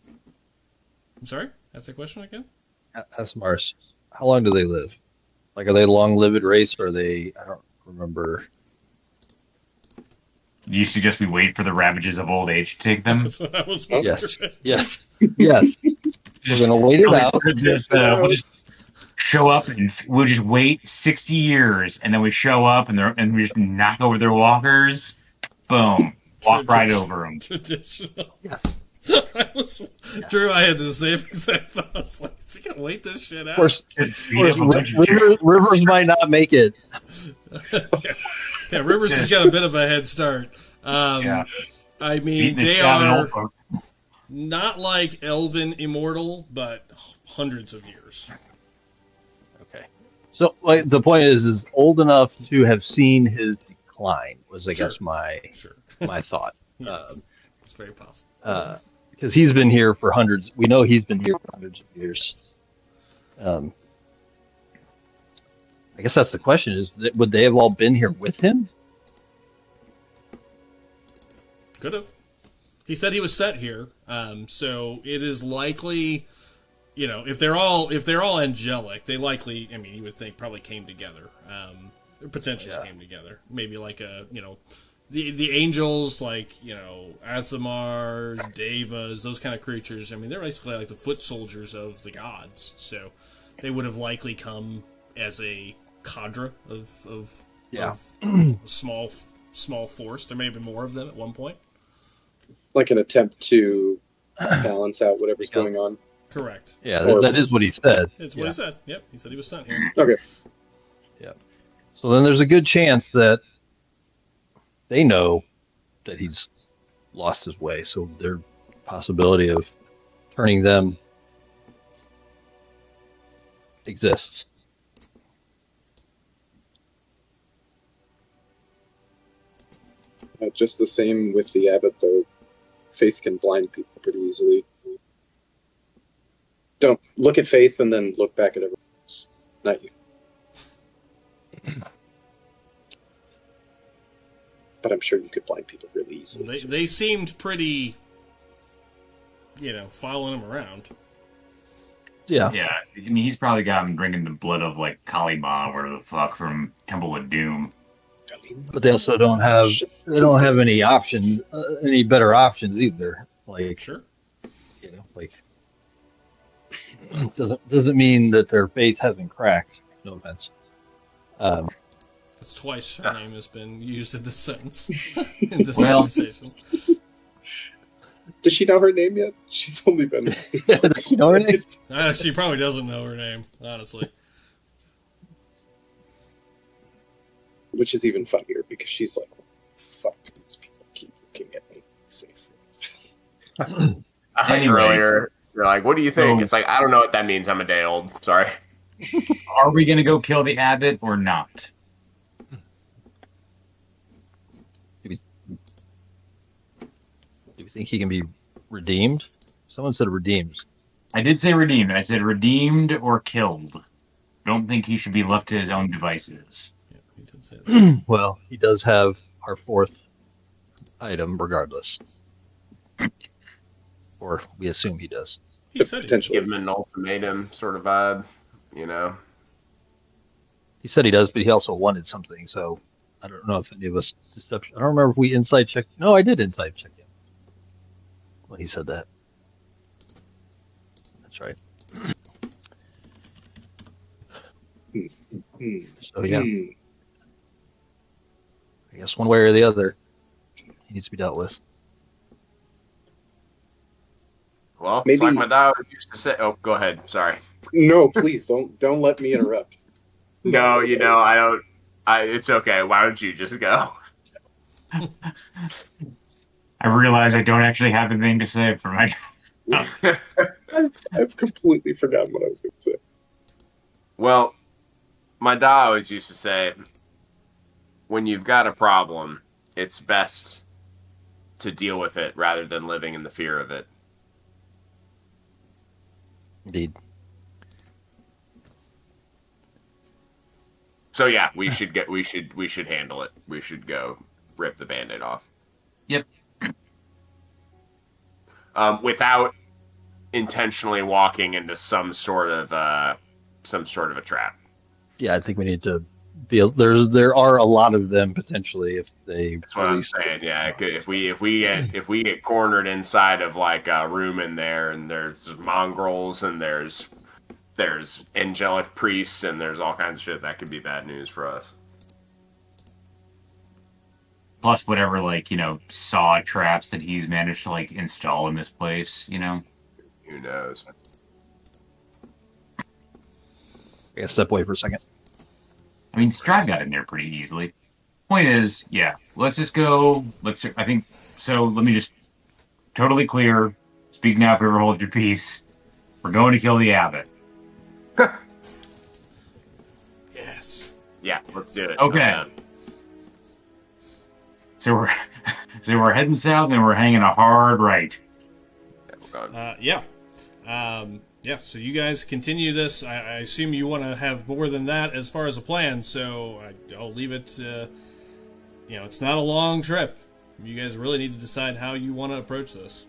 I'm sorry? That's the question again? ASMRs. How long do they live? Like, are they a long-lived race, or are they... I don't remember... Do you suggest we wait for the ravages of old age to take them? That's what I was wondering. Yes. We're going to wait it out. We'll just show up and we'll just wait 60 years, and then we show up and we just knock over their walkers. Boom. Walk right over them. Traditional. Yes. Drew, I had the same exact thought. I was like, is he going to wait this shit out? Of course, Rivers might not make it. Yeah, Rivers has got a bit of a head start. I mean, they are not like Elven Immortal, but hundreds of years. Okay. So, like, the point is old enough to have seen his decline, was, I guess, my thought. Yes, it's very possible. Because he's been here for hundreds. We know he's been here for hundreds of years. I guess that's the question: would they have all been here with him? Could have. He said he was set here, so it is likely, if they're all angelic, they likely, I mean, you would think probably came together, potentially came together. Maybe like the angels, like Asimars, Devas, those kind of creatures. I mean, they're basically like the foot soldiers of the gods, so they would have likely come as a cadre of small force. There may have been more of them at one point. Like an attempt to balance out whatever's going on. Correct. Yeah, that is what he said. It's what he said. Yep, he said he was sent here. Okay. Yeah. So then there's a good chance that they know that he's lost his way. So there's a possibility of turning them exists. Just the same with the abbot, though. Faith can blind people pretty easily. Don't look at Faith and then look back at everyone else. Not you. But I'm sure you could blind people really easily. They seemed pretty, following him around. Yeah. Yeah. I mean, he's probably got him drinking the blood of, like, Kalima or the fuck from Temple of Doom. But they also don't have any options, any better options either. Like, sure. Doesn't mean that their faith hasn't cracked. No offense. That's twice her name has been used in this sentence, in this conversation. Does she know her name yet? She's only been... Does she know her name? She probably doesn't know her name, honestly. Which is even funnier, because she's like, fuck, these people keep looking at me. Safe. Earlier, you're like, what do you think? It's like, I don't know what that means. I'm a day old. Sorry. Are we going to go kill the abbot or not? Do you think he can be Redeemed? Someone said redeemed. I did say redeemed. I said redeemed or killed. Don't think he should be left to his own devices. Yeah, he did say that. Well, he does have our fourth item, regardless. Or we assume he does. He said he did. Potentially. Give him an ultimatum sort of vibe, you know. He said he does, but he also wanted something, so I don't know if any of us deception. I don't remember if we inside checked. No, I did inside check him when he said that. That's right. Hmm. So yeah, Hmm. I guess one way or the other, he needs to be dealt with. Well, it's Maybe- like my dad used to say. Oh, go ahead. Sorry. No, please don't let me interrupt. No, you know, I don't. It's okay. Why don't you just go? I realize I don't actually have anything to say for my. I've completely forgotten what I was going to say. Well, my dad always used to say, when you've got a problem, it's best to deal with it rather than living in the fear of it. Indeed. So yeah, we should handle it. We should go rip the Band-Aid off. Yep. Without intentionally walking into some sort of a trap. Yeah, I think we need to be. There are a lot of them potentially if they. That's what I'm saying. Yeah, if we get cornered inside of like a room in there, and there's mongrels, and there's angelic priests, and there's all kinds of shit, that could be bad news for us. Plus whatever, like, saw traps that he's managed to, like, install in this place, Who knows? I guess step away for a second. I mean, Strahd got in there pretty easily. Point is, yeah, let's just go. Let me just totally clear. Speak now, if you ever hold your peace. We're going to kill the abbot. Yes. Yeah, let's do it. Okay. So we're heading south and we're hanging a hard right. Yeah. Yeah, so you guys continue this. I assume you want to have more than that as far as a plan, so I'll leave it. It's not a long trip. You guys really need to decide how you want to approach this.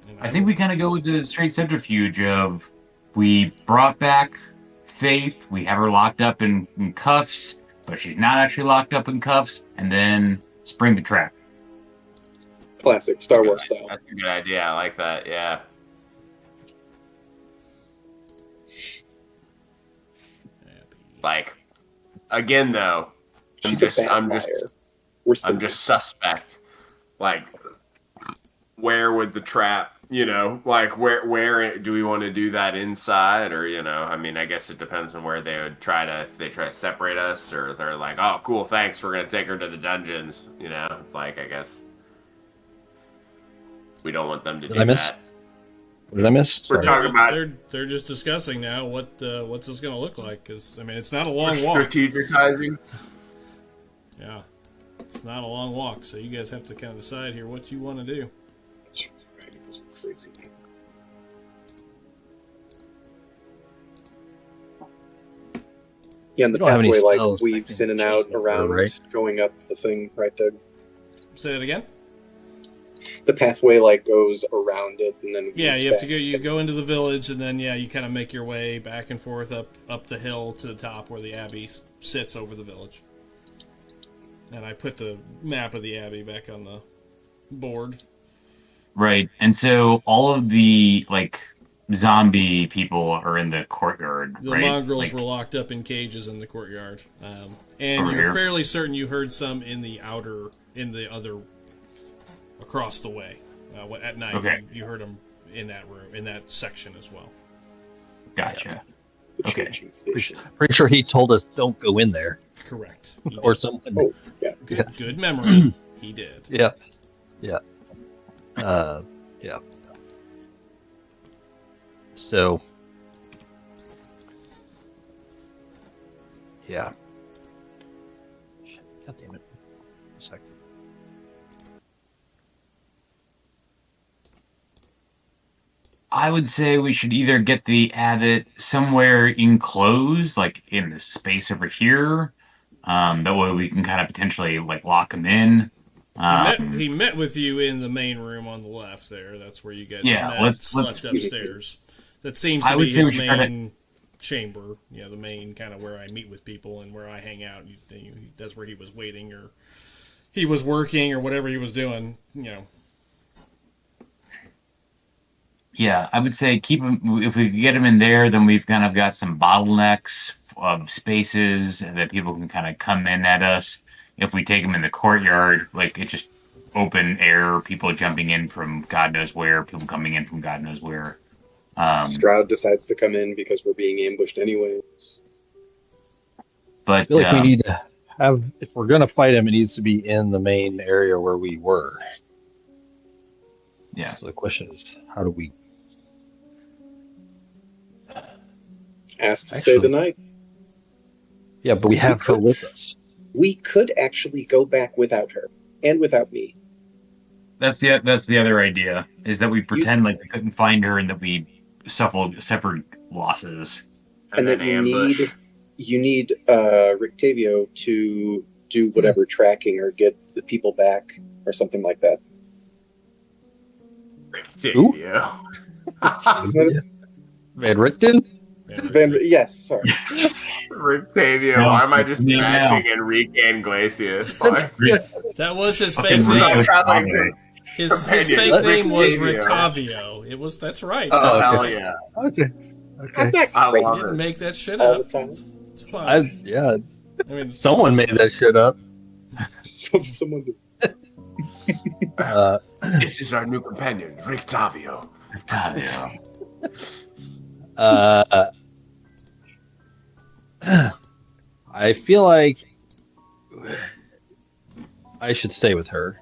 And I think we kind of go with the straight subterfuge of we brought back Faith, we have her locked up in cuffs, but she's not actually locked up in cuffs, and then spring the trap. Classic Star Wars style. That's a good idea. I like that. Yeah. Like, again, though, I'm She's just a vampire. Worse than I'm just suspect. Like, where would the trap? Like where do we want to do that inside, or I mean, I guess it depends on where they would if they try to separate us, or they're like, oh, cool, thanks, we're gonna take her to the dungeons. It's like, I guess we don't want them to do that. What did I miss? We're Sorry. talking about They're just discussing now what's this going to look like, because I mean, it's not a long walk. strategizing. Yeah, it's not a long walk, so you guys have to kind of decide here what you want to do. Crazy. Yeah, and the We don't have any pathway like spells weaves that can in and out change it, around right? going up the thing, right, Doug? Say that again. The pathway like goes around it and then Yeah, weaves you have to back. go. You go into the village, and then you kind of make your way back and forth up the hill to the top where the abbey sits over the village. And I put the map of the abbey back on the board. Right, and so all of the, like, zombie people are in the courtyard, The right? mongrels Like, were locked up in cages in the courtyard, and Over you're here. fairly certain you heard some in the other, across the way. At night, Okay. you heard them in that room, in that section as well. Gotcha. The Okay. changing station. Pretty sure he told us don't go in there, Correct. He or did. someone. Oh, yeah. Good memory. He did. Yeah, yeah, yeah. So, yeah. God damn it! A sec. I would say we should either get the abbot somewhere enclosed, like in the space over here. That way we can kind of potentially like lock him in. He met with you in the main room on the left there. That's where you guys slept upstairs. That seems to be his main chamber. Yeah, the main kind of where I meet with people and where I hang out. That's where he was waiting, or he was working, or whatever he was doing. Yeah, I would say keep him. If we get him in there, then we've kind of got some bottlenecks of spaces that people can kind of come in at us. If we take him in the courtyard, like it's just open air, people jumping in from God knows where, people coming in from God knows where. Stroud decides to come in because we're being ambushed anyways. But I feel like we need to have, if we're going to fight him, it needs to be in the main area where we were. Yeah. So the question is, how do we... Asked to stay the night. Yeah, but we have her with us. We could actually go back without her and without me. That's the other idea, is that we pretend like we couldn't find her and that we suffered losses. And then you need Rictavio to do whatever tracking or get the people back or something like that. Rictavio. Van Richten? Yes, sorry. Rictavio. No, why am I just no. imagining Enrique Iglesias? Like, That was his Okay, fake name. okay. His Companion, fake name was Rictavio. Rictavio. That's right. oh, hell yeah. Okay. I'm not I crazy. love Didn't it. make that shit all up. the time. It's fine. I mean, Someone made that shit up. Someone did. This is our new companion, Rictavio. I feel like I should stay with her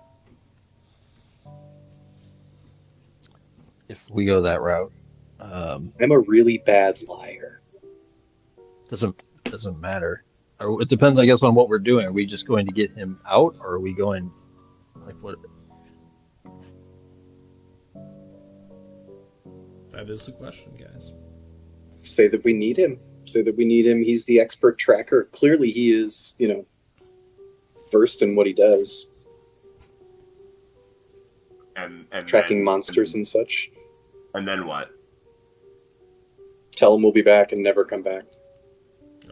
if we go that route. I'm a really bad liar. Doesn't matter. It depends, I guess, on what we're doing. Are we just going to get him out, or are we going like what? that is the question, guys. Say that we need him. Say that we need him. He's the expert tracker. Clearly, he is, versed in what he does, And tracking then, monsters and such. And then what? Tell him we'll be back and never come back.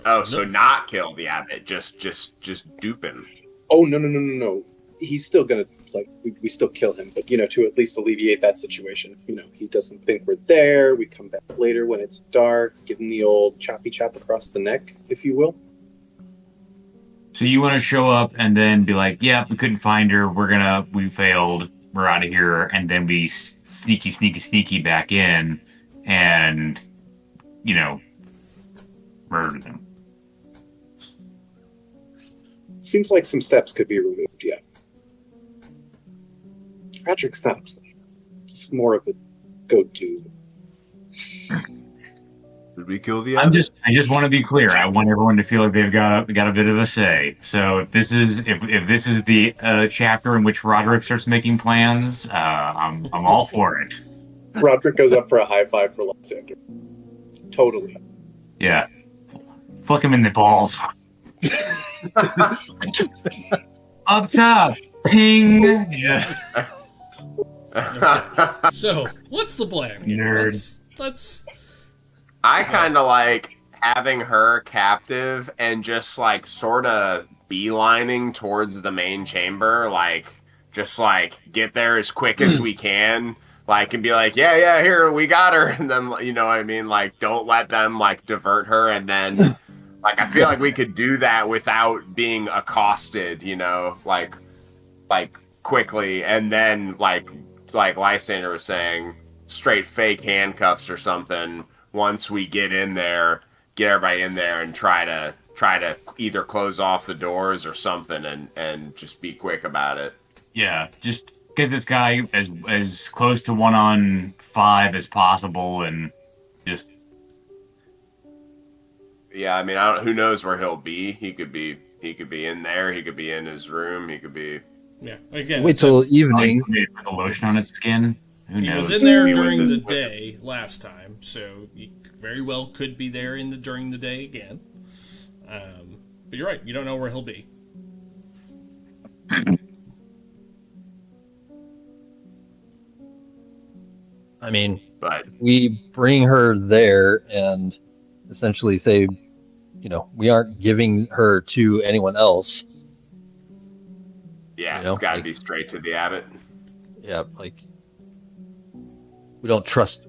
Oh, so not kill the abbot, just dupe him. Oh no! He's still gonna we still kill him, but to at least alleviate that situation. He doesn't think we're there. We come back later when it's dark, give him the old choppy chop across the neck, if you will. So you want to show up and then be like, yeah, we couldn't find her. We failed. We're out of here. And then we sneaky back in and, murder them. Seems like some steps could be removed, yeah. Roderick's not a player. He's more of a go-to. Did we kill the I abbot? just want to be clear. I want everyone to feel like they've got a bit of a say. So if this is the chapter in which Roderick starts making plans, I'm all for it. Roderick goes up for a high five for Lysander. Totally. Yeah, fuck him in the balls. Up top, ping. Yeah. So, what's the plan? Nerd. Let's. I kind of like having her captive and just sort of beelining towards the main chamber, just get there as quick as we can, and be like, yeah, here, we got her, and then, you know what I mean, don't let them, divert her, and then, I feel like we could do that without being accosted, quickly, and then, like Lysander was saying, straight fake handcuffs or something, once we get everybody in there and try to either close off the doors or something and just be quick about it. Yeah, just get this guy as close to 1-on-5 as possible, and just. Yeah, I mean, who knows where he'll be? He could be in there. He could be in his room. He could be. Yeah, again. Wait till evening. Put the lotion on its skin. Who He knows? was in there Maybe during with the day last time, so he very well could be there during the day again. But you're right. You don't know where he'll be. I mean, But if we bring her there and essentially say, we aren't giving her to anyone else. yeah, You know, it's got to like- be straight to the abbot. Yeah, like we don't trust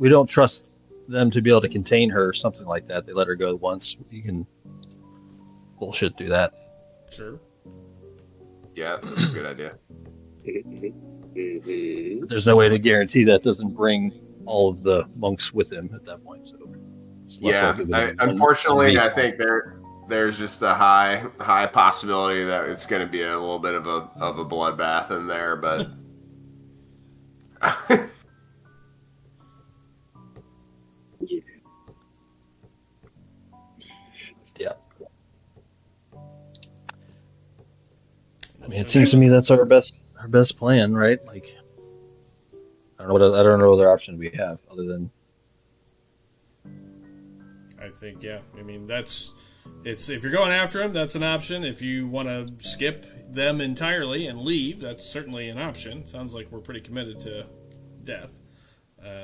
them to be able to contain her or something like that. They let her go once. You can bullshit through that. Sure. Yeah, that's a good idea. But there's no way to guarantee that doesn't bring all of the monks with him at that point. So it's less Yeah, likely than unfortunately, one I think there's just a high possibility that it's going to be a little bit of a bloodbath in there, but Yeah. I mean, it seems to me that's our best plan, right? Like, I don't know what other option we have other than. I think, yeah. I mean, it's if you're going after him, that's an option. If you want to skip them entirely and leave, that's certainly an option. Sounds like we're pretty committed to death,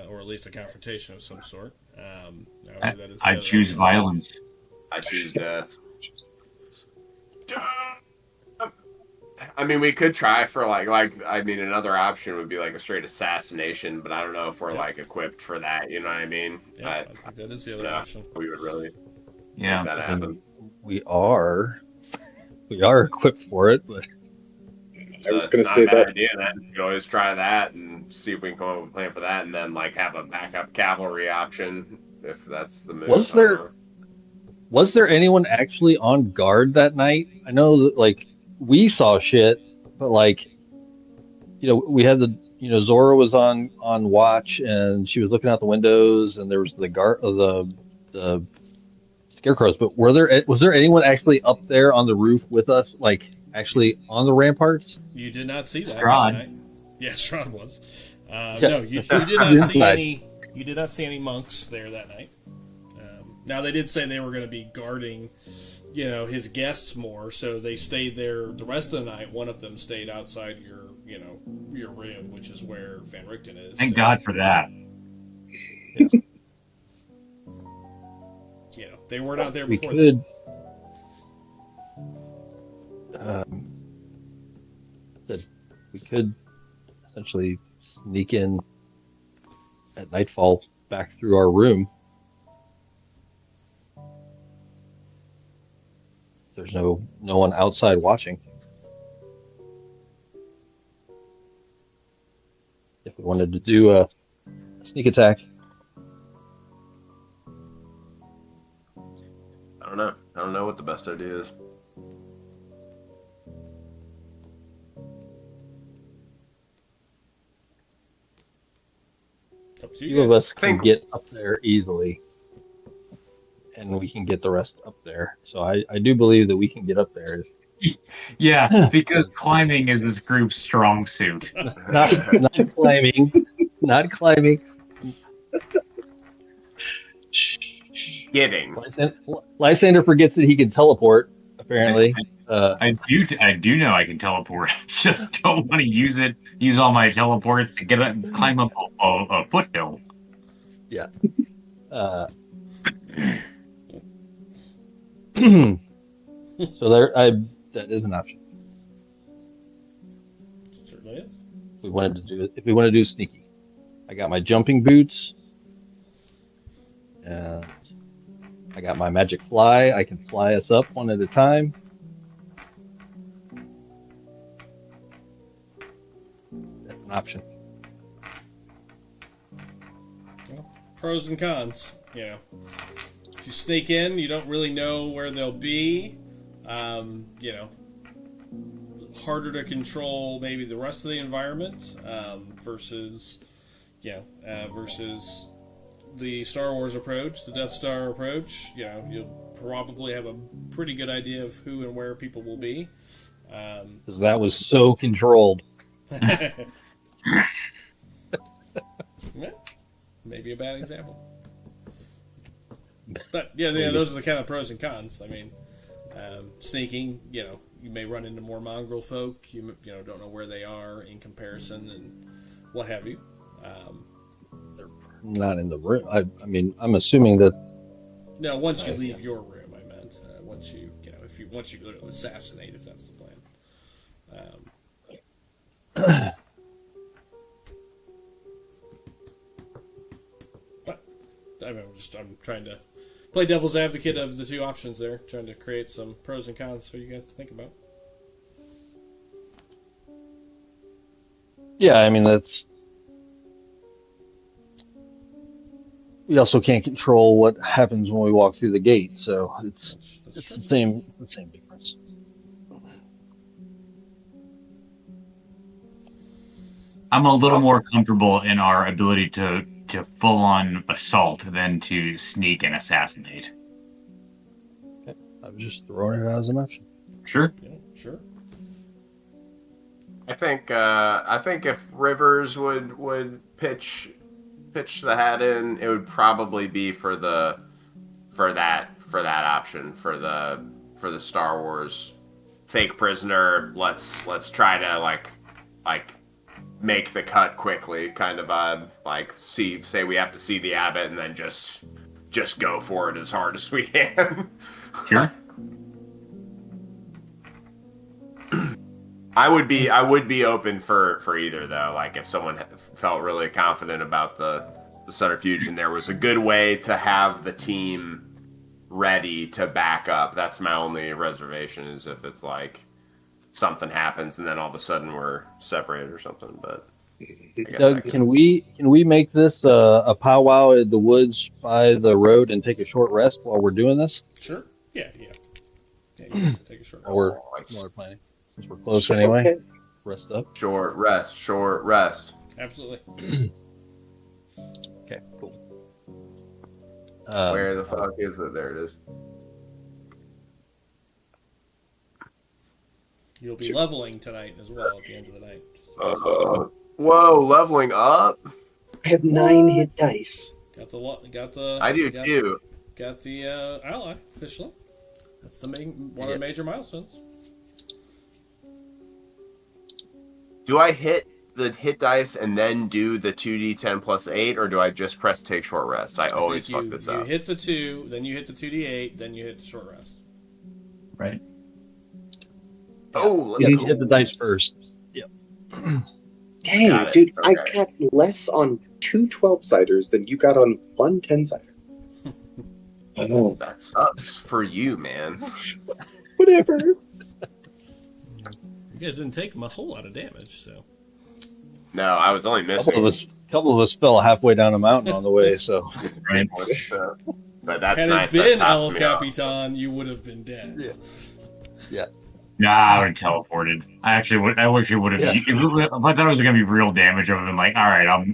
or at least a confrontation of some sort. Obviously that is the I other choose option. violence. I choose death. I mean, we could try for another option would be like a straight assassination, but I don't know if we're like equipped for that. You know what I mean? Yeah, I think that is the other option. We would really Yeah. make that happen. We are equipped for it, but So I was it's going to not say a bad that. idea. Then you can always try that and see if we can come up with a plan for that, and then like have a backup cavalry option if that's the move. Was there anyone actually on guard that night? I know that like we saw shit, but like we had Zora was on watch and she was looking out the windows and there was the scarecrows. But was there anyone actually up there on the roof with us, like actually on the ramparts? You did not see that Strahd. night. Yeah, Strahd was. Yeah. No, you did not see any. You did not see any monks there that night. Now they did say they were going to be guarding, his guests more, so they stayed there the rest of the night. One of them stayed outside your room, which is where Van Richten is. Thank God for that. They weren't out there We before. could. We could essentially sneak in at nightfall back through our room. There's no one outside watching. If we wanted to do a sneak attack, I don't know. I don't know what the best idea is. It's up to few you of guys. us can Think- get up there easily, and we can get the rest up there. So I do believe that we can get up there. Yeah, because climbing is this group's strong suit. Not climbing, not climbing. Kidding. Lysander forgets that he can teleport. Apparently, I do know I can teleport. Just don't want to use all my teleports to climb up a foothill. yeah. So that is an option. It certainly is. If we wanted to do it, if we want to do sneaky, I got my jumping boots, and I got my magic fly. I can fly us up one at a time. That's an option. Well, pros and cons. If you sneak in, you don't really know where they'll be. Harder to control maybe the rest of the environment versus the Star Wars approach, the Death Star approach. You'll probably have a pretty good idea of who and where people will be. Because that was so controlled. maybe a bad example. But yeah, those are the kind of pros and cons. I mean, sneaking, you may run into more mongrel folk. You don't know where they are in comparison and what have you. They're not in the room. I mean, I'm assuming that. No, once you leave your room, I meant. Once you literally assassinate, if that's the plan. But I'm trying to play devil's advocate of the two options there, trying to create some pros and cons for you guys to think about. Yeah, I mean that's. We also can't control what happens when we walk through the gate, so it's That's the true. same. It's the same difference. I'm a little more comfortable in our ability to full-on assault than to sneak and assassinate. Okay. I'm just throwing it out as an option. Sure. Yeah, sure. I think if Rivers would pitch the hat in, it would probably be for that option for the Star Wars fake prisoner. Let's try to like make the cut quickly kind of vibe. Like say we have to see the abbot and then just go for it as hard as we can. Sure. I would be open for either though. Like if someone felt really confident about the subterfuge and there was a good way to have the team ready to back up. That's my only reservation, is if it's like something happens and then all of a sudden we're separated or something. But I guess Doug, can we make this a powwow in the woods by the road and take a short rest while we're doing this? Sure. Yeah. Yeah, you guys can take a short rest. Or while we're planning, since we're close anyway. Okay. Rest up. Short rest. Absolutely. Okay, cool. Where the fuck is it? There it is. You'll be leveling tonight as well at the end of the night. Whoa, leveling up? I have 9 hit dice. Got the. I do too. Got the ally officially. That's one of the major milestones. Do I hit the hit dice and then do the 2d10 plus 8, or do I just press take short rest? I always fuck this up. You hit the 2, then you hit the 2d8, then you hit the short rest. Right. Oh, let's You go. hit the dice first. Yep. Dang, Got it. dude, I Okay. got less on 2 12-siders than you got on 1 10-sider. Oh, That sucks for you, man. whatever. You guys didn't take a whole lot of damage, so. No, I was only A missing. couple of us fell halfway down a mountain on the way, so Right. But that's Had nice. it been That El tops me off. Capitan, you would have been dead. Nah, I would have teleported. I wish it would have. Yeah. If I thought it was gonna be real damage, I would have been like, all right, I'll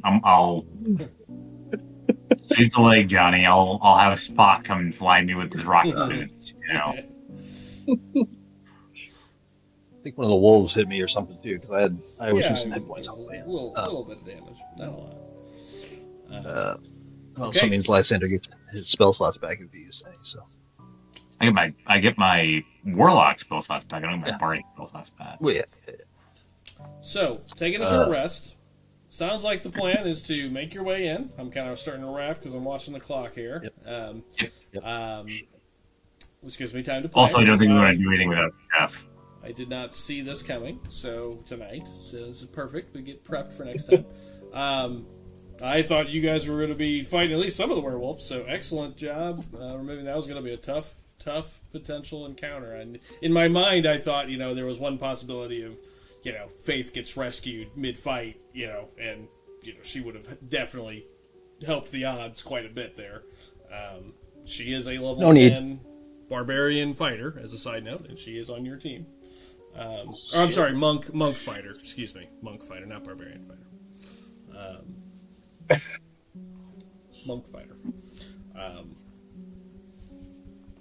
shoot the leg, Johnny. I'll have a Spock come and fly me with his rocket boots. I think one of the wolves hit me or something too, because I was just it hit was myself. a little bit of damage, not a lot. Also means Lysander gets his spell slots back if he uses any. So I get my warlock spell slots back. I don't get my bardic spell slots back. well, yeah. So, taking a short rest. Sounds like the plan is to make your way in. I'm kind of starting to wrap because I'm watching the clock here. Which gives me time to play. Also, I don't think we want to do anything without Jeff. I did not see this coming, so tonight. So this is perfect. We get prepped for next time. I thought you guys were going to be fighting at least some of the werewolves, so excellent job. Removing that was going to be a tough potential encounter. And in my mind, I thought, there was one possibility of, Faith gets rescued mid-fight, and, she would have definitely helped the odds quite a bit there. She is a level 10 barbarian fighter, as a side note, and she is on your team. I'm sorry, monk fighter. Excuse me, monk fighter, not barbarian fighter. Monk fighter.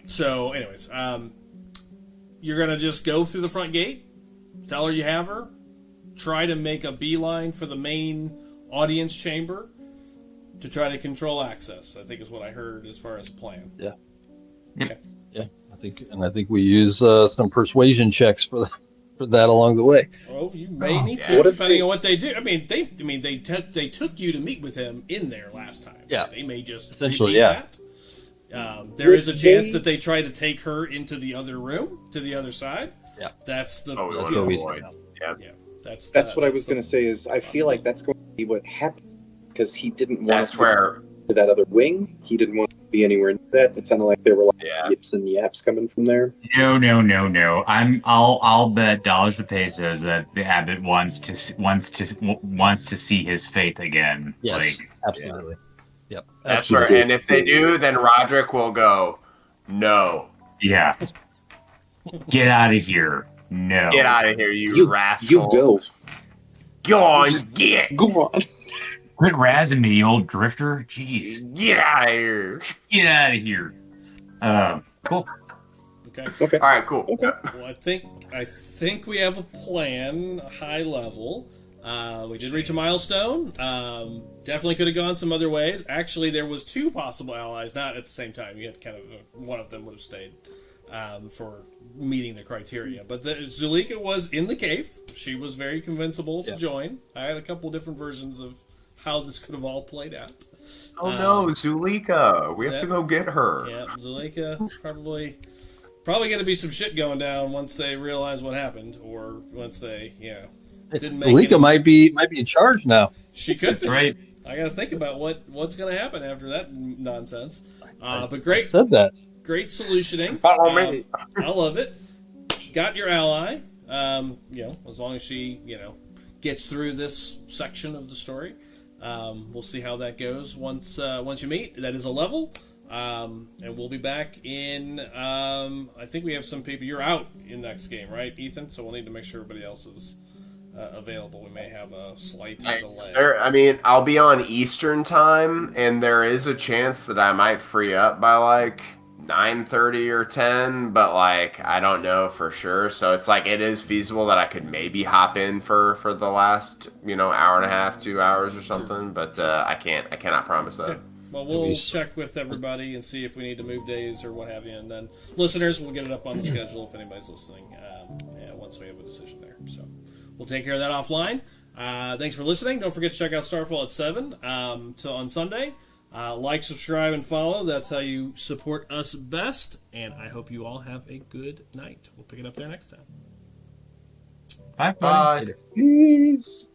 So, anyways, you're gonna just go through the front gate, tell her you have her, try to make a beeline for the main audience chamber. To try to control access, I think is what I heard as far as a plan. Yeah. Okay. Yeah, I think we use some persuasion checks for that along the way. Well, you may need yeah. to, What if depending they- on what they do. They took you to meet with him in there last time. Yeah. They may just Essentially, repeat yeah. that. There is a chance They- that they try to take her into the other room, to the other side. Yeah. That's the. Oh, we That's want what to we avoid. say. Yeah. Yeah. That's That's what I was the- going to say. Is I feel like that's going to be what happened because he didn't want That's us where. to that other wing. He didn't want to be anywhere near that. It sounded like there were like Yeah. yips and yaps coming from there. No. I'll bet dollars to pesos that the abbot wants to see his faith again. Yes, Like, absolutely. Yep. That's where. absolutely. And if they do, then Roderick will go. No. yeah. Get out of here. No. Get out of here, you rascal. You go. Go on, get. Go on. Quit razzing me, you old drifter. Jeez. Get out of here. Get out of here. Cool. Okay. Okay. All right, cool. Okay. Well, I think we have a plan, high level. We did reach a milestone. Definitely could have gone some other ways. Actually, there was 2 possible allies, not at the same time. You had kind of one of them would have stayed for meeting the criteria. But Zulika was in the cave. She was very convincible to join. I had a couple different versions of how this could have all played out. Oh no, Zulika. We have yeah. to go get her. Yeah, Zulika probably going to be some shit going down once they realize what happened, or once they, didn't make Alika it. might be in charge now. She could That's be. right. I got to think about what's going to happen after that nonsense. But I great said that. solutioning. Follow me. I love it. Got your ally. As long as she, gets through this section of the story. We'll see how that goes once you meet. That is a level. And we'll be back in. I think we have some people. You're out in next game, right, Ethan? So we'll need to make sure everybody else is available. We may have a slight delay. I'll be on Eastern time, and there is a chance that I might free up by like 9:30 or 10, but like I don't know for sure. So it's like it is feasible that I could maybe hop in for the last hour and a half, 2 hours or something. But I cannot promise that. Okay. Well, we'll check with everybody and see if we need to move days or what have you, and then listeners, we'll get it up on the schedule if anybody's listening. Once we have a decision there, so we'll take care of that offline. Thanks for listening. Don't forget to check out Starfall at 7 on Sunday. Like, subscribe, and follow. That's how you support us best. And I hope you all have a good night. We'll pick it up there next time. Bye. Bye. Peace.